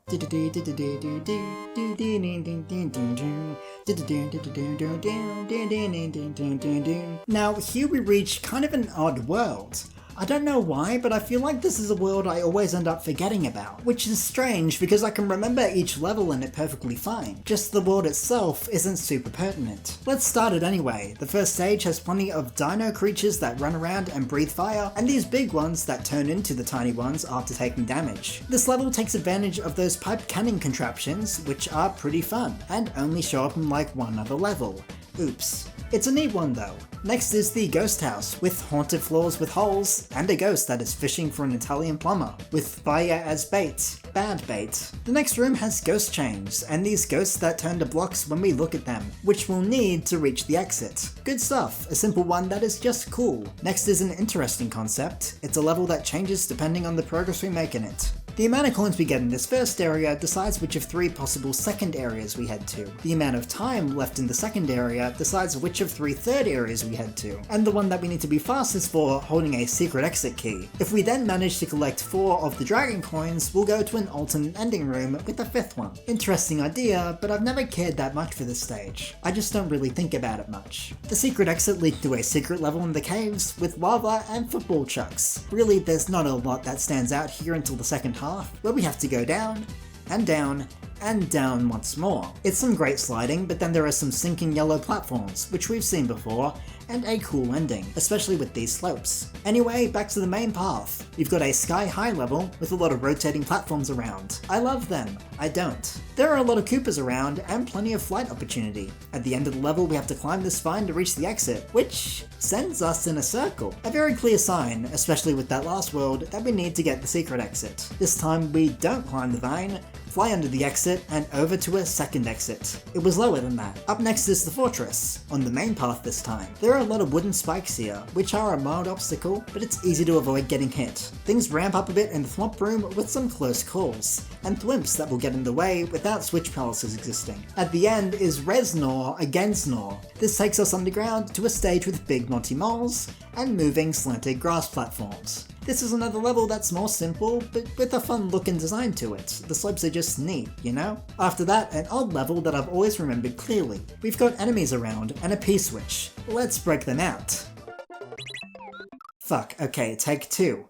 Now, here we reach kind of an odd world. I don't know why, but I feel like this is a world I always end up forgetting about, which is strange because I can remember each level in it perfectly fine, just the world itself isn't super pertinent. Let's start it anyway. The first stage has plenty of dino creatures that run around and breathe fire, and these big ones that turn into the tiny ones after taking damage. This level takes advantage of those pipe cannon contraptions, which are pretty fun, and only show up in like one other level. Oops. It's a neat one though. Next is the ghost house, with haunted floors with holes, and a ghost that is fishing for an Italian plumber, with fire as bait. Bad bait. The next room has ghost chains, and these ghosts that turn to blocks when we look at them, which we'll need to reach the exit. Good stuff, a simple one that is just cool. Next is an interesting concept. It's a level that changes depending on the progress we make in it. The amount of coins we get in this first area decides which of 3 possible second areas we head to. The amount of time left in the second area decides which of 3 third areas we head to, and the one that we need to be fastest for holding a secret exit key. If we then manage to collect 4 of the dragon coins, we'll go to an alternate ending room with the 5th one. Interesting idea, but I've never cared that much for this stage. I just don't really think about it much. The secret exit leads to a secret level in the caves with lava and football chucks. Really, there's not a lot that stands out here until the second half, where we have to go down, and down, and down once more. It's some great sliding, but then there are some sinking yellow platforms, which we've seen before, and a cool ending, especially with these slopes. Anyway, back to the main path. You've got a sky-high level with a lot of rotating platforms around. I love them. I don't. There are a lot of Koopas around and plenty of flight opportunity. At the end of the level we have to climb this vine to reach the exit, which sends us in a circle. A very clear sign, especially with that last world, that we need to get the secret exit. This time we don't climb the vine, fly under the exit, and over to a second exit. It was lower than that. Up next is the fortress, on the main path this time. There are a lot of wooden spikes here, which are a mild obstacle, but it's easy to avoid getting hit. Things ramp up a bit in the thwomp room with some close calls, and thwimps that will get in the way without switch palaces existing. At the end is Reznor against Nor. This takes us underground to a stage with big Monty moles and moving slanted grass platforms. This is another level that's more simple, but with a fun look and design to it. The slopes are just neat, you know? After that, an odd level that I've always remembered clearly. We've got enemies around and a P-switch. Let's break them out. Fuck, okay, take 2.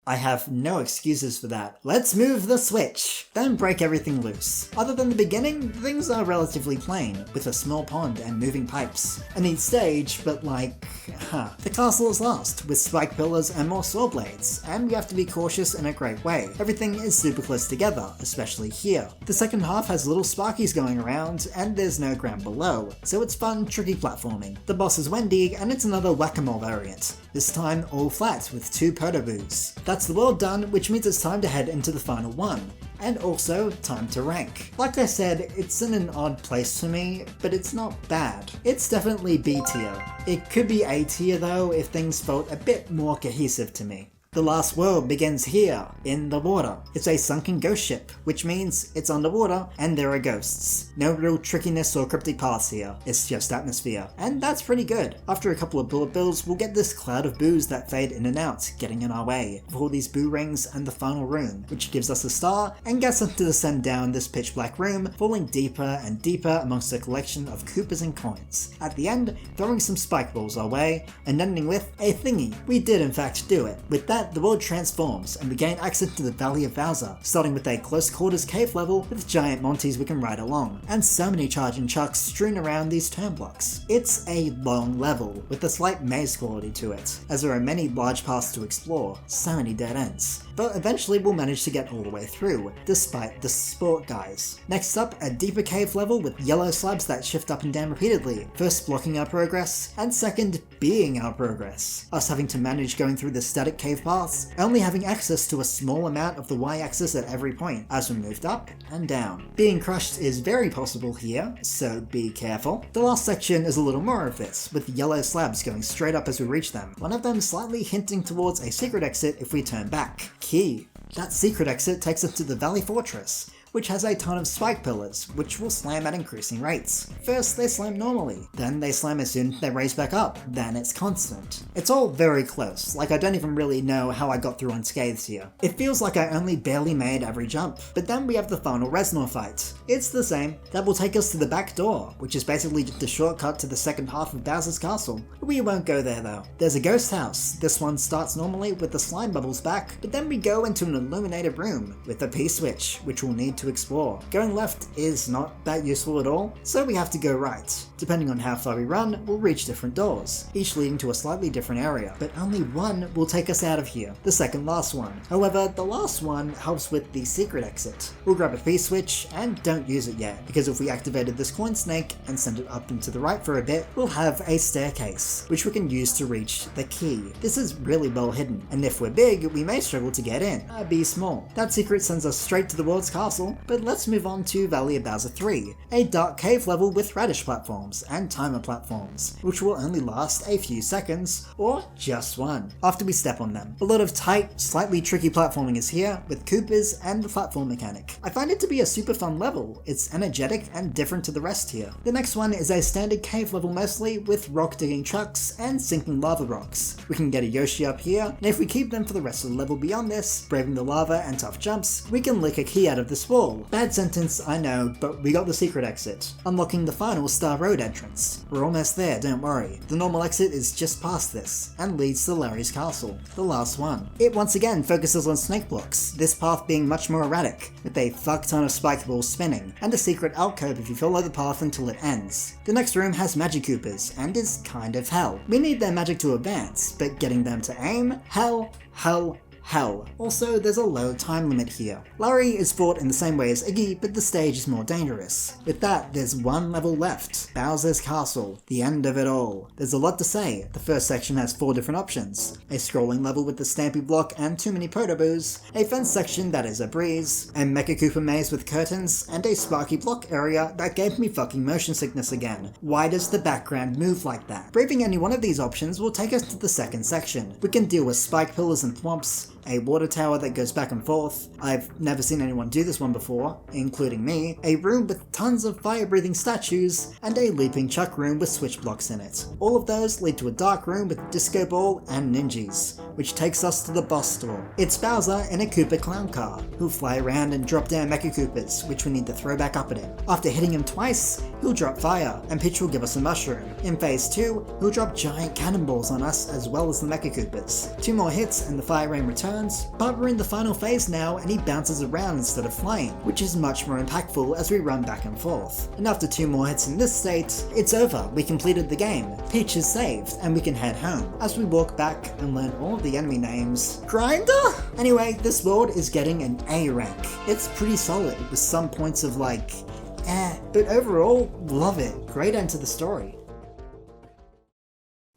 I have no excuses for that. Let's move the switch! Then break everything loose. Other than the beginning, things are relatively plain, with a small pond and moving pipes. A neat stage, but the castle is lost, with spike pillars and more saw blades, and we have to be cautious in a great way. Everything is super close together, especially here. The second half has little sparkies going around, and there's no ground below, so it's fun, tricky platforming. The boss is Wendy, and it's another whack-a-mole variant. This time all flat, with 2 Potoboos. That's the world done, which means it's time to head into the final one. And also, time to rank. Like I said, it's in an odd place for me, but it's not bad. It's definitely B tier. It could be A tier though if things felt a bit more cohesive to me. The last world begins here, in the water. It's a sunken ghost ship, which means it's underwater and there are ghosts. No real trickiness or cryptic paths here, it's just atmosphere. And that's pretty good. After a couple of bullet bills, we'll get this cloud of boos that fade in and out, getting in our way, before these boo rings and the final room, which gives us a star and gets us to descend down this pitch black room, falling deeper and deeper amongst a collection of coopers and coins. At the end, throwing some spike balls our way, and ending with a thingy. We did in fact do it. With that, the world transforms, and we gain access to the Valley of Bowser, starting with a close quarters cave level with giant monties we can ride along, and so many charging chucks strewn around these turn blocks. It's a long level, with a slight maze quality to it, as there are many large paths to explore, so many dead ends. But eventually we'll manage to get all the way through, despite the sport guys. Next up, a deeper cave level with yellow slabs that shift up and down repeatedly, first blocking our progress, and second being our progress. Us having to manage going through the static cave paths, only having access to a small amount of the y-axis at every point, as we moved up and down. Being crushed is very possible here, so be careful. The last section is a little more of this, with yellow slabs going straight up as we reach them, one of them slightly hinting towards a secret exit if we turn back. Key. That secret exit takes us to the Valley Fortress, which has a ton of spike pillars, which will slam at increasing rates. First they slam normally, then they slam as soon as they raise back up, then it's constant. It's all very close, like I don't even really know how I got through unscathed here. It feels like I only barely made every jump. But then we have the final Reznor fight. It's the same. That will take us to the back door, which is basically just a shortcut to the second half of Bowser's castle. We won't go there though. There's a ghost house. This one starts normally with the slime bubbles back, but then we go into an illuminated room with a P-switch, which we'll need to explore. Going left is not that useful at all, so we have to go right. Depending on how far we run, we'll reach different doors, each leading to a slightly different area, but only one will take us out of here, the second last one. However, the last one helps with the secret exit. We'll grab a P-switch, and don't use it yet, because if we activated this coin snake and send it up and to the right for a bit, we'll have a staircase, which we can use to reach the key. This is really well hidden, and if we're big, we may struggle to get in. Be small. That secret sends us straight to the world's castle, but let's move on to Valley of Bowser 3, a dark cave level with radish platforms and timer platforms, which will only last a few seconds, or just one, after we step on them. A lot of tight, slightly tricky platforming is here, with Koopas and the platform mechanic. I find it to be a super fun level. It's energetic and different to the rest here. The next one is a standard cave level mostly, with rock digging trucks and sinking lava rocks. We can get a Yoshi up here, and if we keep them for the rest of the level beyond this, braving the lava and tough jumps, we can lick a key out of this wall. Bad sentence, I know, but we got the secret exit, unlocking the final Star Road entrance. We're almost there, don't worry. The normal exit is just past this, and leads to Larry's castle, the last one. It once again focuses on snake blocks, this path being much more erratic, with a fuck ton of spike balls spinning, and a secret alcove if you follow the path until it ends. The next room has magic Koopas, and is kind of hell. We need their magic to advance, but getting them to aim? Hell. Also, there's a low time limit here. Larry is fought in the same way as Iggy, but the stage is more dangerous. With that, there's one level left, Bowser's Castle, the end of it all. There's a lot to say. The first section has 4 different options: a scrolling level with the Stampy block and too many Potoboos, a fence section that is a breeze, a Mecha Koopa maze with curtains, and a Sparky block area that gave me fucking motion sickness again. Why does the background move like that? Braving any one of these options will take us to the second section. We can deal with spike pillars and thwomps, a water tower that goes back and forth, I've never seen anyone do this one before, including me, a room with tons of fire-breathing statues, and a leaping chuck room with switch blocks in it. All of those lead to a dark room with disco ball and ninjas. which takes us to the boss store. It's Bowser in a Koopa clown car, who'll fly around and drop down Mecha Koopas, which we need to throw back up at him. After hitting him twice, he'll drop fire, and Peach will give us a mushroom. In phase 2, he'll drop giant cannonballs on us as well as the Mecha Koopas. 2 more hits and the fire rain returns, but we're in the final phase now and he bounces around instead of flying, which is much more impactful as we run back and forth. And after 2 more hits in this state, it's over, we completed the game. Peach is saved, and we can head home. As we walk back and learn all of the enemy names. Grinder? Anyway, this world is getting an A rank. It's pretty solid, with some points of like, but overall, love it. Great end to the story.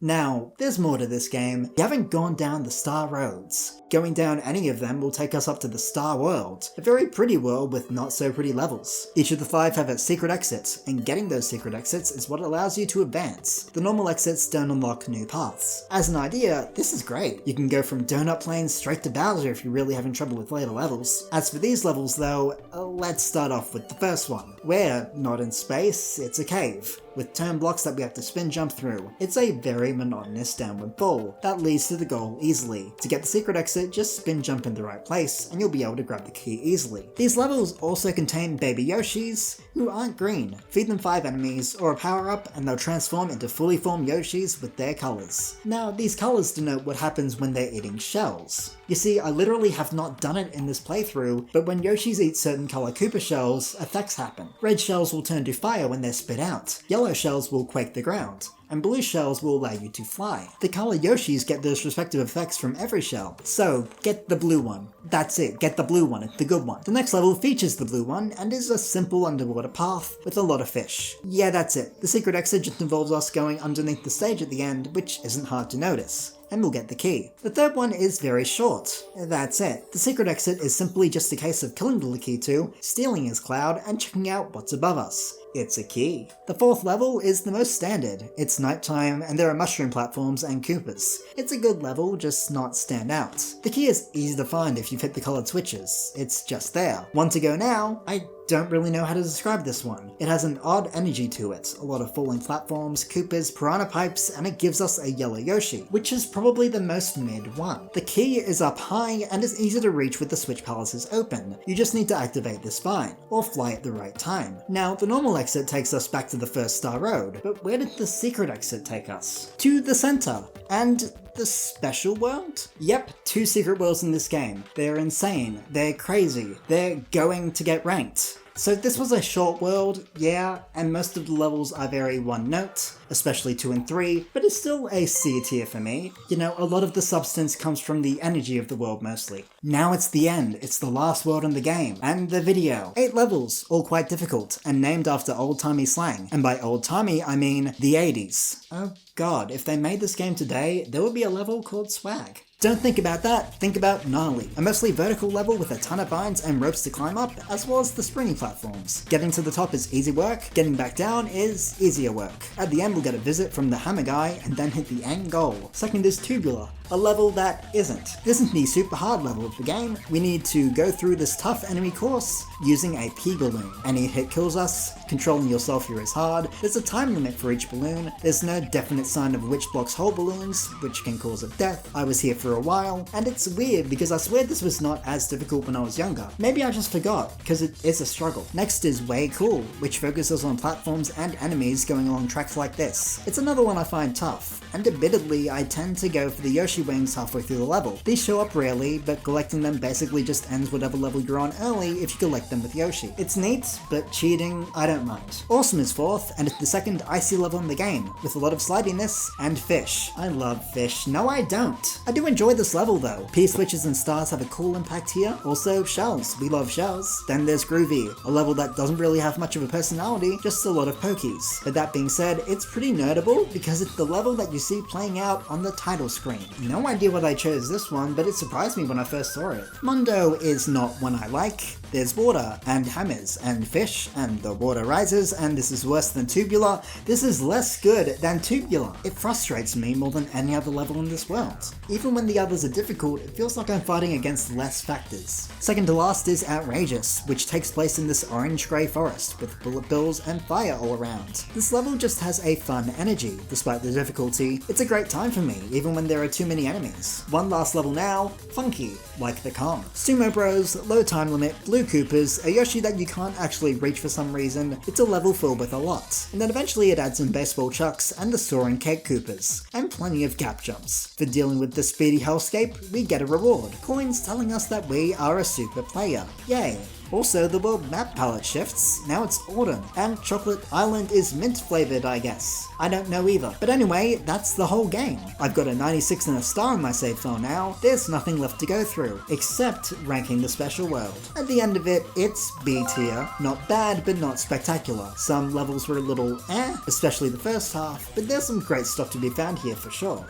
Now, there's more to this game. We haven't gone down the Star Roads. Going down any of them will take us up to the Star World, a very pretty world with not so pretty levels. Each of the 5 have a secret exit, and getting those secret exits is what allows you to advance. The normal exits don't unlock new paths. As an idea, this is great. You can go from Donut Plains straight to Bowser if you're really having trouble with later levels. As for these levels though, let's start off with the first one. We're not in space, it's a cave, with turn blocks that we have to spin jump through. It's a very monotonous downward fall that leads to the goal easily. To get the secret exit, just spin jump in the right place and you'll be able to grab the key easily. These levels also contain baby Yoshis who aren't green. Feed them 5 enemies or a power up and they'll transform into fully formed Yoshis with their colours. Now these colours denote what happens when they're eating shells. You see, I literally have not done it in this playthrough, but when Yoshis eat certain colour Koopa shells, effects happen. Red shells will turn to fire when they're spit out. Yellow shells will quake the ground, and blue shells will allow you to fly. The colour Yoshis get those respective effects from every shell, so get the blue one. That's it, get the blue one, it's the good one. The next level features the blue one, and is a simple underwater path with a lot of fish. Yeah, that's it. The secret exit just involves us going underneath the stage at the end, which isn't hard to notice. And we'll get the key. The third one is very short. That's it. The secret exit is simply just a case of killing the Lakitu, stealing his cloud, and checking out what's above us. It's a key. The 4th level is the most standard. It's nighttime and there are mushroom platforms and Koopas. It's a good level, just not stand out. The key is easy to find if you've hit the coloured switches. It's just there. One to go now. I don't really know how to describe this one. It has an odd energy to it, a lot of falling platforms, Koopas, piranha pipes, and it gives us a yellow Yoshi, which is probably the most mid one. The key is up high and is easy to reach with the switch palaces open. You just need to activate this vine, or fly at the right time. Now, the normal exit takes us back to the first Star Road, but where did the secret exit take us? To the center, and the special world? Yep, 2 secret worlds in this game. They're insane, they're crazy, they're going to get ranked. So this was a short world, yeah, and most of the levels are very one note, especially 2 and 3, but it's still a C tier for me. You know, a lot of the substance comes from the energy of the world mostly. Now it's the end, it's the last world in the game, and the video. 8 levels, all quite difficult, and named after old-timey slang. And by old-timey, I mean the 80s. Oh god, if they made this game today, there would be a level called Swag. Don't think about that, think about Gnarly, a mostly vertical level with a ton of vines and ropes to climb up, as well as the springy platforms. Getting to the top is easy work, getting back down is easier work. At the end we'll get a visit from the hammer guy and then hit the end goal. Second is Tubular, a level that isn't. This isn't the super hard level of the game. We need to go through this tough enemy course using a pea balloon. Any hit kills us, controlling yourself here is hard, there's a time limit for each balloon, there's no definite sign of which blocks hold balloons, which can cause a death. I was here for a while, and it's weird because I swear this was not as difficult when I was younger. Maybe I just forgot, because it is a struggle. Next is Way Cool, which focuses on platforms and enemies going along tracks like this. It's another one I find tough, and admittedly I tend to go for the Yoshi wings halfway through the level. These show up rarely, but collecting them basically just ends whatever level you're on early if you collect them with Yoshi. It's neat, but cheating, I don't mind. Awesome is 4th, and it's the second icy level in the game, with a lot of slidiness and fish. I love fish. No, I don't. I do enjoy this level though. P-switches and stars have a cool impact here. Also, shells. We love shells. Then there's Groovy, a level that doesn't really have much of a personality, just a lot of pokies. But that being said, it's pretty notable because it's the level that you see playing out on the title screen. No idea why I chose this one, but it surprised me when I first saw it. Mondo is not one I like. There's water, and hammers, and fish, and the water rises, and this is worse than tubular. This is less good than tubular. It frustrates me more than any other level in this world. Even when the others are difficult, it feels like I'm fighting against less factors. Second to last is Outrageous, which takes place in this orange-grey forest, with bullet bills and fire all around. This level just has a fun energy, despite the difficulty. It's a great time for me, even when there are too many enemies. One last level now, funky, like the Kong. Sumo Bros, low time limit, blue Koopas, a Yoshi that you can't actually reach for some reason. It's a level filled with a lot. And then eventually it adds in baseball chucks and the soaring cake Koopas, and plenty of gap jumps. For dealing with the speedy hellscape, we get a reward. Coins telling us that we are a super player. Yay! Also, the world map palette shifts, now it's autumn, and Chocolate Island is mint flavoured, I guess. I don't know either. But anyway, that's the whole game. I've got a 96 and a star in my save file now, there's nothing left to go through, except ranking the special world. At the end of it, it's B tier. Not bad, but not spectacular. Some levels were a little especially the first half, but there's some great stuff to be found here for sure.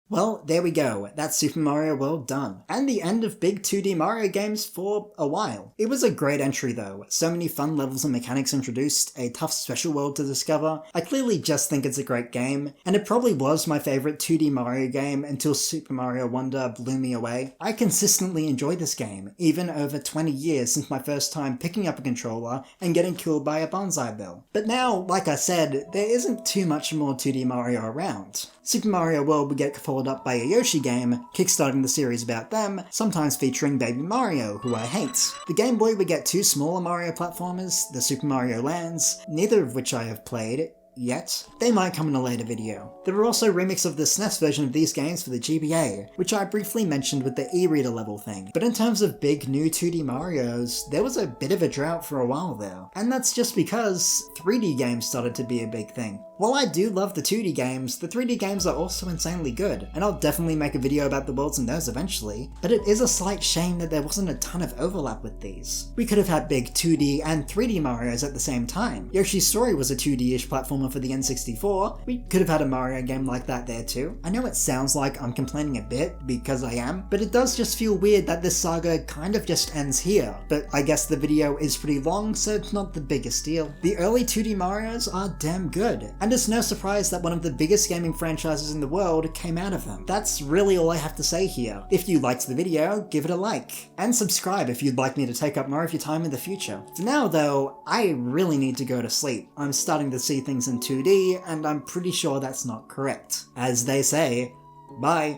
Well, there we go, that's Super Mario World done. And the end of big 2D Mario games for a while. It was a great entry though, so many fun levels and mechanics introduced, a tough special world to discover. I clearly just think it's a great game, and it probably was my favourite 2D Mario game until Super Mario Wonder blew me away. I consistently enjoy this game, even over 20 years since my first time picking up a controller and getting killed by a bonsai bill. But now, like I said, there isn't too much more 2D Mario around. Super Mario World would get followed up by a Yoshi game, kickstarting the series about them, sometimes featuring Baby Mario, who I hate. The Game Boy would get two smaller Mario platformers, the Super Mario Lands, neither of which I have played yet. They might come in a later video. There were also remakes of the SNES version of these games for the GBA, which I briefly mentioned with the e-reader level thing. But in terms of big new 2D Marios, there was a bit of a drought for a while there. And that's just because 3D games started to be a big thing. While I do love the 2D games, the 3D games are also insanely good, and I'll definitely make a video about the worlds in those eventually, but it is a slight shame that there wasn't a ton of overlap with these. We could have had big 2D and 3D Marios at the same time. Yoshi's Story was a 2D-ish platformer for the N64, we could have had a Mario game like that there too. I know it sounds like I'm complaining a bit, because I am, but it does just feel weird that this saga kind of just ends here, but I guess the video is pretty long, so it's not the biggest deal. The early 2D Marios are damn good, and it's no surprise that one of the biggest gaming franchises in the world came out of them. That's really all I have to say here. If you liked the video, give it a like, and subscribe if you'd like me to take up more of your time in the future. For now though, I really need to go to sleep. I'm starting to see things in 2D, and I'm pretty sure that's not correct. As they say, bye.